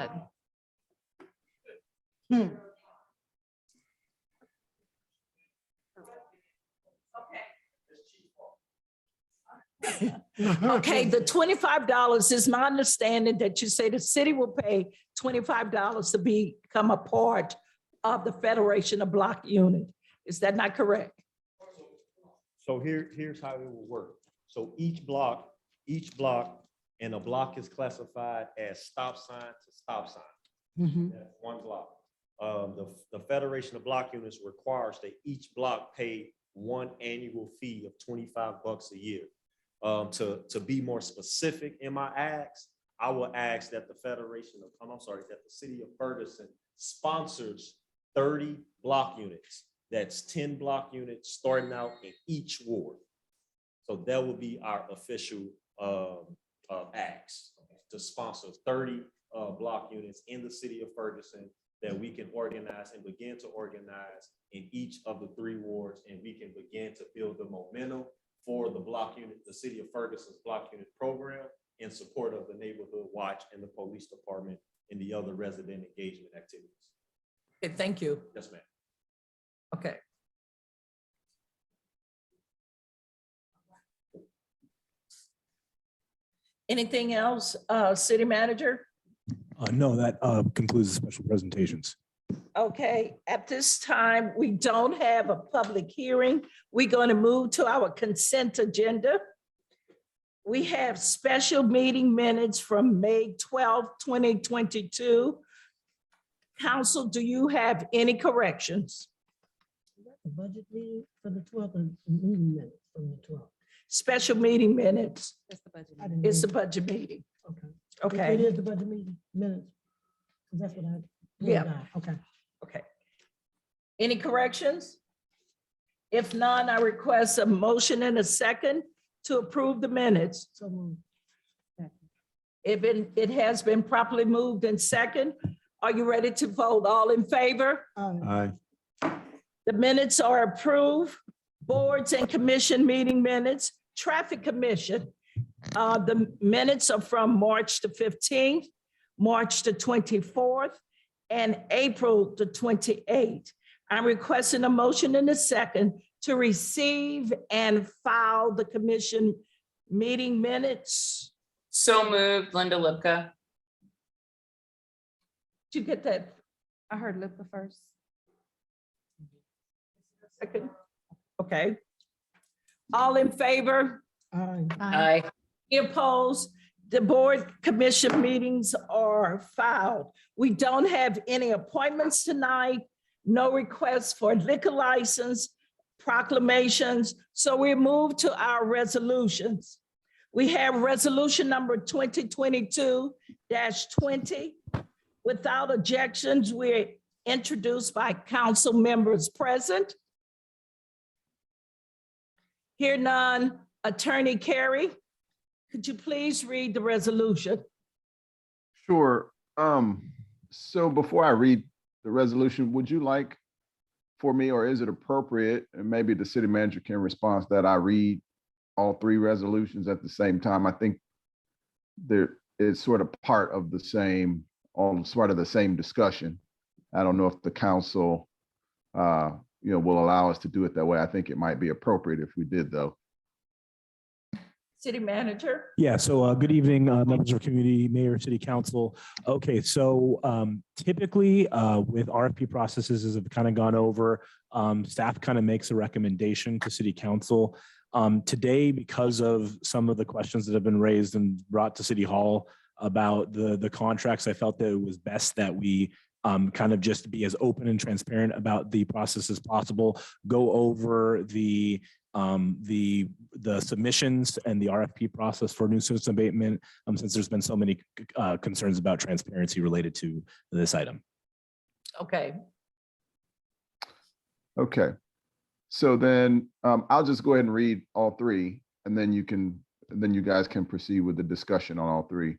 Okay, the $25 is my understanding that you say the city will pay $25 to become a part of the Federation of Block Unit. Is that not correct? So here's how it will work. So each block, and a block is classified as stop sign to stop sign. That's one block. The Federation of Block Units requires that each block pay one annual fee of $25 a year. To be more specific in my asks, I will ask that the that the city of Ferguson sponsors 30 block units. That's 10 block units starting out in each ward. So that will be our official acts to sponsor 30 block units in the city of Ferguson that we can organize and begin to organize in each of the 3 wards, and we can begin to build the momentum for the block unit, the city of Ferguson's block unit program, in support of the neighborhood watch and the police department and the other resident engagement activities. Okay, thank you. Yes, ma'am. Okay. Anything else, city manager? No, that concludes the special presentations. Okay, at this time, we don't have a public hearing. We're going to move to our consent agenda. We have special meeting minutes from May 12th, 2022. Council, do you have any corrections? The budget meeting for the 12th and meeting minutes from the 12th. Special meeting minutes. That's the budget. I didn't It's the read- budget meeting. Okay. Okay. It is the budget meeting minutes. 'Cause that's what I. Yeah. wrote down. Okay. Okay. Any corrections? If none, I request a motion and a second to approve the minutes. So moved. If it has been properly moved and second, are you ready to vote? All in favor? Aye. The minutes are approved. Boards and commission meeting minutes, Traffic Commission. The minutes are from March the 15th, March the 24th, and April the 28th. I'm requesting a motion in a second to receive and file the commission meeting minutes. So moved, Linda Lipka. Did you get that? I heard Lipka first. Second? Okay. All in favor? Aye. Aye. Any opposed? The board commission meetings are filed. We don't have any appointments tonight, no requests for liquor license, proclamations. So we move to our resolutions. We have resolution number 2022-20. Without objections, we're introduced by council members present. Hear none. Attorney Carey, could you please read the resolution? Sure. So before I read the resolution, would you like for me, or is it appropriate, and maybe the city manager can respond, that I read all 3 resolutions at the same time? I think there is sort of part of the same, all sort of the same discussion. I don't know if the council, will allow us to do it that way. I think it might be appropriate if we did, though. City manager? Yeah, so good evening, members of the community, mayor, city council. Okay, so typically with RFP processes, as I've kind of gone over, staff kind of makes a recommendation to city council. Today, because of some of the questions that have been raised and brought to city hall about the contracts, I felt that it was best that we kind of just be as open and transparent about the process as possible, go over the submissions and the RFP process for nuisance abatement, since there's been so many concerns about transparency related to this item. Okay. Okay. So then I'll just go ahead and read all three, and then you guys can proceed with the discussion on all three.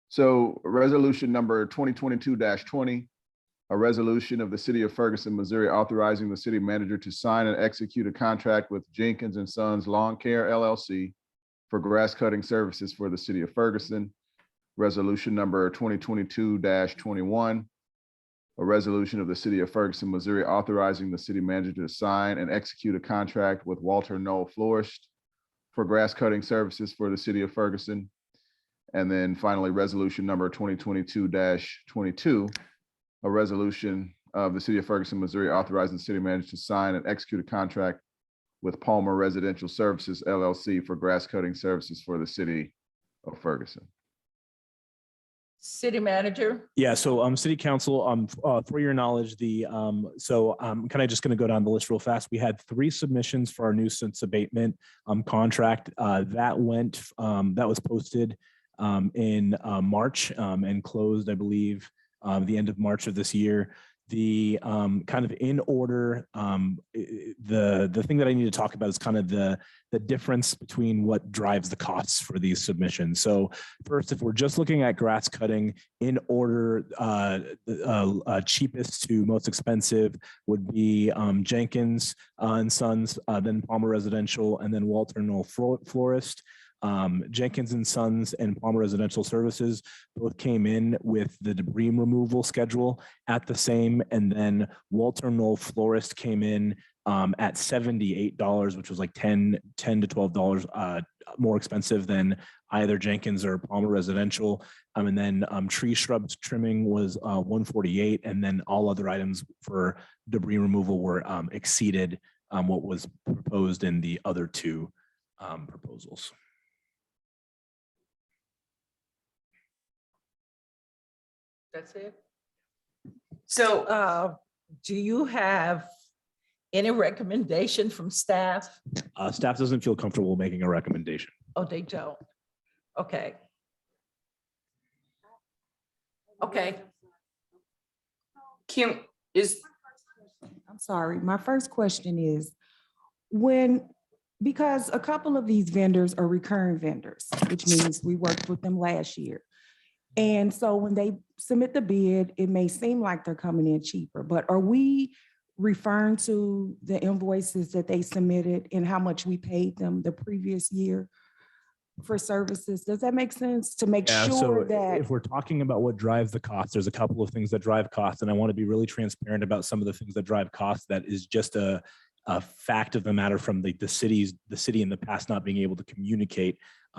So resolution number 2022-20, a resolution of the city of Ferguson, Missouri, authorizing the city manager to sign and execute a contract with Jenkins and Sons Lawn Care LLC for grass cutting services for the city of Ferguson. Resolution number 2022-21, a resolution of the city of Ferguson, Missouri, authorizing the city manager to sign and execute a contract with Walter Knoll Florist for grass cutting services for the city of Ferguson. And then finally, resolution number 2022-22, a resolution of the city of Ferguson, Missouri, authorizing the city manager to sign and execute a contract with Palmer Residential Services LLC for grass cutting services for the city of Ferguson. City manager? Yeah, so city council, for your knowledge, so I'm kind of just going to go down the list real fast. We had 3 submissions for our nuisance abatement contract. That was posted in March and closed, I believe, the end of March of this year. The kind of in order, the thing that I need to talk about is kind of the difference between what drives the costs for these submissions. So first, if we're just looking at grass cutting in order, cheapest to most expensive would be Jenkins and Sons, then Palmer Residential, and then Walter Knoll Florist. Jenkins and Sons and Palmer Residential Services both came in with the debris removal schedule at the same, and then Walter Knoll Florist came in at $78, which was like $10 to $12 more expensive than either Jenkins or Palmer Residential. And then tree shrubs trimming was $148, and then all other items for debris removal were exceeded what was proposed in the other 2 proposals. That's it. So do you have any recommendation from staff? Staff doesn't feel comfortable making a recommendation. Oh, they don't. Okay. Okay. Kim, I'm sorry, my first question is, because a couple of these vendors are recurring vendors, which means we worked with them last year. And so when they submit the bid, it may seem like they're coming in cheaper, but are we referring to the invoices that they submitted and how much we paid them the previous year for services? Does that make sense? To make Yeah, sure so that if we're talking about what drives the cost, there's a couple of things that drive costs, and I want to be really transparent about some of the things that drive costs. That is just a fact of the matter from the city in the past not being able to communicate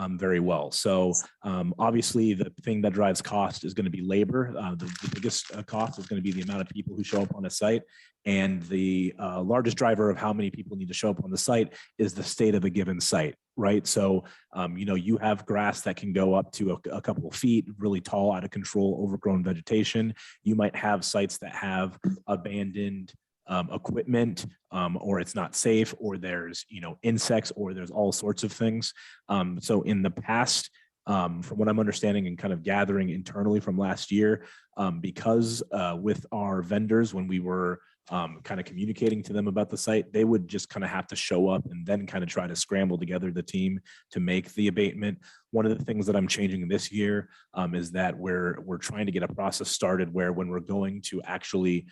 very well. So obviously the thing that drives cost is going to be labor. The biggest cost is going to be the amount of people who show up on a site. And the largest driver of how many people need to show up on the site is the state of a given site, right? So, you have grass that can go up to a couple of feet, really tall, out of control, overgrown vegetation. You might have sites that have abandoned equipment, or it's not safe, or there's insects, or there's all sorts of things. So in the past, from what I'm understanding and kind of gathering internally from last year, because with our vendors, when we were kind of communicating to them about the site, they would just kind of have to show up and then kind of try to scramble together the team to make the abatement. One of the things that I'm changing this year is that we're trying to get a process started where when we're going to actually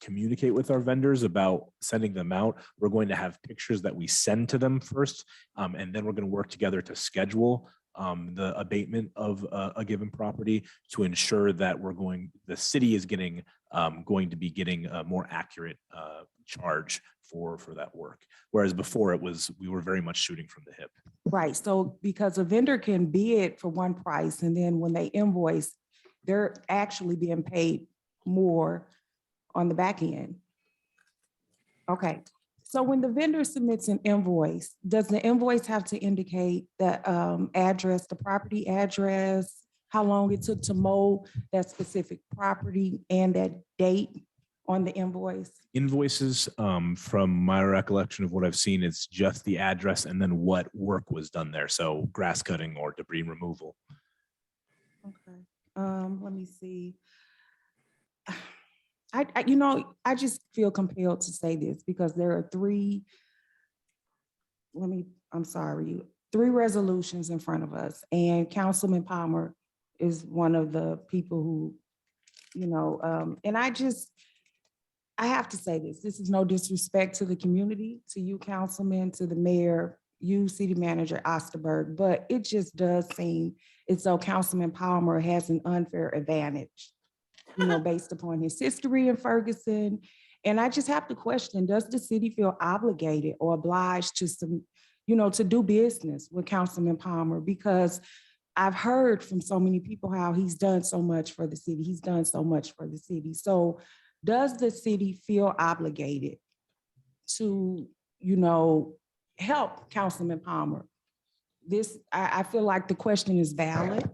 communicate with our vendors about sending them out, we're going to have pictures that we send to them first, and then we're going to work together to schedule the abatement of a given property to ensure that the city is getting going to be getting a more accurate charge for that work. Whereas before we were very much shooting from the hip. Right, so because a vendor can bid for one price and then when they invoice, they're actually being paid more on the back end. Okay, so when the vendor submits an invoice, does the invoice have to indicate the address, the property address, how long it took to mow that specific property and that date on the invoice? Invoices, from my recollection of what I've seen, it's just the address and then what work was done there. So grass cutting or debris removal. Okay, let me see. I just feel compelled to say this because there are three resolutions in front of us, and Councilman Palmer is one of the people who, and I have to say this is no disrespect to the community, to you, councilman, to the mayor, you, city manager Osterberg, but it just does seem as though Councilman Palmer has an unfair advantage, based upon his history in Ferguson. And I just have to question, does the city feel obligated or obliged to do business with Councilman Palmer? Because I've heard from so many people how he's done so much for the city. He's done so much for the city. So does the city feel obligated to, help Councilman Palmer? I feel like the question is valid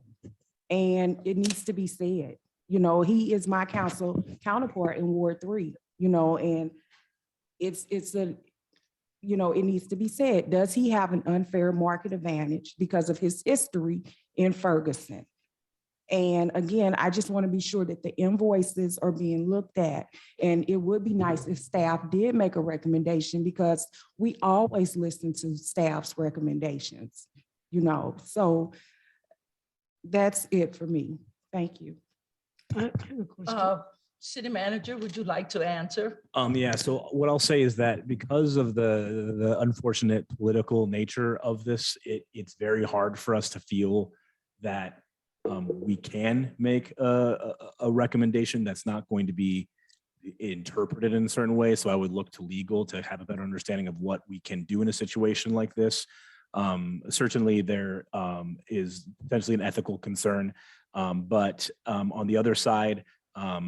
and it needs to be said. He is my council counterpart in Ward 3, and it needs to be said. Does he have an unfair market advantage because of his history in Ferguson? And again, I just want to be sure that the invoices are being looked at. And it would be nice if staff did make a recommendation because we always listen to staff's recommendations, So that's it for me. Thank you. I have a question. City manager, would you like to answer? Yeah, so what I'll say is that because of the unfortunate political nature of this, it's very hard for us to feel that we can make a recommendation that's not going to be interpreted in a certain way. So I would look to legal to have a better understanding of what we can do in a situation like this. Certainly there is potentially an ethical concern, but on the other side,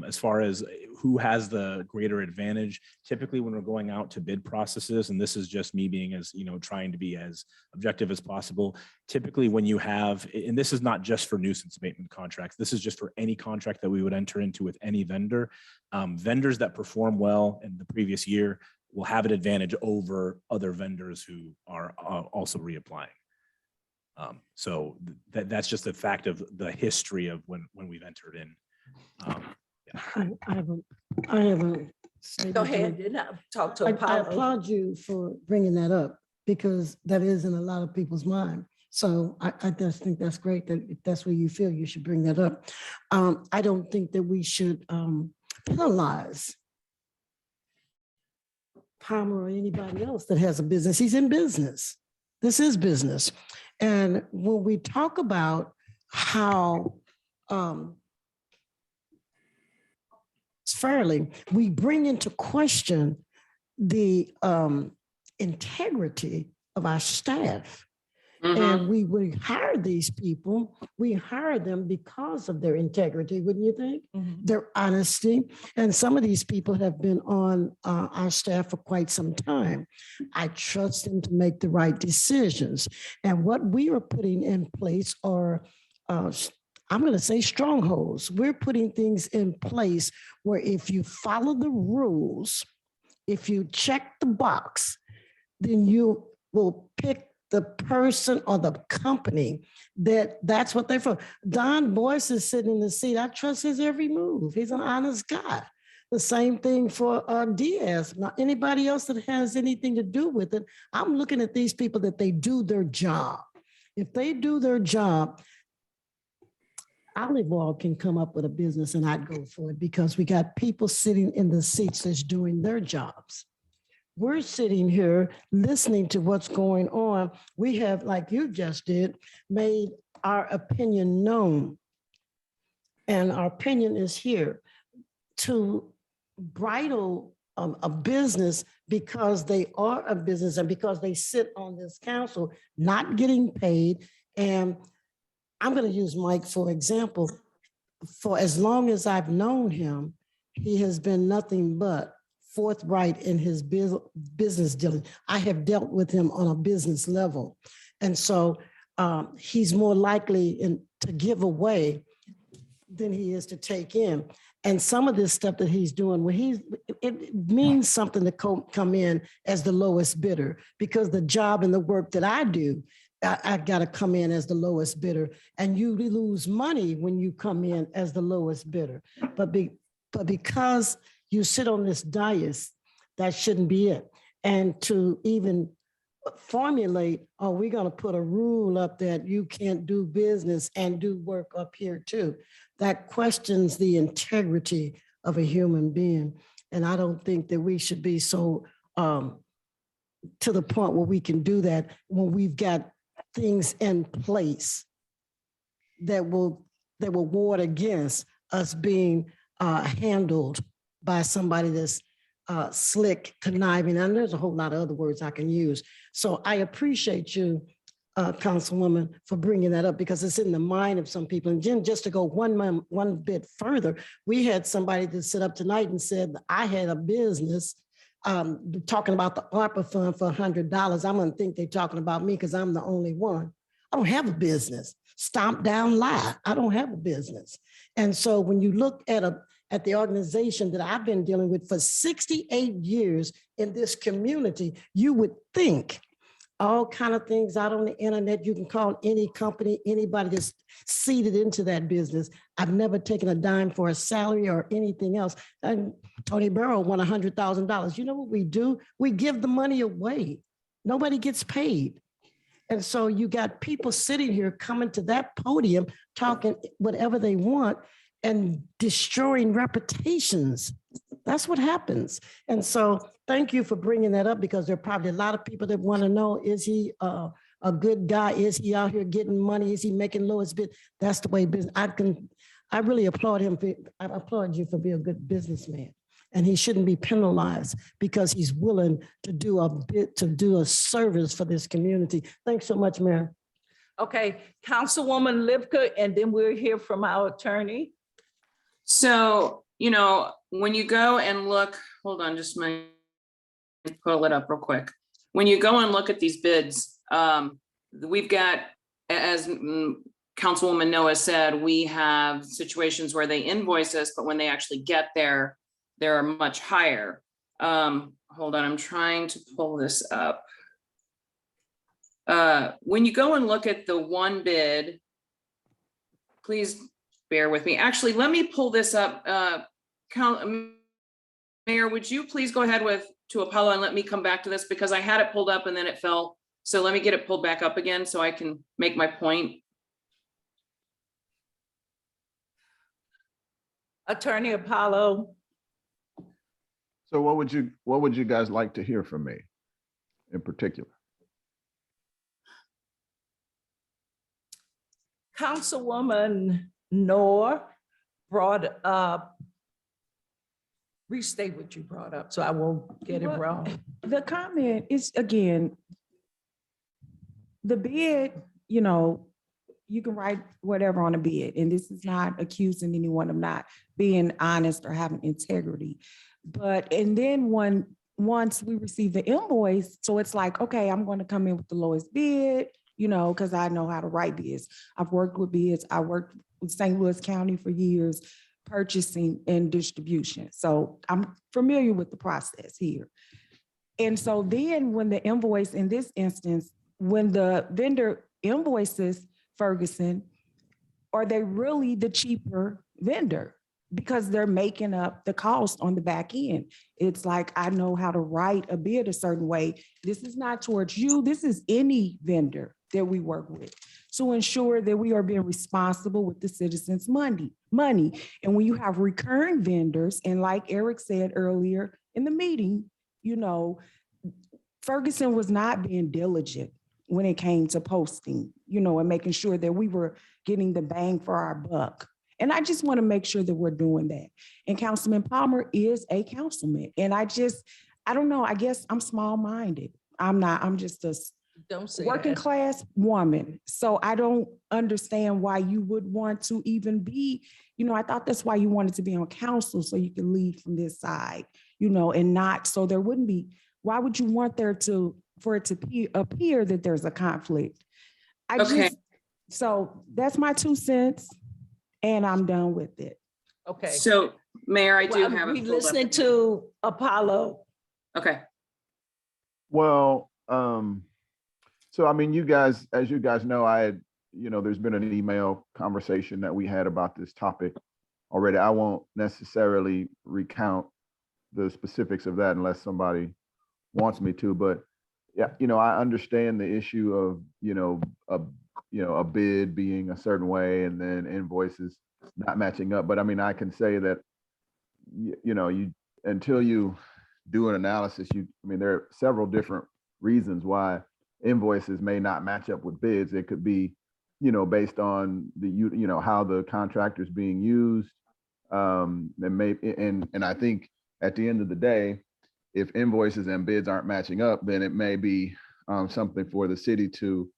as far as who has the greater advantage, typically when we're going out to bid processes, and this is just me being as, trying to be as objective as possible. Typically when you have, and this is not just for nuisance abatement contracts, this is just for any contract that we would enter into with any vendor. Vendors that perform well in the previous year will have an advantage over other vendors who are also reapplying. So that's just a fact of the history of when we've entered in. I have a statement Go to ahead, make. and talk to I Apollo. applaud you for bringing that up because that is in a lot of people's mind. So I just think that's great that if that's where you feel you should bring that up. I don't think that we should penalize Palmer or anybody else that has a business. He's in business. This is business. And when we talk about how fairly, we bring into question the integrity of our staff. And we hire these people, we hire them because of their integrity, wouldn't you think? Their honesty. And some of these people have been on our staff for quite some time. I trust them to make the right decisions. And what we are putting in place are I'm going to say strongholds. We're putting things in place where if you follow the rules, if you check the box, then you will pick the person or the company that's what they're for. Don Boyce is sitting in the seat. I trust his every move. He's an honest guy. The same thing for Diaz. Not anybody else that has anything to do with it. I'm looking at these people that they do their job. If they do their job, Olive Oil can come up with a business and I'd go for it because we got people sitting in the seats that's doing their jobs. We're sitting here listening to what's going on. We have, like you just did, made our opinion known. And our opinion is here. to bridle a business because they are a business and because they sit on this council, not getting paid. And I'm going to use Mike for example. For as long as I've known him, he has been nothing but forthright in his business dealing. I have dealt with him on a business level. And so he's more likely to give away than he is to take in. And some of this stuff that he's doing, it means something to come in as the lowest bidder, because the job and the work that I do, I got to come in as the lowest bidder, and you lose money when you come in as the lowest bidder. But because you sit on this dais, that shouldn't be it. And to even formulate, oh, we're going to put a rule up that you can't do business and do work up here too. That questions the integrity of a human being. And I don't think that we should be so to the point where we can do that when we've got things in place that will ward against us being handled by somebody that's slick, conniving, and there's a whole lot of other words I can use. So I appreciate you, Councilwoman, for bringing that up, because it's in the mind of some people. And Jen, just to go one bit further, we had somebody that sit up tonight and said, I had a business talking about the ARPA fund for $100. I'm gonna think they're talking about me because I'm the only one. I don't have a business. Stomp down lie. I don't have a business. And so when you look at the organization that I've been dealing with for 68 years in this community, you would think all kind of things out on the internet. You can call any company, anybody that's seeded into that business. I've never taken a dime for a salary or anything else. And Tony Burrow won $100,000. You know what we do? We give the money away. Nobody gets paid. And so you got people sitting here coming to that podium, talking whatever they want and destroying reputations. That's what happens. And so thank you for bringing that up, because there are probably a lot of people that want to know, is he a good guy? Is he out here getting money? Is he making lowest bid? That's the way business. I really applaud him. I applaud you for being a good businessman. And he shouldn't be penalized because he's willing to do a service for this community. Thanks so much, Mayor. Okay, Councilwoman Lipka, and then we'll hear from our attorney. So, when you go and look, hold on, just my pull it up real quick. When you go and look at these bids, we've got, as Councilwoman Noah said, we have situations where they invoice us, but when they actually get there, they're much higher. Hold on, I'm trying to pull this up. When you go and look at the one bid, please bear with me. Actually, let me pull this up. Mayor, would you please go ahead to Apollo and let me come back to this, because I had it pulled up and then it fell. So let me get it pulled back up again so I can make my point. Attorney Apollo. So what would you guys like to hear from me in particular? Councilwoman Noor brought up, restate what you brought up so I won't get it wrong. The comment is, again, the bid, you can write whatever on a bid, and this is not accusing anyone of not being honest or having integrity. And then once we receive the invoice, so it's like, okay, I'm going to come in with the lowest bid, because I know how to write bids. I've worked with bids. I worked with St. Louis County for years, purchasing and distribution. So I'm familiar with the process here. And so then when the invoice, in this instance, when the vendor invoices Ferguson, are they really the cheaper vendor? Because they're making up the cost on the back end. It's like, I know how to write a bid a certain way. This is not towards you. This is any vendor that we work with, to ensure that we are being responsible with the citizens' money. And when you have recurring vendors, and like Eric said earlier in the meeting, Ferguson was not being diligent when it came to posting, and making sure that we were getting the bang for our buck. And I just want to make sure that we're doing that. And Councilman Palmer is a councilman. And I don't know, I guess I'm small-minded. I'm just a Don't say working that. class woman. So I don't understand why you would want to even be, I thought that's why you wanted to be on council, so you can lead from this side, and not, so there wouldn't be, why would you want for it to appear that there's a conflict? Okay. So that's my 2 cents and I'm done with it. Okay. So Mayor, I do Well, have we it pulled up. listening to Apollo. Okay. Well, so I mean, you guys, as you guys know, there's been an email conversation that we had about this topic already. I won't necessarily recount the specifics of that unless somebody wants me to, but yeah, I understand the issue of, a bid being a certain way and then invoices not matching up. But I mean, I can say that, until you do an analysis, there are several different reasons why invoices may not match up with bids. It could be, based on how the contractor's being used. And I think at the end of the day, if invoices and bids aren't matching up, then it may be something for the city to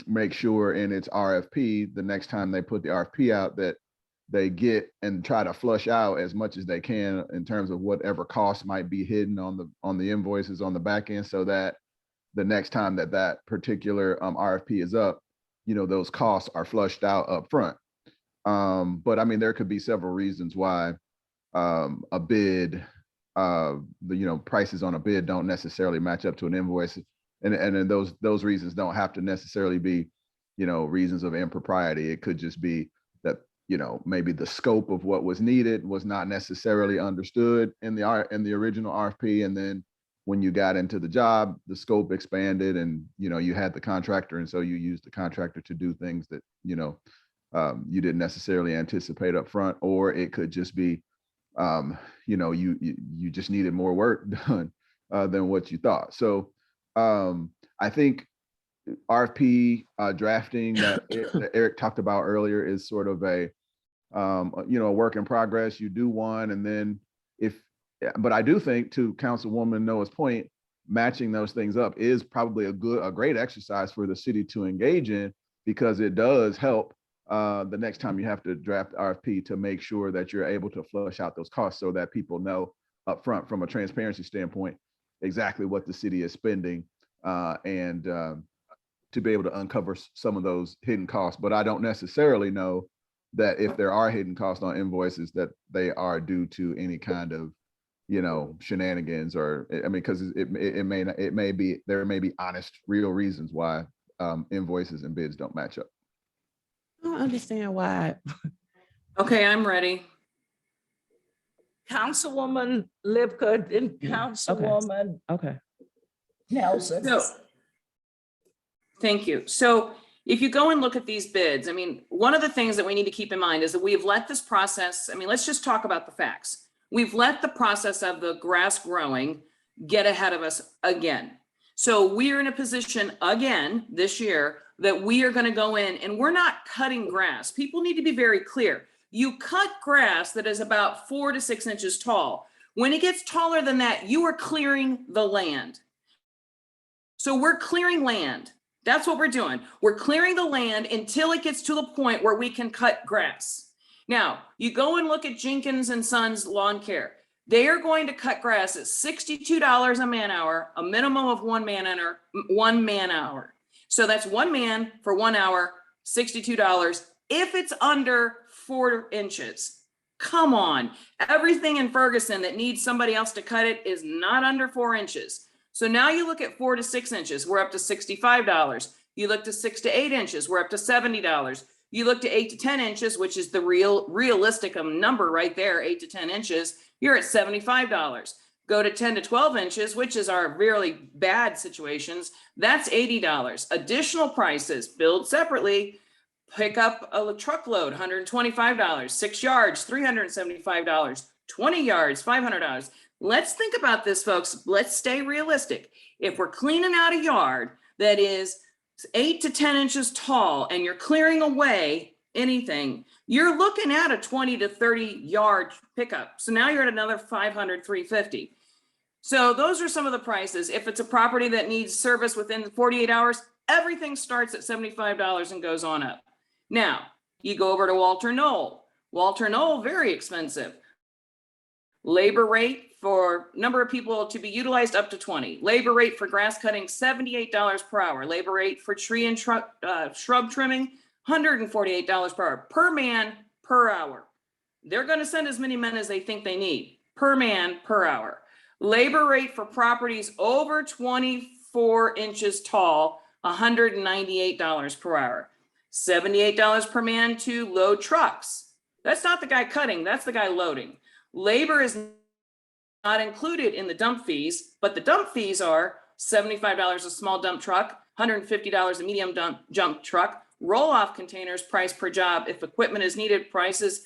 make sure in its RFP, the next time they put the RFP out, that they get and try to flush out as much as they can in terms of whatever costs might be hidden on the invoices on the back end, so that the next time that particular RFP is up, those costs are flushed out up front. But I mean, there could be several reasons why a bid, the prices on a bid don't necessarily match up to an invoice, and then those reasons don't have to necessarily be, reasons of impropriety. It could just be that maybe the scope of what was needed was not necessarily understood in the original RFP, and then when you got into the job, the scope expanded, and you had the contractor, and so you used the contractor to do things that you didn't necessarily anticipate up front. Or it could just be you just needed more work done than what you thought. So I think RFP drafting that Eric talked about earlier is sort of a work in progress. You do one, and then but I do think, to Councilwoman Noah's point, matching those things up is probably a great exercise for the city to engage in, because it does help the next time you have to draft RFP to make sure that you're able to flush out those costs, so that people know upfront from a transparency standpoint exactly what the city is spending, and to be able to uncover some of those hidden costs. But I don't necessarily know that if there are hidden costs on invoices, that they are due to any kind of shenanigans, or because there may be honest, real reasons why invoices and bids don't match up. I don't understand why. Okay, I'm ready. Councilwoman Lipka, then Councilwoman Nelson. So, thank you. So if you go and look at these bids, one of the things that we need to keep in mind is that we've let this process, let's just talk about the facts. We've let the process of the grass growing get ahead of us again. So we're in a position again this year that we are going to go in, and we're not cutting grass. People need to be very clear. You cut grass that is about 4 to 6 inches tall. When it gets taller than that, you are clearing the land. So we're clearing land. That's what we're doing. We're clearing the land until it gets to the point where we can cut grass. Now, you go and look at Jenkins and Sons Lawn Care. They are going to cut grass at $62 a man hour, a minimum of one man hour. So that's 1 man for 1 hour, $62 if it's under 4 inches. Come on. Everything in Ferguson that needs somebody else to cut it is not under 4 inches. So now you look at 4 to 6 inches, we're up to $65. You look to 6 to 8 inches, we're up to $70. You look to 8 to 10 inches, which is the realistic number right there, 8 to 10 inches, you're at $75. Go to 10 to 12 inches, which is our really bad situations, that's $80. Additional prices, billed separately, pick up a truckload, $125, 6 yards, $375, 20 yards, $500. Let's think about this, folks. Let's stay realistic. If we're cleaning out a yard that is 8 to 10 inches tall and you're clearing away anything, you're looking at a 20 to 30 yard pickup. So now you're at another 500, 350. So those are some of the prices. If it's a property that needs service within 48 hours, everything starts at $75 and goes on up. Now, you go over to Walter Knoll. Walter Knoll, very expensive. Labor rate for number of people to be utilized up to 20. Labor rate for grass cutting, $78 per hour. Labor rate for tree and shrub trimming, $148 per hour. Per man, per hour. They're going to send as many men as they think they need. Per man, per hour. Labor rate for properties over 24 inches tall, $198 per hour. $78 per man to load trucks. That's not the guy cutting, that's the guy loading. Labor is not included in the dump fees, but the dump fees are $75 a small dump truck, $150 a medium dump truck, roll-off containers, price per job. If equipment is needed, price is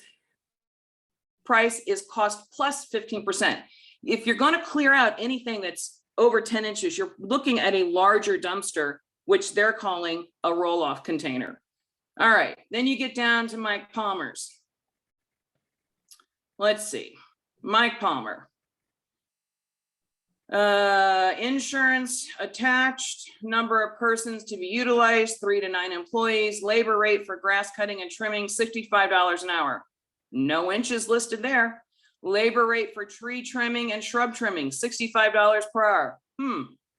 cost plus 15%. If you're going to clear out anything that's over 10 inches, you're looking at a larger dumpster, which they're calling a roll-off container. All right, then you get down to Mike Palmer's. Let's see, Mike Palmer. Insurance attached, number of persons to be utilized, 3 to 9 employees, labor rate for grass cutting and trimming, $65 an hour. No inches listed there. Labor rate for tree trimming and shrub trimming, $65 per hour.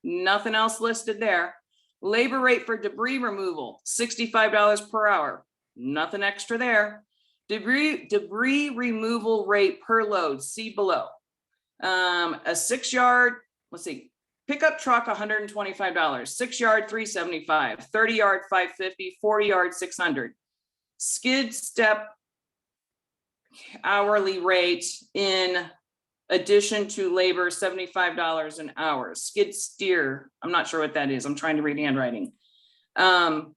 Nothing else listed there. Labor rate for debris removal, $65 per hour. Nothing extra there. Debris removal rate per load, see below. A 6 yard, let's see, pickup truck, $125, 6 yard, $375, 30 yard, $550, 40 yard, $600. Skid step hourly rate in addition to labor, $75 an hour. Skid steer, I'm not sure what that is. I'm trying to read handwriting. And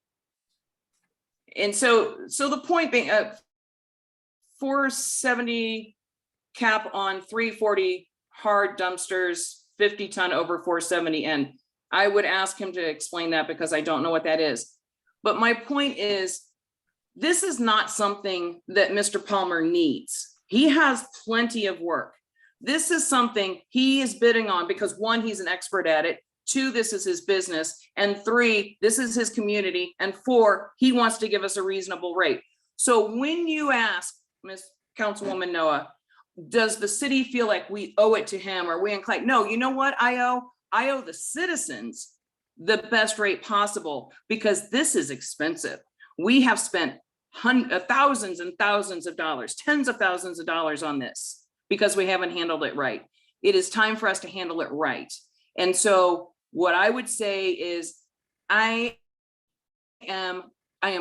so the point being, 470 cap on 340 hard dumpsters, 50 ton over 470. And I would ask him to explain that because I don't know what that is. But my point is, this is not something that Mr. Palmer needs. He has plenty of work. This is something he is bidding on because 1, he's an expert at it. 2, this is his business. And 3, this is his community. And 4, he wants to give us a reasonable rate. So when you ask Ms. Councilwoman Noah, does the city feel like we owe it to him or we inclined? No, you know what I owe the citizens the best rate possible because this is expensive. We have spent thousands and thousands of dollars, tens of thousands of dollars on this because we haven't handled it right. It is time for us to handle it right. And so what I would say is I am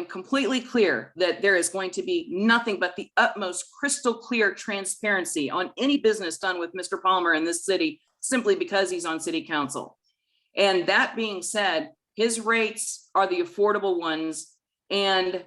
completely clear that there is going to be nothing but the utmost crystal clear transparency on any business done with Mr. Palmer in this city, simply because he's on city council. And that being said, his rates are the affordable ones. And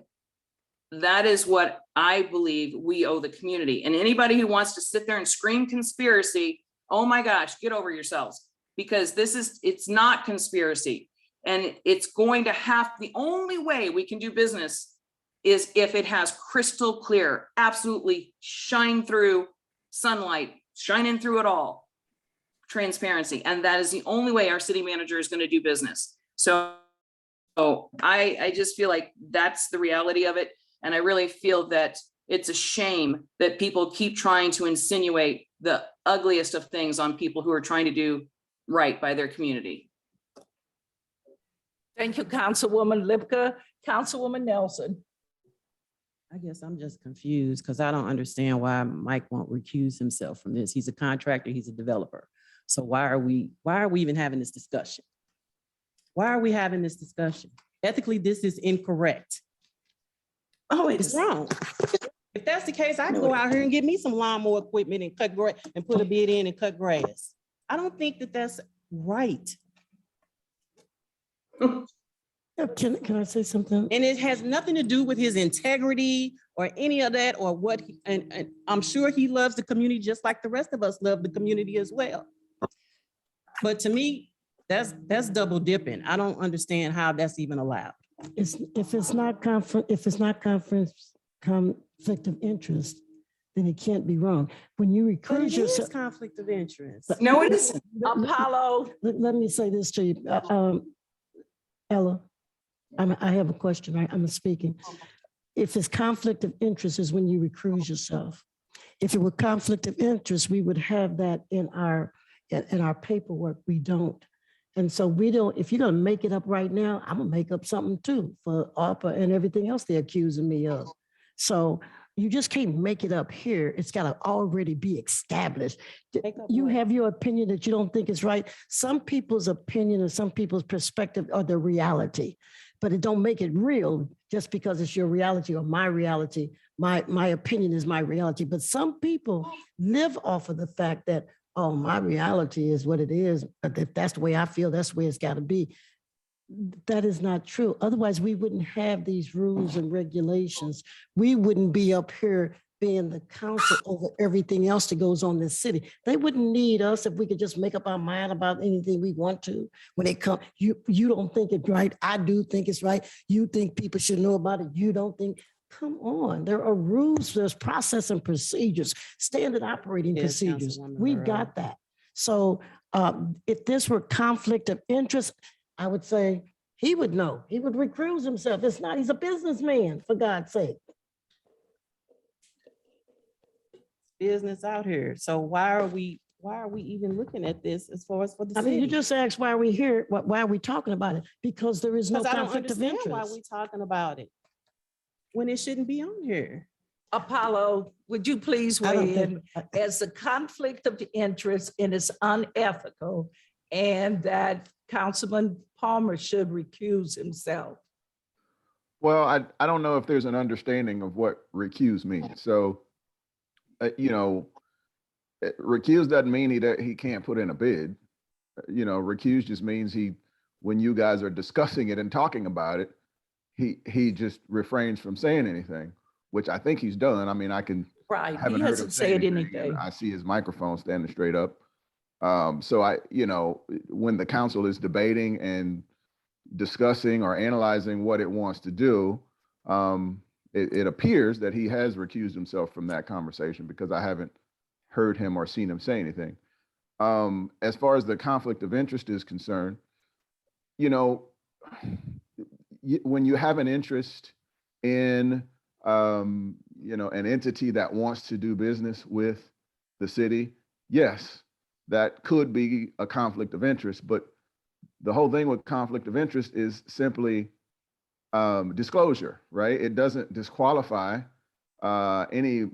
that is what I believe we owe the community. And anybody who wants to sit there and scream conspiracy, oh my gosh, get over yourselves, because it's not conspiracy. And it's going to the only way we can do business is if it has crystal clear, absolutely shine through sunlight, shining through it all, transparency. And that is the only way our city manager is going to do business. So I just feel like that's the reality of it. And I really feel that it's a shame that people keep trying to insinuate the ugliest of things on people who are trying to do right by their community. Thank you, Councilwoman Lipka. Councilwoman Nelson. I guess I'm just confused because I don't understand why Mike won't recuse himself from this. He's a contractor, he's a developer. So why are we even having this discussion? Why are we having this discussion? Ethically, this is incorrect. Oh, it's wrong. If that's the case, I can go out here and get me some lawnmower equipment and cut grass and put a bid in and cut grass. I don't think that that's right. Can I say something? And it has nothing to do with his integrity or any of that or what, and I'm sure he loves the community just like the rest of us love the community as well. But to me, that's double dipping. I don't understand how that's even allowed. If it's not conflict of interest, then it can't be wrong. When you But recruit it is yourself. conflict of interest. No, it isn't. Apollo, Let me say this to you, Ella, I have a question, I'm speaking. If it's conflict of interest is when you recruit yourself. If it were conflict of interest, we would have that in our paperwork. We don't. And so we don't, if you're gonna make it up right now, I'm gonna make up something too for ARPA and everything else they're accusing me of. So you just can't make it up here. It's gotta already be established. You have your opinion that you don't think is right. Some people's opinion and some people's perspective are the reality, but it don't make it real just because it's your reality or my reality. My opinion is my reality, but some people live off of the fact that, oh, my reality is what it is. If that's the way I feel, that's the way it's got to be. That is not true. Otherwise, we wouldn't have these rules and regulations. We wouldn't be up here being the council over everything else that goes on in the city. They wouldn't need us if we could just make up our mind about anything we want to. When they come, you don't think it's right. I do think it's right. You think people should know about it. You don't think. Come on, there are rules, there's process and procedures, standard operating Yes, procedures. Councilwoman We've Burrow. got that. So if this were conflict of interest, I would say he would know. He would recuse himself. It's not, he's a businessman, for God's sake. Business out here. So why are we even looking at this as far as for the I city? mean, you just asked why are we here, why are we talking about it? Because there is no Because I don't conflict of understand why interest. we talking about it when it shouldn't be on here. Apollo, would you please I don't weigh think- in as a conflict of interest and it's unethical and that Councilman Palmer should recuse himself? Well, I don't know if there's an understanding of what recuse means. So, recuse doesn't mean that he can't put in a bid. Recuse just means when you guys are discussing it and talking about it, he just refrains from saying anything, which I think he's done. I mean, I Right, haven't he heard him hasn't say said and anything. I see his microphone standing straight up. So when the council is debating and discussing or analyzing what it wants to do, it appears that he has recused himself from that conversation because I haven't heard him or seen him say anything. As far as the conflict of interest is concerned, when you have an interest in an entity that wants to do business with the city, yes, that could be a conflict of interest. But the whole thing with conflict of interest is simply disclosure, right? It doesn't disqualify any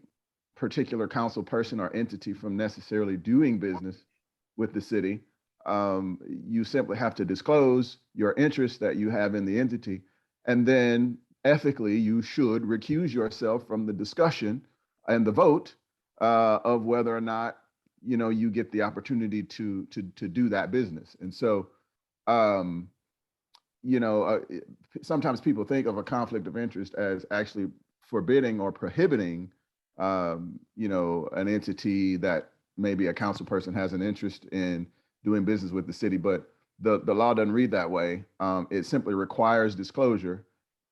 particular council person or entity from necessarily doing business with the city. You simply have to disclose your interest that you have in the entity. And then ethically, you should recuse yourself from the discussion and the vote of whether or not, you get the opportunity to do that business. And so, sometimes people think of a conflict of interest as actually forbidding or prohibiting, an entity that maybe a council person has an interest in doing business with the city, but the law doesn't read that way. It simply requires disclosure,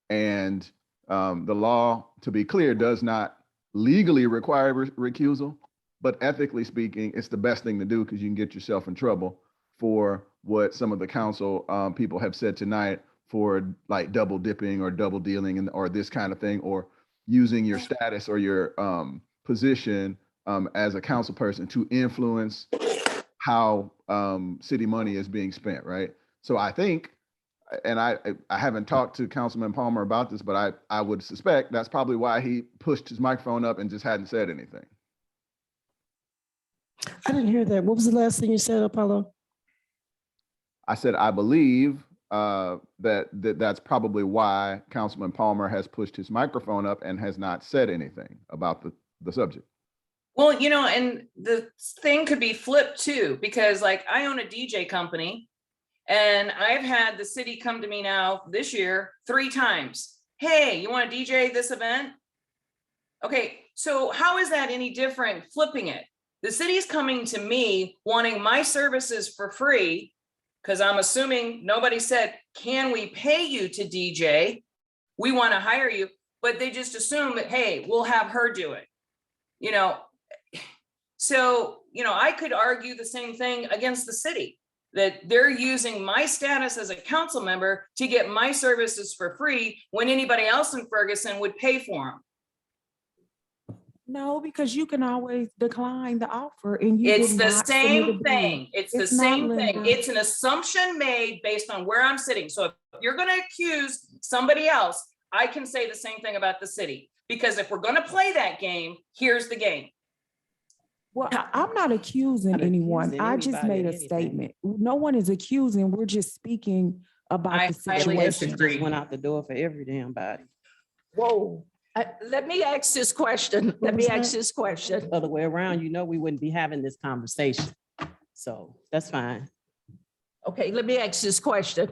and the law, to be clear, does not legally require recusal, but ethically speaking, it's the best thing to do because you can get yourself in trouble for what some of the council people have said tonight for like double dipping or double dealing or this kind of thing, or using your status or your position as a council person to influence how city money is being spent, right? So I think, and I haven't talked to Councilman Palmer about this, but I would suspect that's probably why he pushed his microphone up and just hadn't said anything. I didn't hear that. What was the last thing you said, Apollo? I said, I believe that's probably why Councilman Palmer has pushed his microphone up and has not said anything about the subject. Well, and the thing could be flipped too, because like I own a DJ company and I've had the city come to me now this year 3 times. Hey, you want to DJ this event? Okay, so how is that any different flipping it? The city's coming to me wanting my services for free because I'm assuming nobody said, can we pay you to DJ? We want to hire you. but they just assume that, hey, we'll have her do it. You know, so, you know, I could argue the same thing against the city, that they're using my status as a council member to get my services for free when anybody else in Ferguson would pay for them. No, because you can always decline the offer and you It's did the not submit a same bid. thing. It's the It's not, same thing. Linda. It's an assumption made based on where I'm sitting. So if you're gonna accuse somebody else, I can say the same thing about the city. Because if we're gonna play that game, here's the game. Well, I'm not accusing Not anyone. accusing I just anybody made a of anything. statement. No one is accusing. We're just speaking about I the highly She situation. disagree. just went out the door for every damn body. Whoa, let me ask this question. Let me ask this question. Other way around, you know, we wouldn't be having this conversation. So that's fine. Okay, let me ask this question.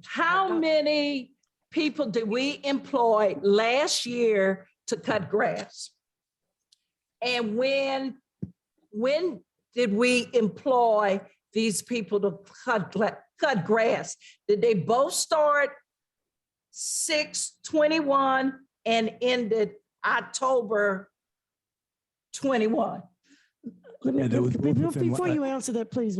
How many people did we employ last year to cut grass? And when did we employ these people to cut grass? Did they both start 6/21 and ended October 21? Let me, Yeah, that was both within before you answer that, please,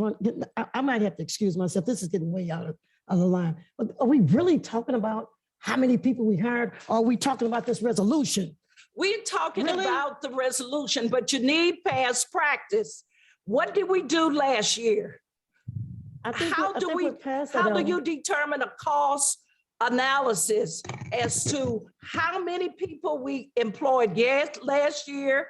I might have to excuse myself. This is getting way out of the line. But are we really talking about how many people we hired? Or are we talking about this resolution? We're talking Really? about the resolution, but you need past practice. What did we do last year? How do you determine a cost analysis as to how many people we employed last year?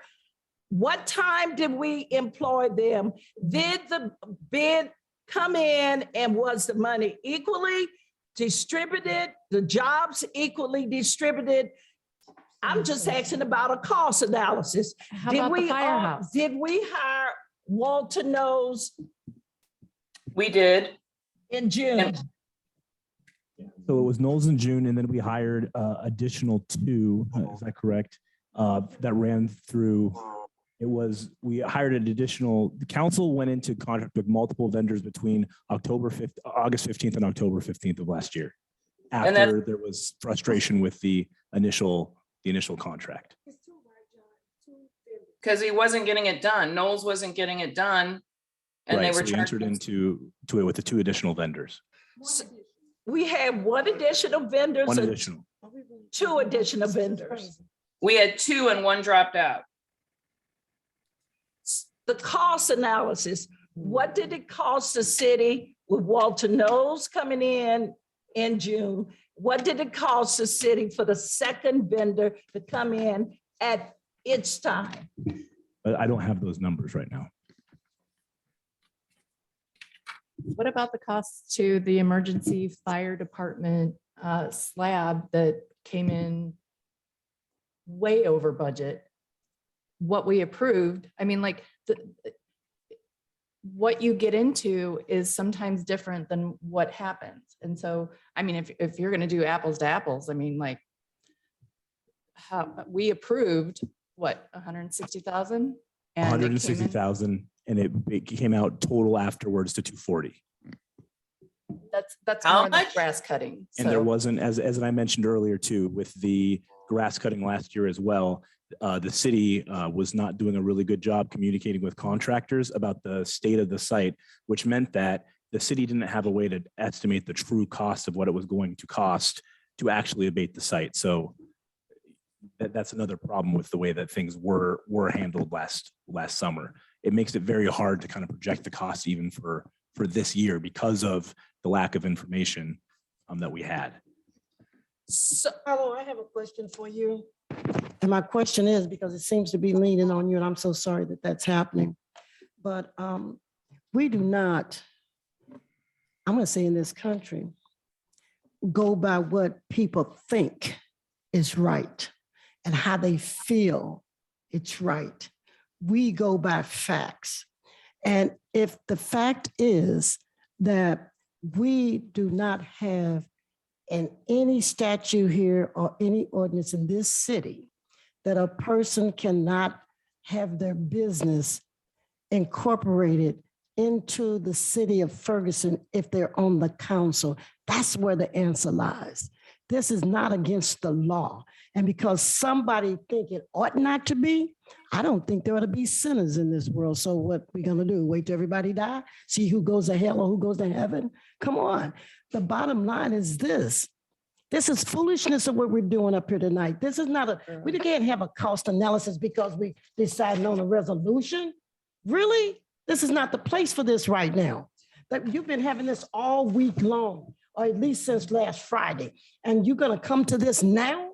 What time did we employ them? Did the bid come in and was the money equally distributed? The jobs equally distributed? I'm just asking about a cost analysis. How about the firehouse? Did we hire Walter Knowles We did. in June? So it was Knowles in June, and then we hired additional two, is that correct? That ran through, we hired an additional, the council went into contract with multiple vendors between August 15th and October 15th of last year. And that's- After there was frustration with the initial contract. Because he wasn't getting it done. Knowles wasn't getting it done. And they Right, were so we entered charging. into it with the two additional vendors. We had one additional vendor, One additional. two additional vendors. We had two and one dropped out. The cost analysis, what did it cost the city with Walter Knowles coming in June? What did it cost the city for the second vendor to come in at its time? But I don't have those numbers right now. What about the costs to the emergency fire department slab that came in way over budget? What we approved, I mean, like, what you get into is sometimes different than what happens. And so, I mean, if you're gonna do apples to apples, I mean, like, how we approved, what, 160,000? 160,000, and it came out total afterwards to 240. That's How more than much? grass cutting. And there So wasn't, as I mentioned earlier too, with the grass cutting last year as well, the city was not doing a really good job communicating with contractors about the state of the site, which meant that the city didn't have a way to estimate the true cost of what it was going to cost to actually abate the site. So that's another problem with the way that things were handled last summer. It makes it very hard to kind of project the cost even for this year because of the lack of information that we had. So, Hello, I have a question for you. And my question is, because it seems to be leaning on you, and I'm so sorry that that's happening. But we do not, I'm going to say in this country, go by what people think is right and how they feel it's right. We go by facts. And if the fact is that we do not have in any statute here or any ordinance in this city that a person cannot have their business incorporated into the city of Ferguson if they're on the council, that's where the answer lies. This is not against the law. And because somebody think it ought not to be, I don't think there ought to be sinners in this world. So what we gonna do? Wait till everybody die? See who goes to hell or who goes to heaven? Come on. The bottom line is this. This is foolishness of what we're doing up here tonight. This is not we can't have a cost analysis because we decided on a resolution. Really? This is not the place for this right now. That you've been having this all week long, or at least since last Friday, and you're gonna come to this now?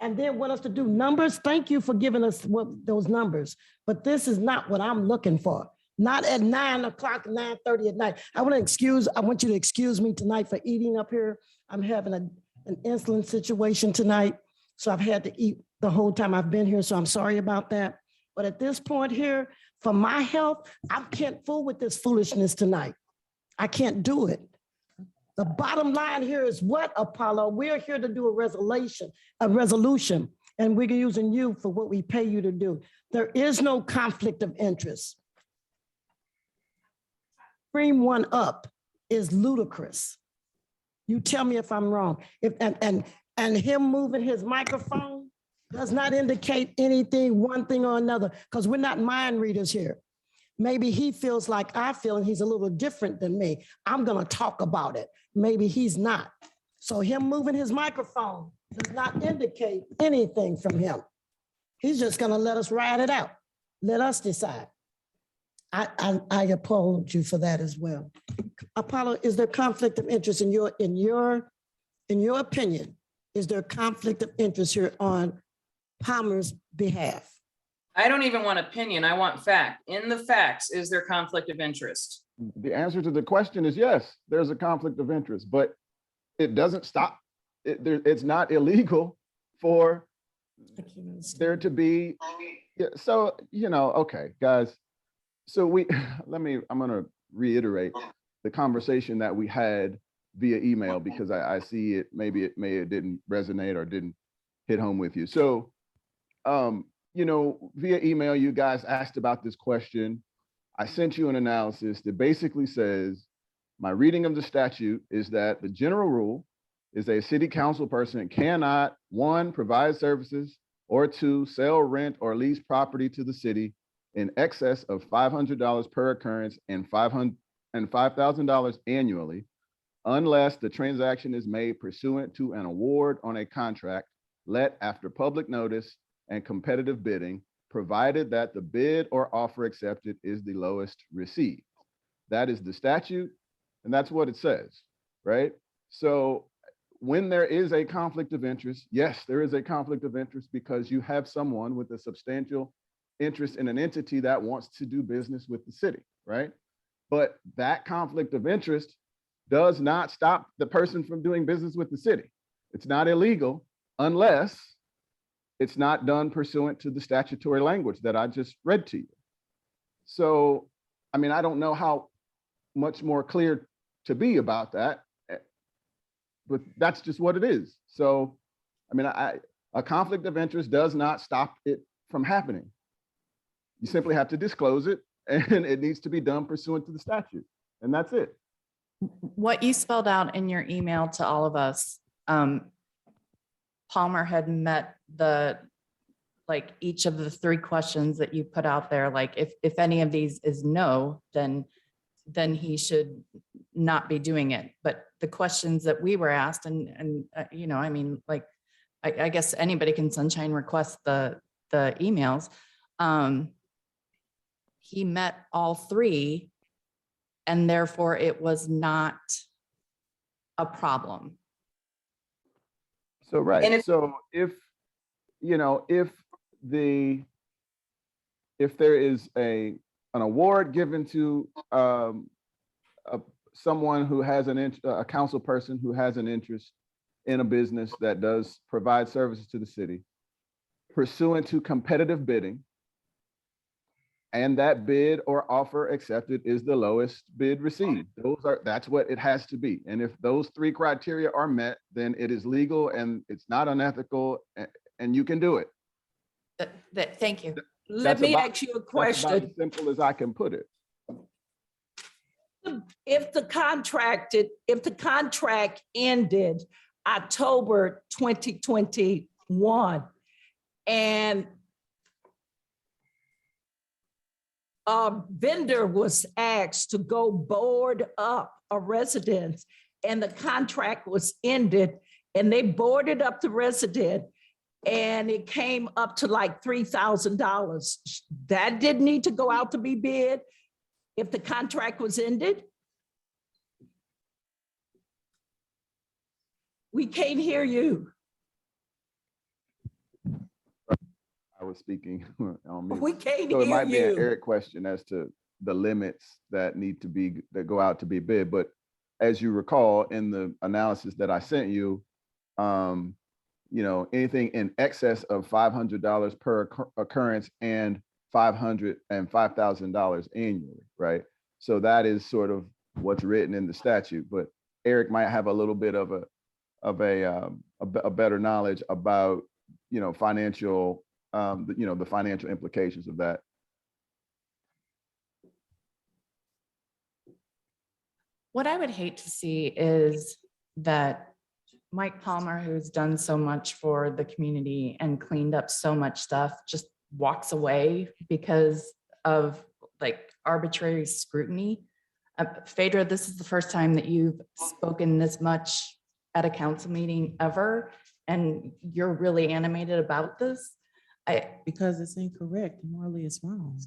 And then want us to do numbers? Thank you for giving us those numbers, but this is not what I'm looking for. Not at 9 o'clock, 9:30 at night. I want you to excuse me tonight for eating up here. I'm having an insulin situation tonight, so I've had to eat the whole time I've been here, so I'm sorry about that. But at this point here, for my health, I can't fool with this foolishness tonight. I can't do it. The bottom line here is what, Apollo? We're here to do a resolution, and we're using you for what we pay you to do. There is no conflict of interest. Bring one up is ludicrous. You tell me if I'm wrong. And him moving his microphone does not indicate anything, one thing or another, because we're not mind readers here. Maybe he feels like I feel and he's a little different than me. I'm gonna talk about it. Maybe he's not. So him moving his microphone does not indicate anything from him. He's just gonna let us ride it out. Let us decide. I applaud you for that as well. Apollo, is there conflict of interest in your opinion? Is there conflict of interest here on Palmer's behalf? I don't even want opinion. I want fact. In the facts, is there conflict of interest? The answer to the question is yes, there's a conflict of interest, but it doesn't stop. It's not illegal for there to be. So, okay, guys. So I'm going to reiterate the conversation that we had via email because I see it it didn't resonate or didn't hit home with you. So, via email, you guys asked about this question. I sent you an analysis that basically says, my reading of the statute is that the general rule is a city council person cannot, 1, provide services, or 2, sell, rent, or lease property to the city in excess of $500 per occurrence and $5,000 annually, unless the transaction is made pursuant to an award on a contract let after public notice and competitive bidding, provided that the bid or offer accepted is the lowest received. That is the statute, and that's what it says, right? So when there is a conflict of interest, yes, there is a conflict of interest because you have someone with a substantial interest in an entity that wants to do business with the city, right? But that conflict of interest does not stop the person from doing business with the city. It's not illegal unless it's not done pursuant to the statutory language that I just read to you. So, I don't know how much more clear to be about that, but that's just what it is. So, a conflict of interest does not stop it from happening. You simply have to disclose it, and it needs to be done pursuant to the statute, and that's it. What you spelled out in your email to all of us, Palmer had met each of the 3 questions that you put out there. Like if any of these is no, then he should not be doing it. But the questions that we were asked I guess anybody can sunshine request the emails. He met all 3 and therefore it was not a problem. So, right. And So if there is an award given to someone who has a council person who has an interest in a business that does provide services to the city, pursuant to competitive bidding, and that bid or offer accepted is the lowest bid received. That's what it has to be. And if those 3 criteria are met, then it is legal and it's not unethical, and you can do it. Thank you. Let That's me about- ask you a That's about question. as simple as I can put it. If the contract ended October 2021. And a vendor was asked to go board up a residence, and the contract was ended, and they boarded up the resident, and it came up to like $3,000. That didn't need to go out to be bid if the contract was ended. We can't hear you. I was speaking on mute. We can't So it hear might be an you. Eric question as to the limits that need to be, that go out to be bid. But as you recall, in the analysis that I sent you, you know, anything in excess of $500 per occurrence and $500 and $5,000 annually, right? So that is sort of what's written in the statute. But Eric might have a little bit of a better knowledge about, you know, financial, you know, the financial implications of that. What I would hate to see is that Mike Palmer, who's done so much for the community and cleaned up so much stuff, just walks away because of like arbitrary scrutiny. Phaedra, this is the first time that you've spoken this much at a council meeting ever, and you're really animated about this. Because it's incorrect. Morally, it's wrong.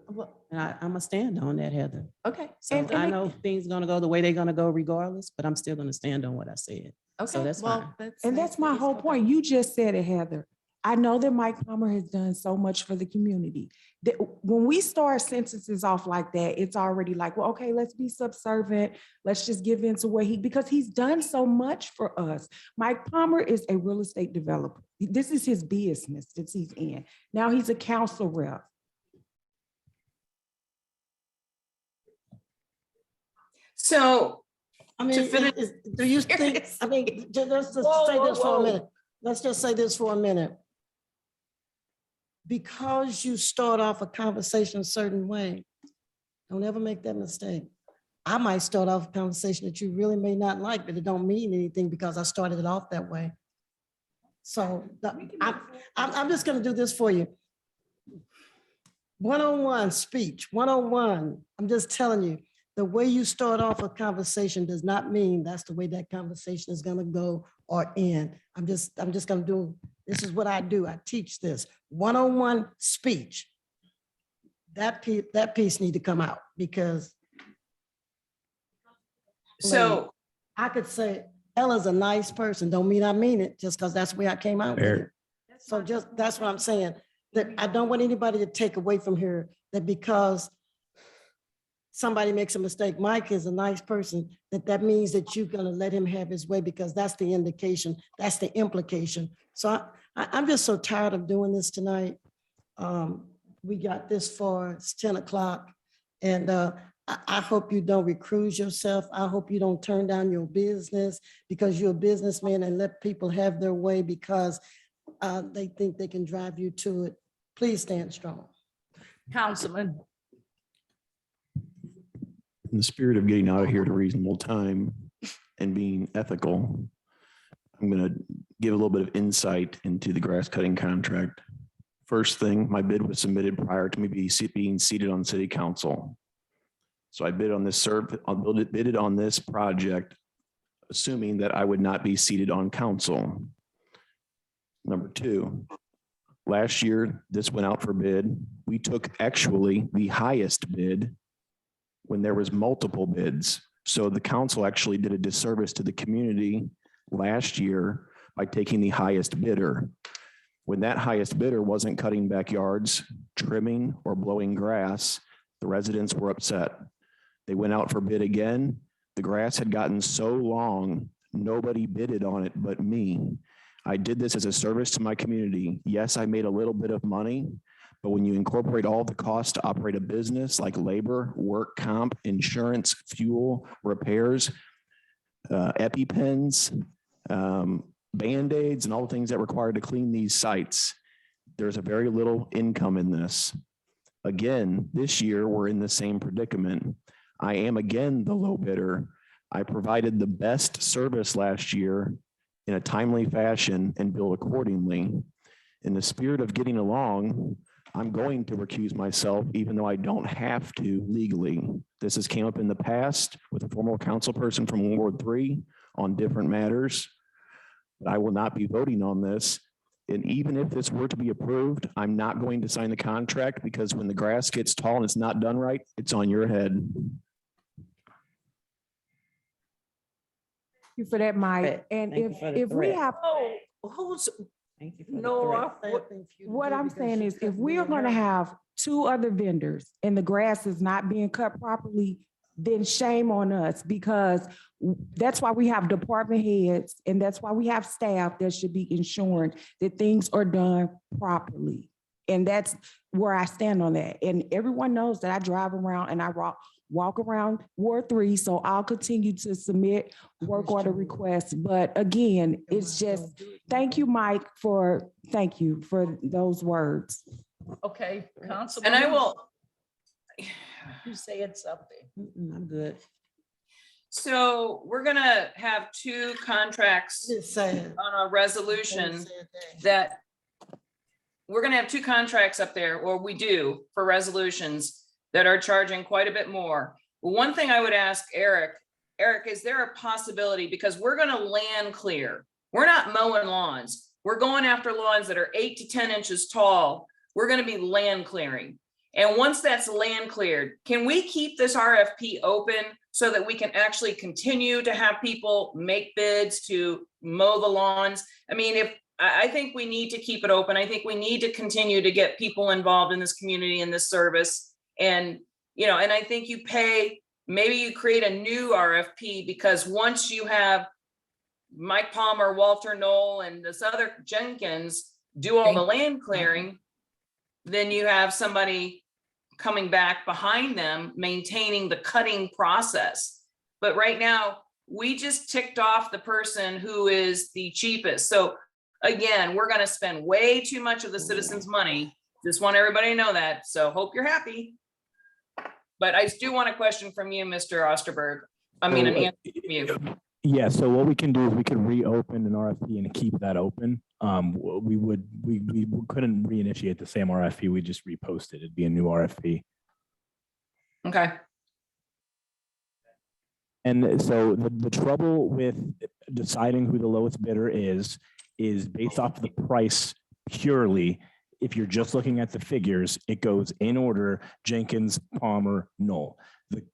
Well, And I'm gonna stand on that, Heather. okay. So I know things gonna go the way they're gonna go regardless, but I'm still gonna stand on what I said. So that's fine. And that's my whole point. You just said it, Heather. I know that Mike Palmer has done so much for the community. That when we start sentences off like that, it's already like, well, okay, let's be subservient. Let's just give in to what because he's done so much for us. Mike Palmer is a real estate developer. This is his business that he's in. Now he's a council rep. So, I mean, do you think, I mean, let's just say this for a minute. Let's just say this for a minute. Because you start off a conversation a certain way, don't ever make that mistake. I might start off a conversation that you really may not like, but it don't mean anything because I started it off that way. So I'm just gonna do this for you. One-on-one speech, one-on-one. I'm just telling you, the way you start off a conversation does not mean that's the way that conversation is gonna go or end. I'm just gonna do, this is what I do. I teach this. One-on-one speech. That piece need to come out because so I could say Ella's a nice person. Don't mean I mean it just because that's where I came out with it. So just, that's what I'm saying. That I don't want anybody to take away from here that because somebody makes a mistake, Mike is a nice person, that means that you're gonna let him have his way because that's the indication, that's the implication. So I'm just so tired of doing this tonight. We got this far, it's 10 o'clock. And I hope you don't recruit yourself. I hope you don't turn down your business because you're a businessman and let people have their way because they think they can drive you to it. Please stand strong. Councilman. In the spirit of getting out of here at a reasonable time and being ethical, I'm going to give a little bit of insight into the grass cutting contract. First thing, my bid was submitted prior to me being seated on city council. So I bid on this project, assuming that I would not be seated on council. Number two, last year, this went out for bid. We took actually the highest bid when there was multiple bids. So the council actually did a disservice to the community last year by taking the highest bidder. When that highest bidder wasn't cutting backyards, trimming, or blowing grass, the residents were upset. They went out for bid again. The grass had gotten so long, nobody bidded on it but me. I did this as a service to my community. Yes, I made a little bit of money, but when you incorporate all the costs to operate a business like labor, work comp, insurance, fuel, repairs, EpiPens, Band-Aids, and all the things that are required to clean these sites, there's a very little income in this. Again, this year, we're in the same predicament. I am again the low bidder. I provided the best service last year in a timely fashion and bill accordingly. In the spirit of getting along, I'm going to recuse myself, even though I don't have to legally. This has came up in the past with a former council person from Ward 3 on different matters. But I will not be voting on this. And even if this were to be approved, I'm not going to sign the contract because when the grass gets tall and it's not done right, it's on your head. Thank you for that, Mike. And Thank you for the if we threat. have, Oh, who's, Thank you for the no, threat. what I'm saying is, if we are gonna have two other vendors and the grass is not being cut properly, then shame on us, because that's why we have department heads and that's why we have staff that should be ensuring that things are done properly. And that's where I stand on that. And everyone knows that I drive around and I walk around Ward 3, so I'll continue to submit work order requests. But again, it's just, thank you, Mike, thank you for those words. okay, Council. And I will, You said something. I'm good. so we're gonna have two contracts on a resolution that we're gonna have two contracts up there, or we do, for resolutions that are charging quite a bit more. One thing I would ask Eric, is there a possibility, because we're gonna land clear. We're not mowing lawns. We're going after lawns that are 8 to 10 inches tall. We're gonna be land clearing. And once that's land cleared, can we keep this RFP open so that we can actually continue to have people make bids to mow the lawns? I mean, I think we need to keep it open. I think we need to continue to get people involved in this community, in this service. And, and I think maybe you create a new RFP, because once you have Mike Palmer, Walter Knoll, and this other Jenkins do all the land clearing, then you have somebody coming back behind them, maintaining the cutting process. But right now, we just ticked off the person who is the cheapest. So again, we're gonna spend way too much of the citizens' money. Just want everybody to know that. So hope you're happy. But I do want a question from you, Mr. Osterberg. I mean, an answer from you. Yeah, so what we can do is we can reopen an RFP and keep that open. We couldn't reinitiate the same RFP. We just repost it. It'd be a new RFP. Okay. And so the trouble with deciding who the lowest bidder is based off the price purely. If you're just looking at the figures, it goes in order: Jenkins, Palmer, Knoll.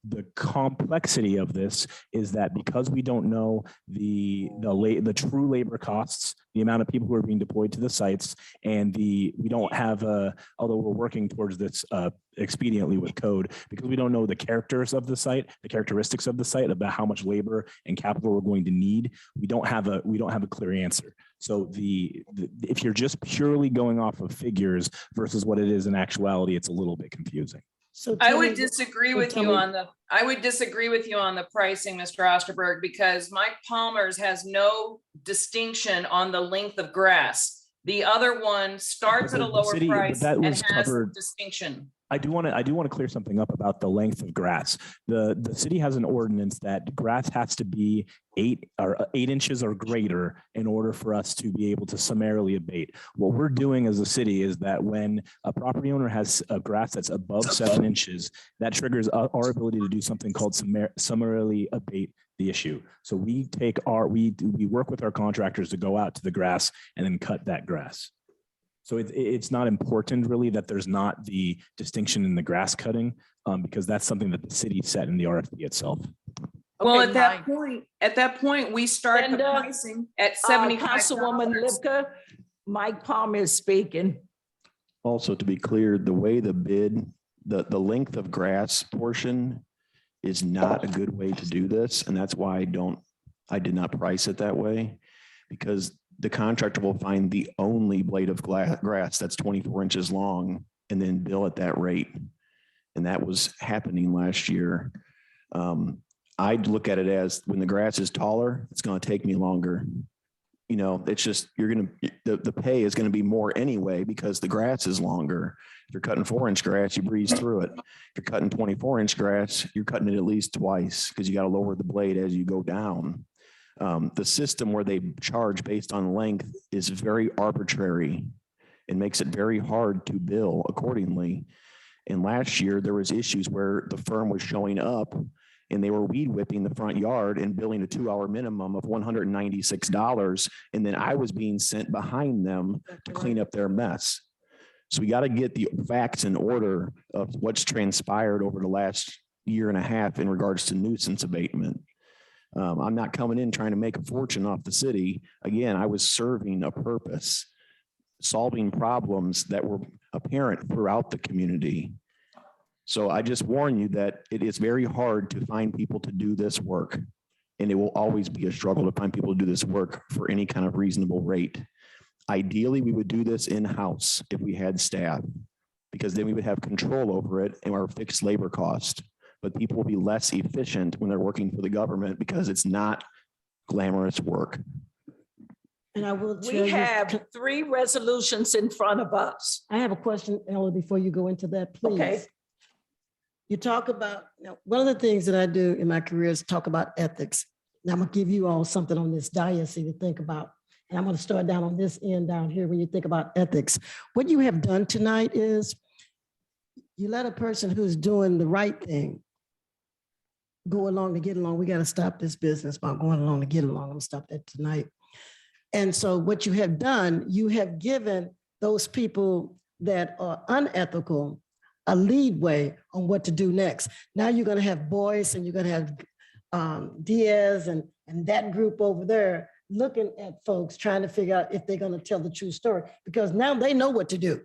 The complexity of this is that because we don't know the true labor costs, the amount of people who are being deployed to the sites, and we don't have although we're working towards this expediently with code, because we don't know the characteristics of the site, about how much labor and capital we're going to need. We don't have a clear answer. So if you're just purely going off of figures versus what it is in actuality, it's a little bit confusing. So I would disagree with you on the pricing, Mr. Osterberg, because Mike Palmer's has no distinction on the length of grass. The other one starts at a lower price and has distinction. I do want to clear something up about the length of grass. The city has an ordinance that grass has to be 8 inches or greater in order for us to be able to summarily abate. What we're doing as a city is that when a property owner has a grass that's above 7 inches, that triggers our ability to do something called summarily abate the issue. So we work with our contractors to go out to the grass and then cut that grass. So it's not important really that there's not the distinction in the grass cutting, because that's something that the city set in the RFP itself. Well, at that point, we start the pricing at $75. Councilwoman Lipka, Mike Palmer is speaking. Also, to be clear, the way the bid, the length of grass portion is not a good way to do this. And that's why I did not price it that way, because the contractor will find the only blade of grass that's 24 inches long and then bill at that rate. And that was happening last year. I'd look at it as when the grass is taller, it's going to take me longer. It's just, the pay is going to be more anyway, because the grass is longer. If you're cutting 4-inch grass, you breeze through it. If you're cutting 24-inch grass, you're cutting it at least twice, because you got to lower the blade as you go down. The system where they charge based on length is very arbitrary and makes it very hard to bill accordingly. And last year, there was issues where the firm was showing up and they were weed whipping the front yard and billing a 2-hour minimum of $196. And then I was being sent behind them to clean up their mess. So we got to get the facts in order of what's transpired over the last year and a half in regards to nuisance abatement. I'm not coming in trying to make a fortune off the city. Again, I was serving a purpose, solving problems that were apparent throughout the community. So I just warn you that it is very hard to find people to do this work. And it will always be a struggle to find people to do this work for any kind of reasonable rate. Ideally, we would do this in-house if we had staff, because then we would have control over it and our fixed labor cost. But people will be less efficient when they're working for the government because it's not glamorous work. And I will tell We you, have 3 resolutions in front of us. I have a question, Ella, before you go into that, please. Okay. You talk about, now, one of the things that I do in my career is talk about ethics. Now I'm gonna give you all something on this dais to think about. And I'm gonna start down on this end down here when you think about ethics. What you have done tonight is you let a person who's doing the right thing go along to get along. We gotta stop this business about going along to get along. I'm gonna stop that tonight. And so what you have done, you have given those people that are unethical a leadway on what to do next. Now you're gonna have Boyce and you're gonna have Diaz and that group over there looking at folks, trying to figure out if they're gonna tell the true story, because now they know what to do.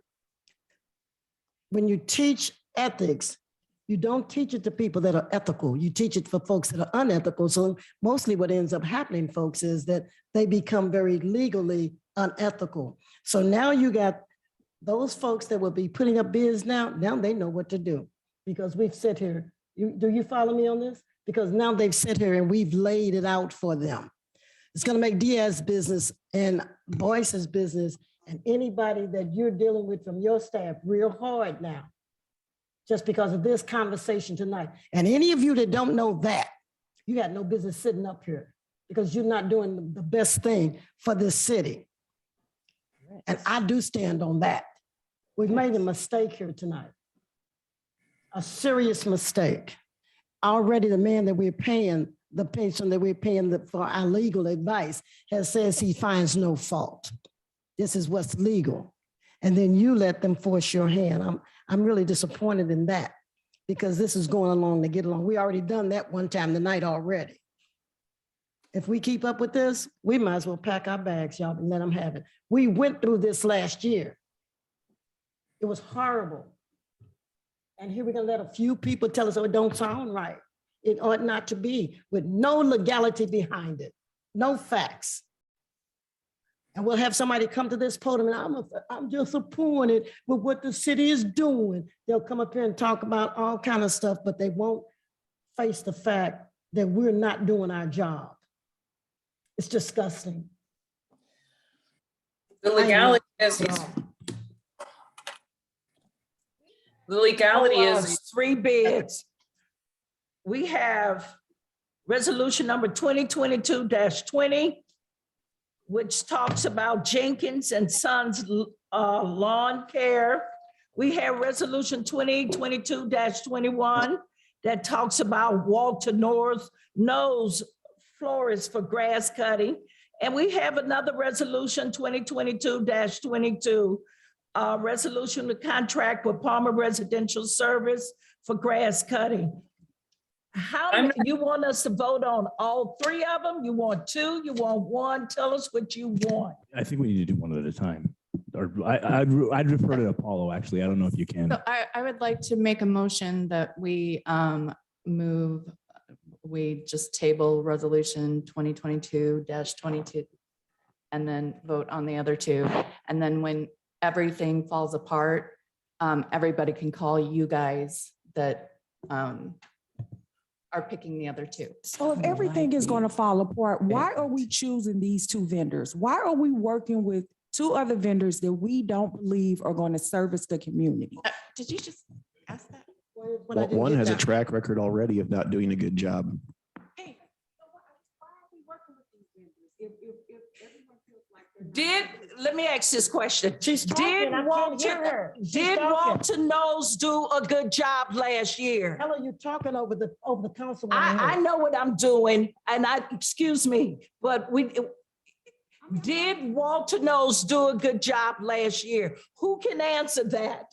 When you teach ethics, you don't teach it to people that are ethical. You teach it for folks that are unethical. So mostly what ends up happening, folks, is that they become very legally unethical. So now you got those folks that will be putting up bids now they know what to do, because we've sit here. Do you follow me on this? Because now they've sit here and we've laid it out for them. It's gonna make Diaz's business and Boyce's business and anybody that you're dealing with from your staff real hard now, just because of this conversation tonight. And any of you that don't know that, you got no business sitting up here, because you're not doing the best thing for this city. And I do stand on that. We've made a mistake here tonight. A serious mistake. Already the man that we're paying, the patient that we're paying for our legal advice says he finds no fault. This is what's legal. And then you let them force your hand. I'm really disappointed in that, because this is going along to get along. We already done that one time tonight already. If we keep up with this, we might as well pack our bags, y'all, and let them have it. We went through this last year. It was horrible. And here we're gonna let a few people tell us, oh, it don't sound right. It ought not to be, with no legality behind it, no facts. And we'll have somebody come to this podium and I'm disappointed with what the city is doing. They'll come up here and talk about all kind of stuff, but they won't face the fact that we're not doing our job. It's disgusting. The legality is, the legality is 3 bids. We have resolution number 2022-20, which talks about Jenkins and Sons lawn care. We have resolution 2022-21 that talks about Walter Knowles florist for grass cutting. And we have another resolution 2022-22, resolution to contract with Palmer Residential Service for grass cutting. How you want us to vote on all 3 of them? You want 2? You want 1? Tell us what you want. I think we need to do one at a time. Or I'd refer to Apollo, actually. I don't know if you can. So I would like to make a motion that we we just table resolution 2022-22 and then vote on the other 2. And then when everything falls apart, everybody can call you guys that are picking the other 2. So if everything is going to fall apart, why are we choosing these 2 vendors? Why are we working with 2 other vendors that we don't believe are going to service the community? Did you just ask that? One has a track record already of not doing a good job. Let me ask this question. She's talking, Did I can't hear her. She's Did talking. Walter Knowles do a good job last year? Hell, are you talking over the councilwoman? I know what I'm doing, and excuse me, but did Walter Knowles do a good job last year? Who can answer that?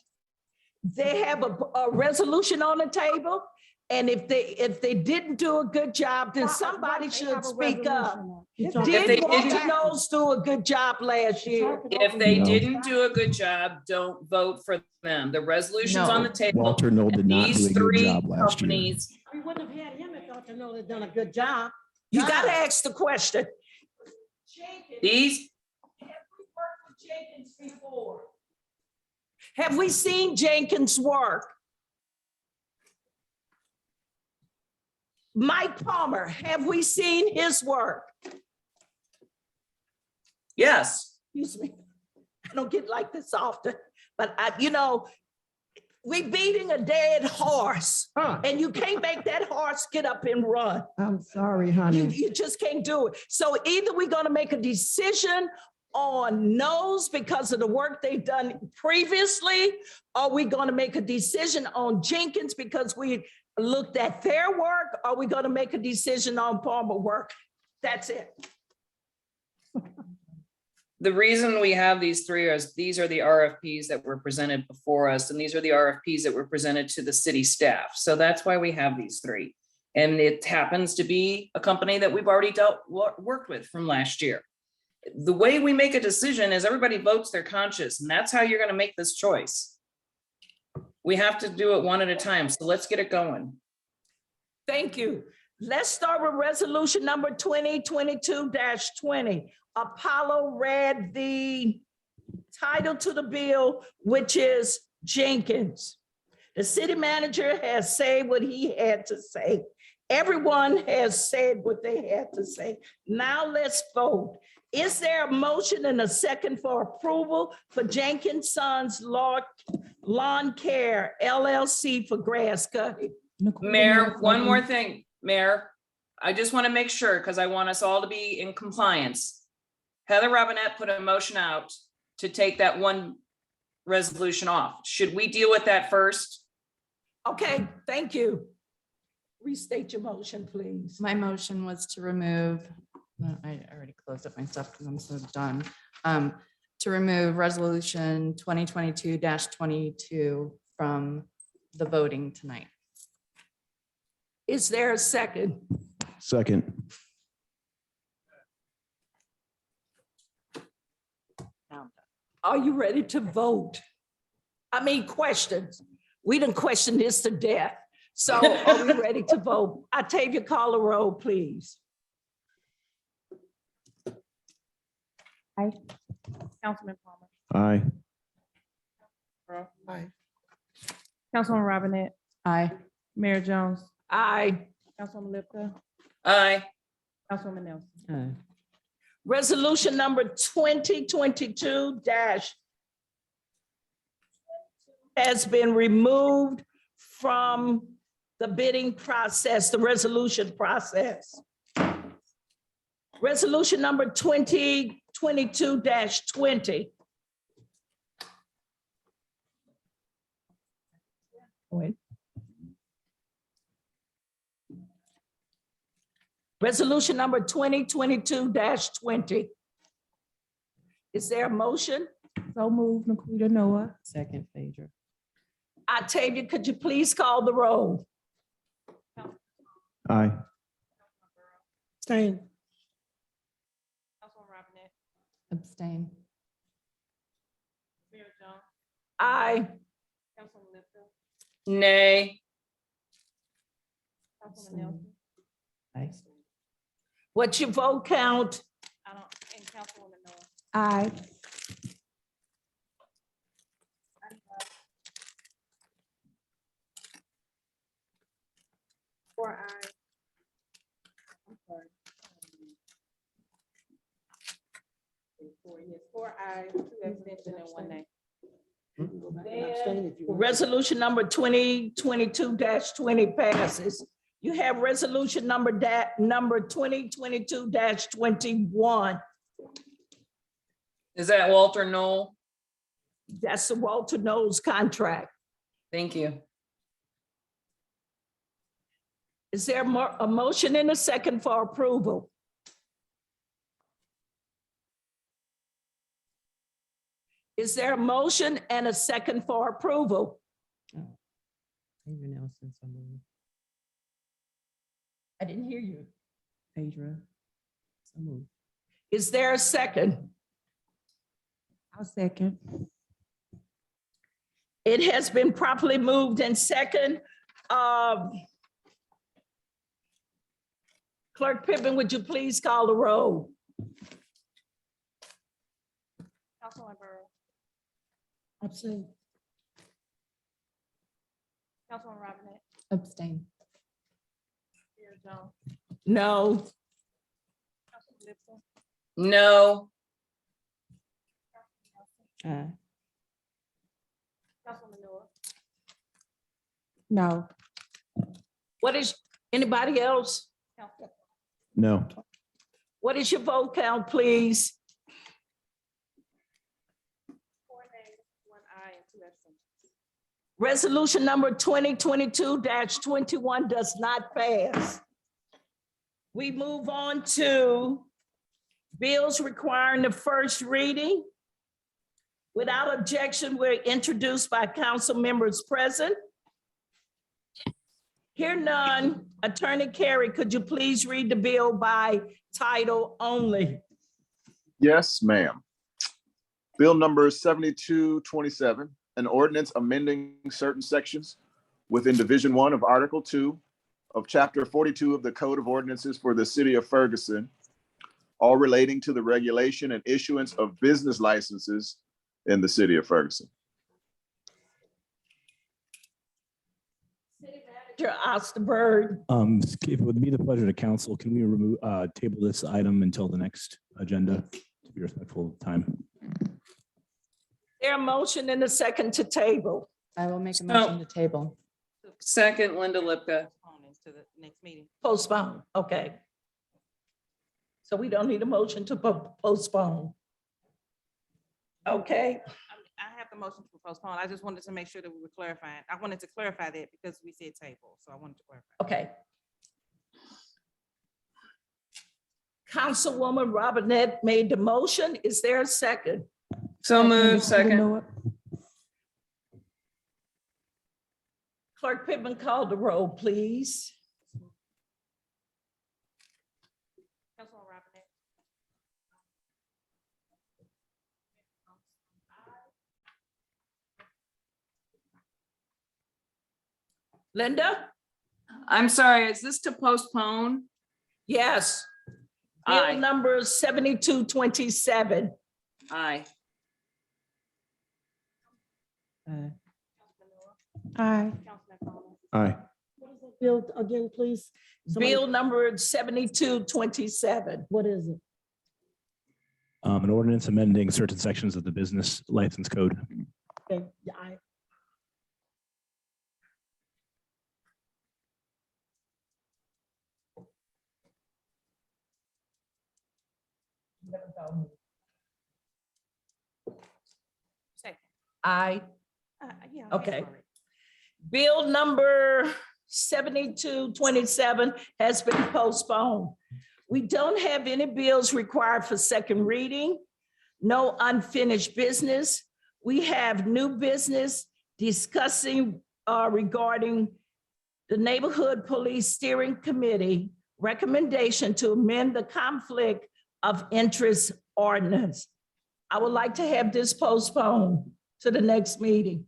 They have a resolution on the table, and if they didn't do a good job, then somebody should speak up. Did Walter Knowles do a good job last year? If they No. didn't do a good job, don't vote for them. The resolution's on the table. Walter Knoll did not do These a good three job last year. companies, We wouldn't have had him if Dr. Nolan had done a good job. You gotta ask the question. these, Have we worked with Jenkins before? Have we seen Jenkins work? Mike Palmer, have we seen his work? yes. Excuse me. I don't get like this often, but we beating a dead horse, and you can't make that horse get up and run. I'm sorry, honey. You just can't do it. So either we're going to make a decision on Knowles because of the work they've done previously, or we're going to make a decision on Jenkins because we looked at their work, or we're going to make a decision on Palmer work. That's it. The reason we have these three is these are the RFPs that were presented before us, and these are the RFPs that were presented to the city staff. So that's why we have these three. And it happens to be a company that we've already worked with from last year. The way we make a decision is everybody votes their conscience, and that's how you're going to make this choice. We have to do it one at a time. So let's get it going. Thank you. Let's start with resolution number 2022-20. Apollo read the title to the bill, which is Jenkins. The city manager has said what he had to say. Everyone has said what they had to say. Now let's vote. Is there a motion and a second for approval for Jenkins Sons Lawn Care LLC for grass cutting? Mayor, one more thing, Mayor. I just want to make sure, because I want us all to be in compliance. Heather Robinette put a motion out to take that one resolution off. Should we deal with that first? Okay, thank you. Restate your motion, please. My motion was to remove, no, I already closed up my stuff because I'm so done. To remove resolution 2022-22 from the voting tonight. Is there a second? Second. Are you ready to vote? I mean, questions. We didn't question this to death. So are we ready to vote? Octavia, call a roll, please. Aye. Councilman Palmer. Aye. Aye. Councilwoman Robinette. Aye. Mayor Jones. Aye. Councilwoman Lipka. Aye. Councilwoman Nelson. Aye. Resolution number 2022- has been removed from the bidding process, the resolution process. Resolution number 2022-20. Resolution number 2022-20. Is there a motion? So moved, Naquita Noah. Second, Phaedra. Octavia, could you please call the roll? Aye. Staying. Councilwoman Robinette. Abstain. Mayor Jones. Aye. Councilwoman Lipka. Nay. Councilwoman Nelson. Aye. What's your vote count? I don't, and Councilwoman Noah. Aye. Four ayes. I'm sorry. Four ayes, 2 abstentions, and 1 nay. Resolution number 2022-20 passes. You have resolution number 2022-21. Is that Walter Knoll? That's the Walter Knowles contract. Thank you. Is there a motion and a second for approval? Is there a motion and a second for approval? Adrian Nelson, so moved. I didn't hear you. Adrian, so moved. Is there a second? I'll second. It has been properly moved and second. Clerk Pippen, would you please call the roll? Councilmember, Abstain. Councilman Robinette, Abstain. Mayor Jones, No. Councilman Lipson, No. Councilman Noah, No. What is, anybody else? No. What is your vote count, please? 4 nays, 1 aye, and 2 absent. Resolution number 2022-21 does not pass. We move on to bills requiring the first reading. Without objection, we're introduced by council members present. Hear none. Attorney Carey, could you please read the bill by title only? Yes, ma'am. Bill number 7227, an ordinance amending certain sections within Division 1 of Article 2 of Chapter 42 of the Code of Ordinances for the City of Ferguson, all relating to the regulation and issuance of business licenses in the City of Ferguson. Manager Osterberg. If it would be the pleasure to council, can we remove, table this item until the next agenda to be respectful of time? There a motion and a second to table. I will make a motion to table. Second, Linda Lipka. To the next meeting. Postpone, okay. So we don't need a motion to postpone. Okay, I have the motion to postpone. I just wanted to make sure that we were clarifying. I wanted to clarify that because we said table, so I wanted to clarify. okay. Councilwoman Robinette made the motion. Is there a second? So moved, second. Clerk Pittman, call the roll, please. Councilman Robinette, Linda? I'm sorry, is this to postpone? Yes. Bill Aye. number 7227. Aye. Aye. Councilman Palmer, Aye. Bill, again, please. Bill number 7227. What is it? An ordinance amending certain sections of the business license code. Okay, yeah, second. Aye. Yeah. I'm Okay. sorry. Bill number 7227 has been postponed. We don't have any bills required for second reading, no unfinished business. We have new business discussing regarding the Neighborhood Police Steering Committee recommendation to amend the conflict of interest ordinance. I would like to have this postponed to the next meeting.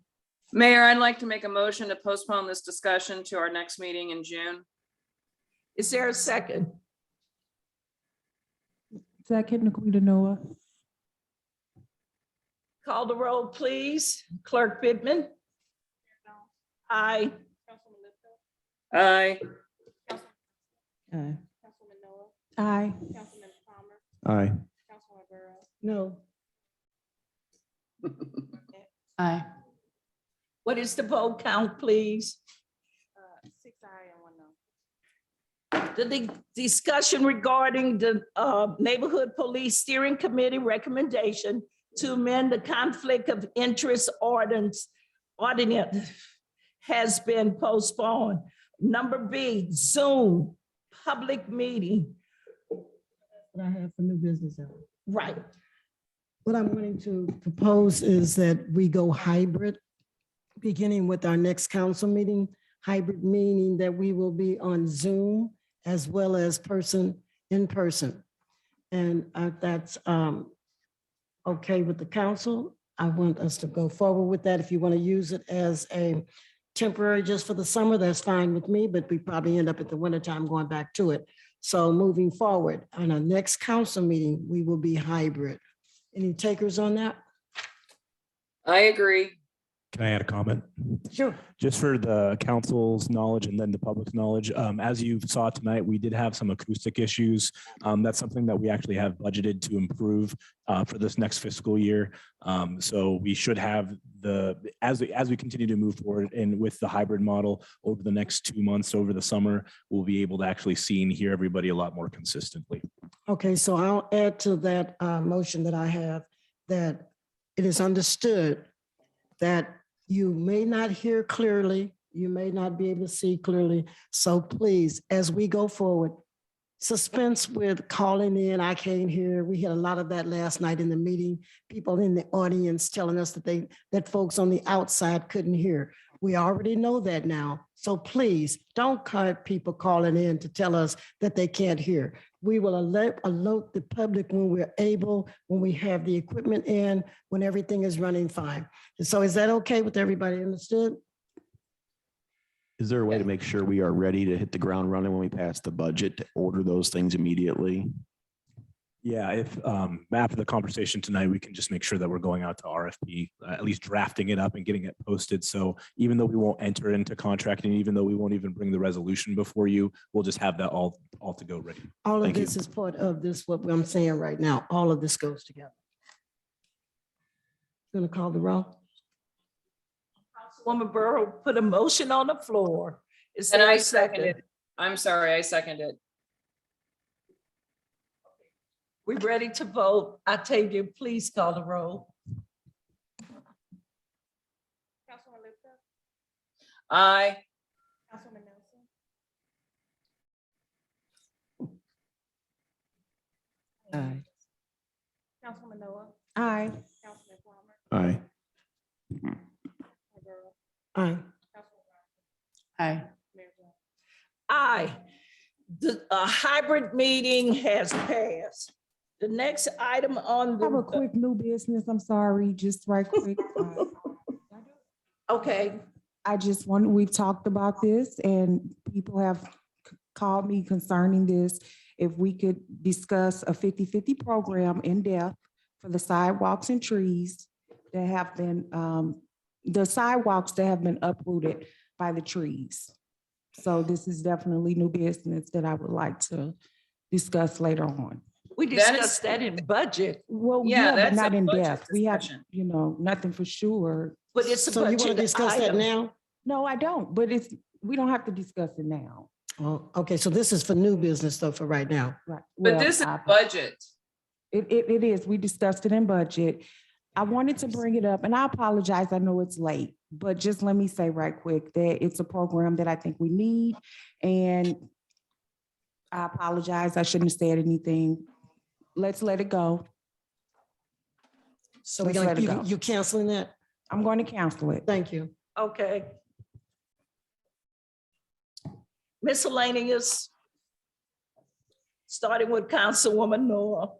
Mayor, I'd like to make a motion to postpone this discussion to our next meeting in June. Is there a second? Second, Naquita Noah. Call the roll, please. Clerk Pittman? Aye. Councilman Lipson, Aye. Councilman Noah, Aye. Councilman Palmer, Aye. Councilman Burrow, no. Aye. What is the vote count, please? 6 aye and 1 no. The discussion regarding the Neighborhood Police Steering Committee recommendation to amend the conflict of interest ordinance has been postponed. Number B, Zoom, public meeting. What I have for new business. Ellen. Right. What I'm wanting to propose is that we go hybrid, beginning with our next council meeting. Hybrid meaning that we will be on Zoom as well as in person. And that's okay with the council. I want us to go forward with that. If you want to use it as a temporary just for the summer, that's fine with me, but we probably end up at the wintertime going back to it. So moving forward, on our next council meeting, we will be hybrid. Any takers on that? I agree. Can I add a comment? Sure. Just for the council's knowledge and then the public's knowledge, as you saw tonight, we did have some acoustic issues. That's something that we actually have budgeted to improve for this next fiscal year. So we should have as we continue to move forward and with the hybrid model over the next 2 months over the summer, we'll be able to actually see and hear everybody a lot more consistently. Okay, so I'll add to that motion that I have that it is understood that you may not hear clearly, you may not be able to see clearly. So please, as we go forward, suspense with calling in, I can't hear. We had a lot of that last night in the meeting. People in the audience telling us that folks on the outside couldn't hear. We already know that now. So please don't cut people calling in to tell us that they can't hear. We will alert the public when we're able, when we have the equipment in, when everything is running fine. And so is that okay with everybody? Understood? Is there a way to make sure we are ready to hit the ground running when we pass the budget to order those things immediately? Yeah, if after the conversation tonight, we can just make sure that we're going out to RFP, at least drafting it up and getting it posted. So even though we won't enter into contracting, even though we won't even bring the resolution before you, we'll just have that all to go ready. All of Thank you. this is part of this, what I'm saying right now. All of this goes together. Gonna call the roll? Councilwoman Burrow put a motion on the floor. Is And there I a second? seconded. I'm sorry, I seconded. We ready to vote? Octavia, please call the roll. Councilwoman Lipka, Aye. Councilwoman Nelson, Aye. Councilwoman Noah, Aye. Councilman Palmer, Aye. Aye. Aye. Mayor Jones. Aye. The hybrid meeting has passed. The next item on I have a the, quick new business. I'm sorry, just right quick. okay, We've talked about this and people have called me concerning this. If we could discuss a 50-50 program in depth for the sidewalks and trees that have been, the sidewalks that have been uprooted by the trees. So this is definitely new business that I would like to discuss later on. we That is- discussed that in budget, Well, Yeah, yeah, but that's a not in budget depth. We have, discussion. nothing for sure. but it's a So you want to budget discuss that item. now? No, I don't, but we don't have to discuss it now. Oh, okay, so this is for new business though, for right now. Right. But Well, this is I- budget. It is. We discussed it in budget. I wanted to bring it up and I apologize. I know it's late, but just let me say right quick that it's a program that I think we need. And I apologize. I shouldn't have said anything. Let's let it go. So we're Let's let it gonna, go. you canceling that? I'm going to cancel it. Thank you. Okay. Miscellaneous. Starting with Councilwoman Noah.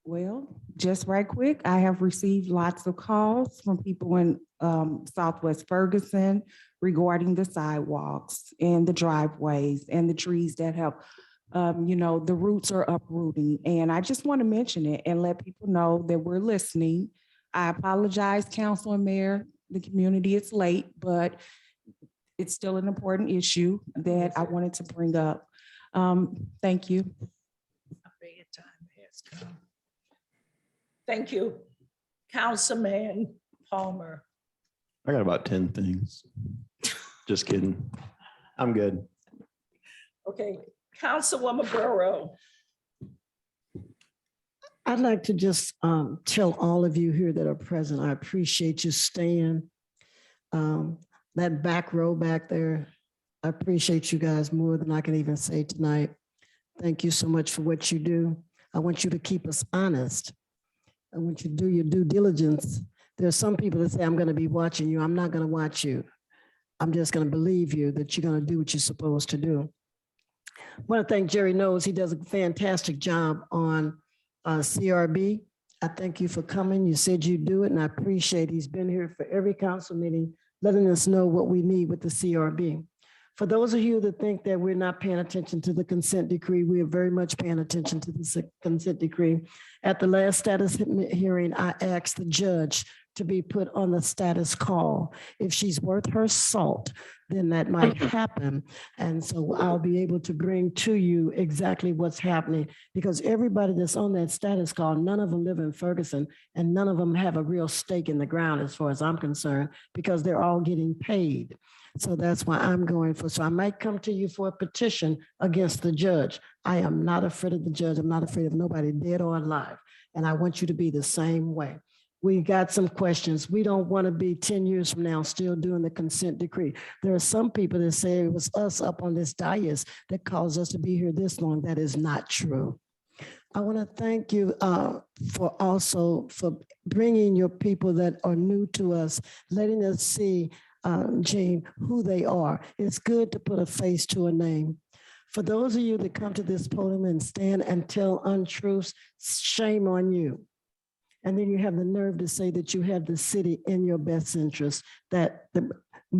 Well, just right quick, I have received lots of calls from people in Southwest Ferguson regarding the sidewalks and the driveways and the trees that have, the roots are uprooting. And I just want to mention it and let people know that we're listening. I apologize, Council and Mayor, the community, it's late, but it's still an important issue that I wanted to bring up. Thank you. Thank you. Councilman Palmer. I got about 10 things. Just kidding. I'm good. Okay, Councilwoman Borough. I'd like to just tell all of you here that are present, I appreciate you staying. That back row back there, I appreciate you guys more than I can even say tonight. Thank you so much for what you do. I want you to keep us honest. I want you to do your due diligence. There are some people that say, I'm going to be watching you. I'm not going to watch you. I'm just going to believe you that you're going to do what you're supposed to do. I want to thank Jerry Knows. He does a fantastic job on CRB. I thank you for coming. You said you'd do it, and I appreciate he's been here for every council meeting, letting us know what we need with the CRB. For those of you that think that we're not paying attention to the consent decree, we are very much paying attention to the consent decree. At the last status hearing, I asked the judge to be put on the status call. If she's worth her salt, then that might happen. And so I'll be able to bring to you exactly what's happening, because everybody that's on that status call, none of them live in Ferguson, and none of them have a real stake in the ground as far as I'm concerned, because they're all getting paid. So that's why I'm going for, so I might come to you for a petition against the judge. I am not afraid of the judge. I'm not afraid of nobody, dead or alive. And I want you to be the same way. We got some questions. We don't want to be 10 years from now still doing the consent decree. There are some people that say it was us up on this dais that caused us to be here this long. That is not true. I want to thank you for bringing your people that are new to us, letting us see, Gene, who they are. It's good to put a face to a name. For those of you that come to this podium and stand and tell untruths, shame on you. And then you have the nerve to say that you have the city in your best interest.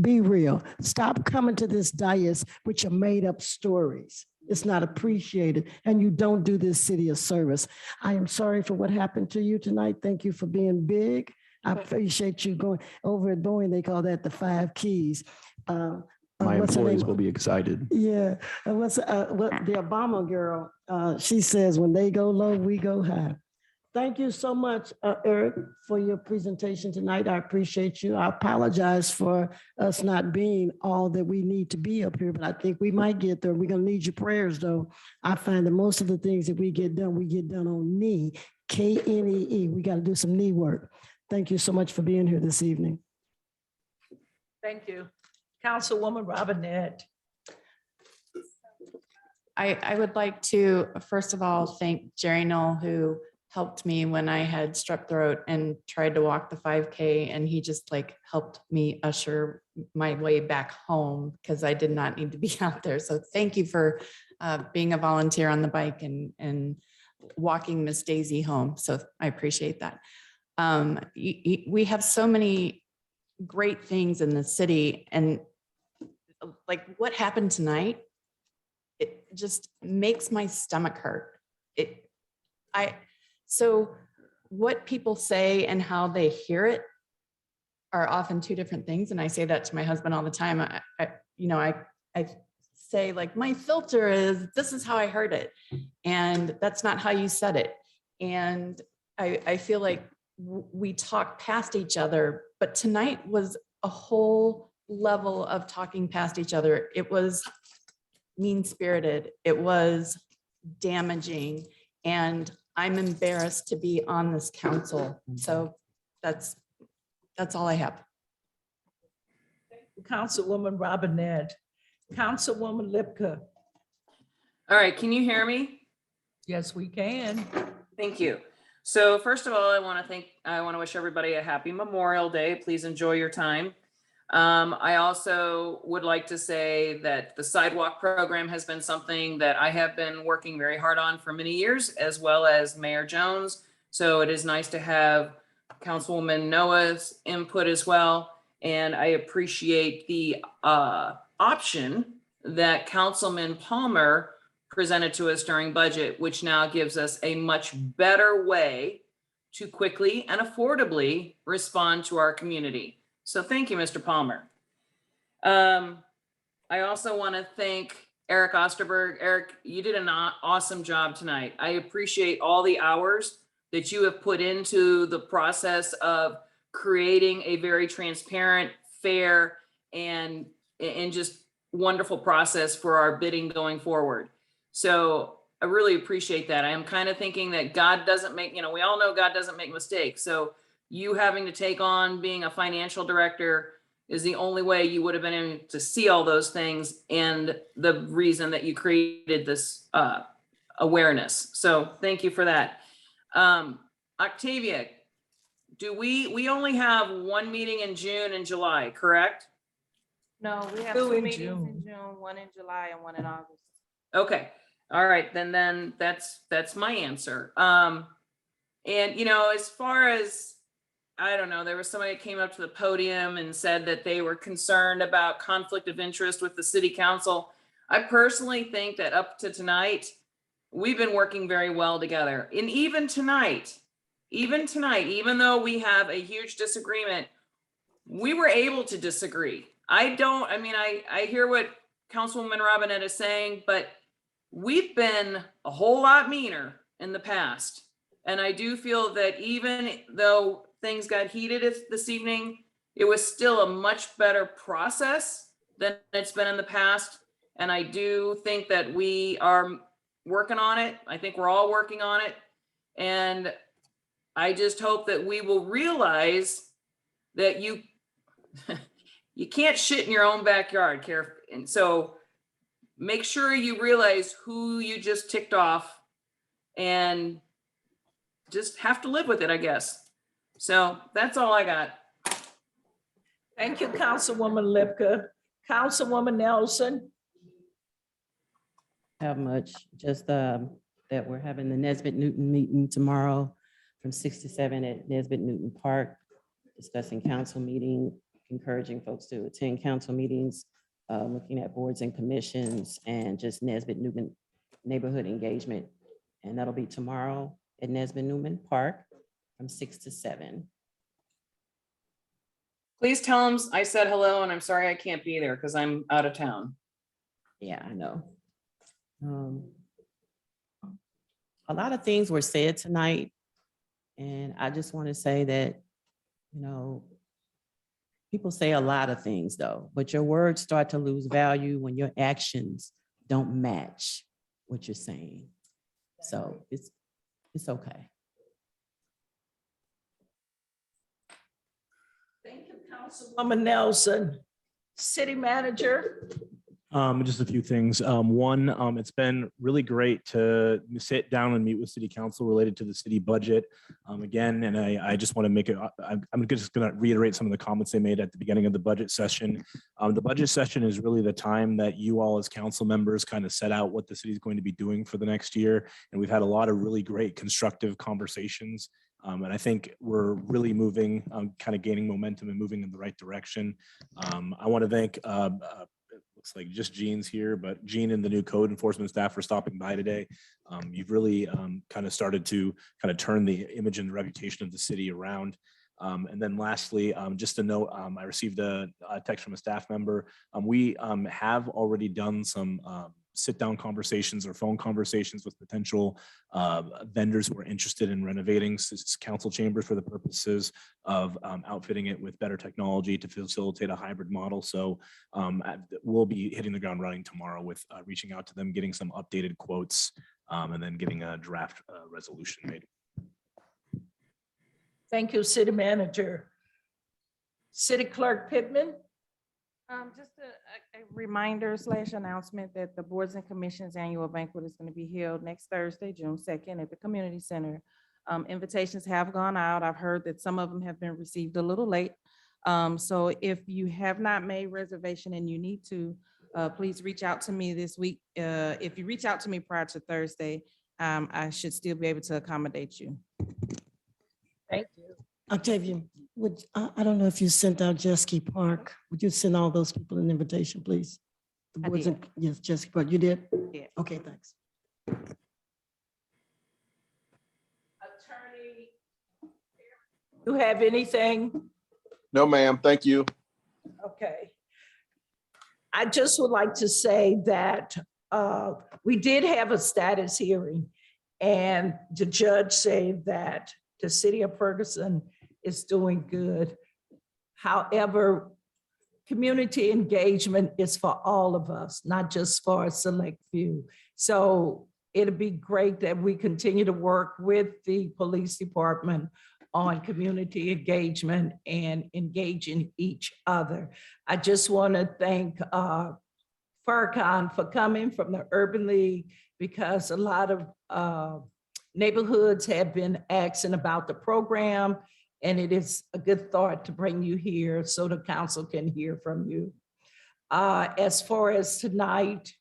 Be real. Stop coming to this dais with your made up stories. It's not appreciated, and you don't do this city a service. I am sorry for what happened to you tonight. Thank you for being big. I appreciate you going over at Boeing. They call that the 5 keys. My employees will be excited. Yeah. And what the Obama girl, she says, when they go low, we go high. Thank you so much, Eric, for your presentation tonight. I appreciate you. I apologize for us not being all that we need to be up here, but I think we might get there. We're going to need your prayers, though. I find that most of the things that we get done on knee, K-N-E-E. We got to do some knee work. Thank you so much for being here this evening. Thank you. Councilwoman Robinette. I would like to, first of all, thank Jerry Knoll, who helped me when I had strep throat and tried to walk the 5K. And he just helped me usher my way back home because I did not need to be out there. So thank you for being a volunteer on the bike and walking Miss Daisy home. So I appreciate that. We have so many great things in the city, and what happened tonight, it just makes my stomach hurt. So what people say and how they hear it are often two different things. And I say that to my husband all the time. I say my filter is, this is how I heard it. And that's not how you said it. And I feel like we talk past each other, but tonight was a whole level of talking past each other. It was mean-spirited. It was damaging. And I'm embarrassed to be on this council. So that's all I have. Councilwoman Robinette. Councilwoman Lipka. All right, can you hear me? Yes, we can. Thank you. So first of all, I want to wish everybody a happy Memorial Day. Please enjoy your time. I also would like to say that the sidewalk program has been something that I have been working very hard on for many years, as well as Mayor Jones. So it is nice to have Councilwoman Noah's input as well. And I appreciate the option that Councilman Palmer presented to us during budget, which now gives us a much better way to quickly and affordably respond to our community. So thank you, Mr. Palmer. I also want to thank Eric Osterberg. Eric, you did an awesome job tonight. I appreciate all the hours that you have put into the process of creating a very transparent, fair, and just wonderful process for our bidding going forward. So I really appreciate that. I am kind of thinking that God doesn't make, we all know God doesn't make mistakes. So you having to take on being a financial director is the only way you would have been able to see all those things and the reason that you created this awareness. So thank you for that. Octavia, we only have one meeting in June and July, correct? No, we have Two two in meetings June. in June, one in July and one in August. Okay, all right, then that's my answer. And as far as, I don't know, there was somebody that came up to the podium and said that they were concerned about conflict of interest with the city council. I personally think that up to tonight, we've been working very well together. And even tonight, even though we have a huge disagreement, we were able to disagree. I hear what Councilwoman Robinette is saying, but we've been a whole lot meaner in the past. And I do feel that even though things got heated this evening, it was still a much better process than it's been in the past. And I do think that we are working on it. I think we're all working on it. And I just hope that we will realize that you can't shit in your own backyard, Care. And so make sure you realize who you just ticked off and just have to live with it, I guess. So that's all I got. Thank you, Councilwoman Lipka. Councilwoman Nelson. Have much, just that we're having the Nesbitt Newton meeting tomorrow from 6 to 7 at Nesbitt Newton Park, discussing council meeting, encouraging folks to attend council meetings, looking at boards and commissions, and just Nesbitt Newton neighborhood engagement. And that'll be tomorrow at Nesbitt Newman Park from 6 to 7. Please tell them I said hello and I'm sorry I can't be there because I'm out of town. Yeah, I know. A lot of things were said tonight, and I just want to say that, people say a lot of things though, but your words start to lose value when your actions don't match what you're saying. So it's okay. Thank you, Councilwoman Nelson. City Manager. Just a few things. One, it's been really great to sit down and meet with city council related to the city budget. Again, and I just want to make it, I'm just going to reiterate some of the comments they made at the beginning of the budget session. The budget session is really the time that you all as council members kind of set out what the city is going to be doing for the next year. And we've had a lot of really great constructive conversations. And I think we're really moving, kind of gaining momentum and moving in the right direction. I want to thank looks like just Gene's here, but Gene and the new code enforcement staff for stopping by today. You've really kind of started to kind of turn the image and the reputation of the city around. And then lastly, just a note, I received a text from a staff member. We have already done some sit-down conversations or phone conversations with potential vendors who are interested in renovating council chambers for the purposes of outfitting it with better technology to facilitate a hybrid model. So we'll be hitting the ground running tomorrow with reaching out to them, getting some updated quotes, and then getting a draft resolution made. Thank you, City Manager. City Clerk Pittman. Just a reminder / announcement that the Boards and Commissions Annual Banquet is going to be held next Thursday, June 2nd at the Community Center. Invitations have gone out. I've heard that some of them have been received a little late. So if you have not made reservation and you need to, please reach out to me this week. If you reach out to me prior to Thursday, I should still be able to accommodate you. Thank you. Octavia, I don't know if you sent out Jesky Park. Would you send all those people an invitation, please? The I boards did. and- Yes, Jesky Park, you did? Yeah. Okay, thanks. Attorney, you have anything? No, ma'am. Thank you. Okay. I just would like to say that we did have a status hearing, and the judge said that the city of Ferguson is doing good. However, community engagement is for all of us, not just for a select few. So it'd be great that we continue to work with the police department on community engagement and engaging each other. I just want to thank Farcon for coming from the Urban League, because a lot of neighborhoods have been asking about the program, and it is a good thought to bring you here so the council can hear from you. As far as tonight,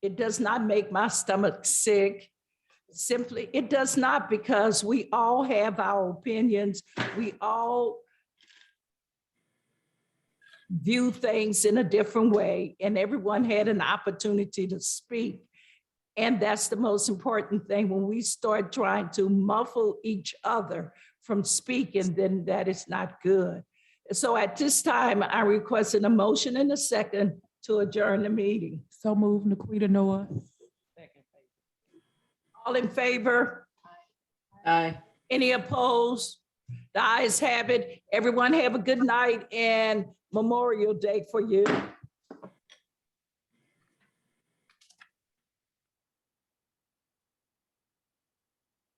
it does not make my stomach sick. Simply, it does not, because we all have our opinions. We all view things in a different way, and everyone had an opportunity to speak. And that's the most important thing. When we start trying to muffle each other from speaking, then that is not good. So at this time, I request a motion and a second to adjourn the meeting. So move, Naquita Noah. All in favor? Aye. Any opposed? The ayes have it. Everyone have a good night and Memorial Day for you.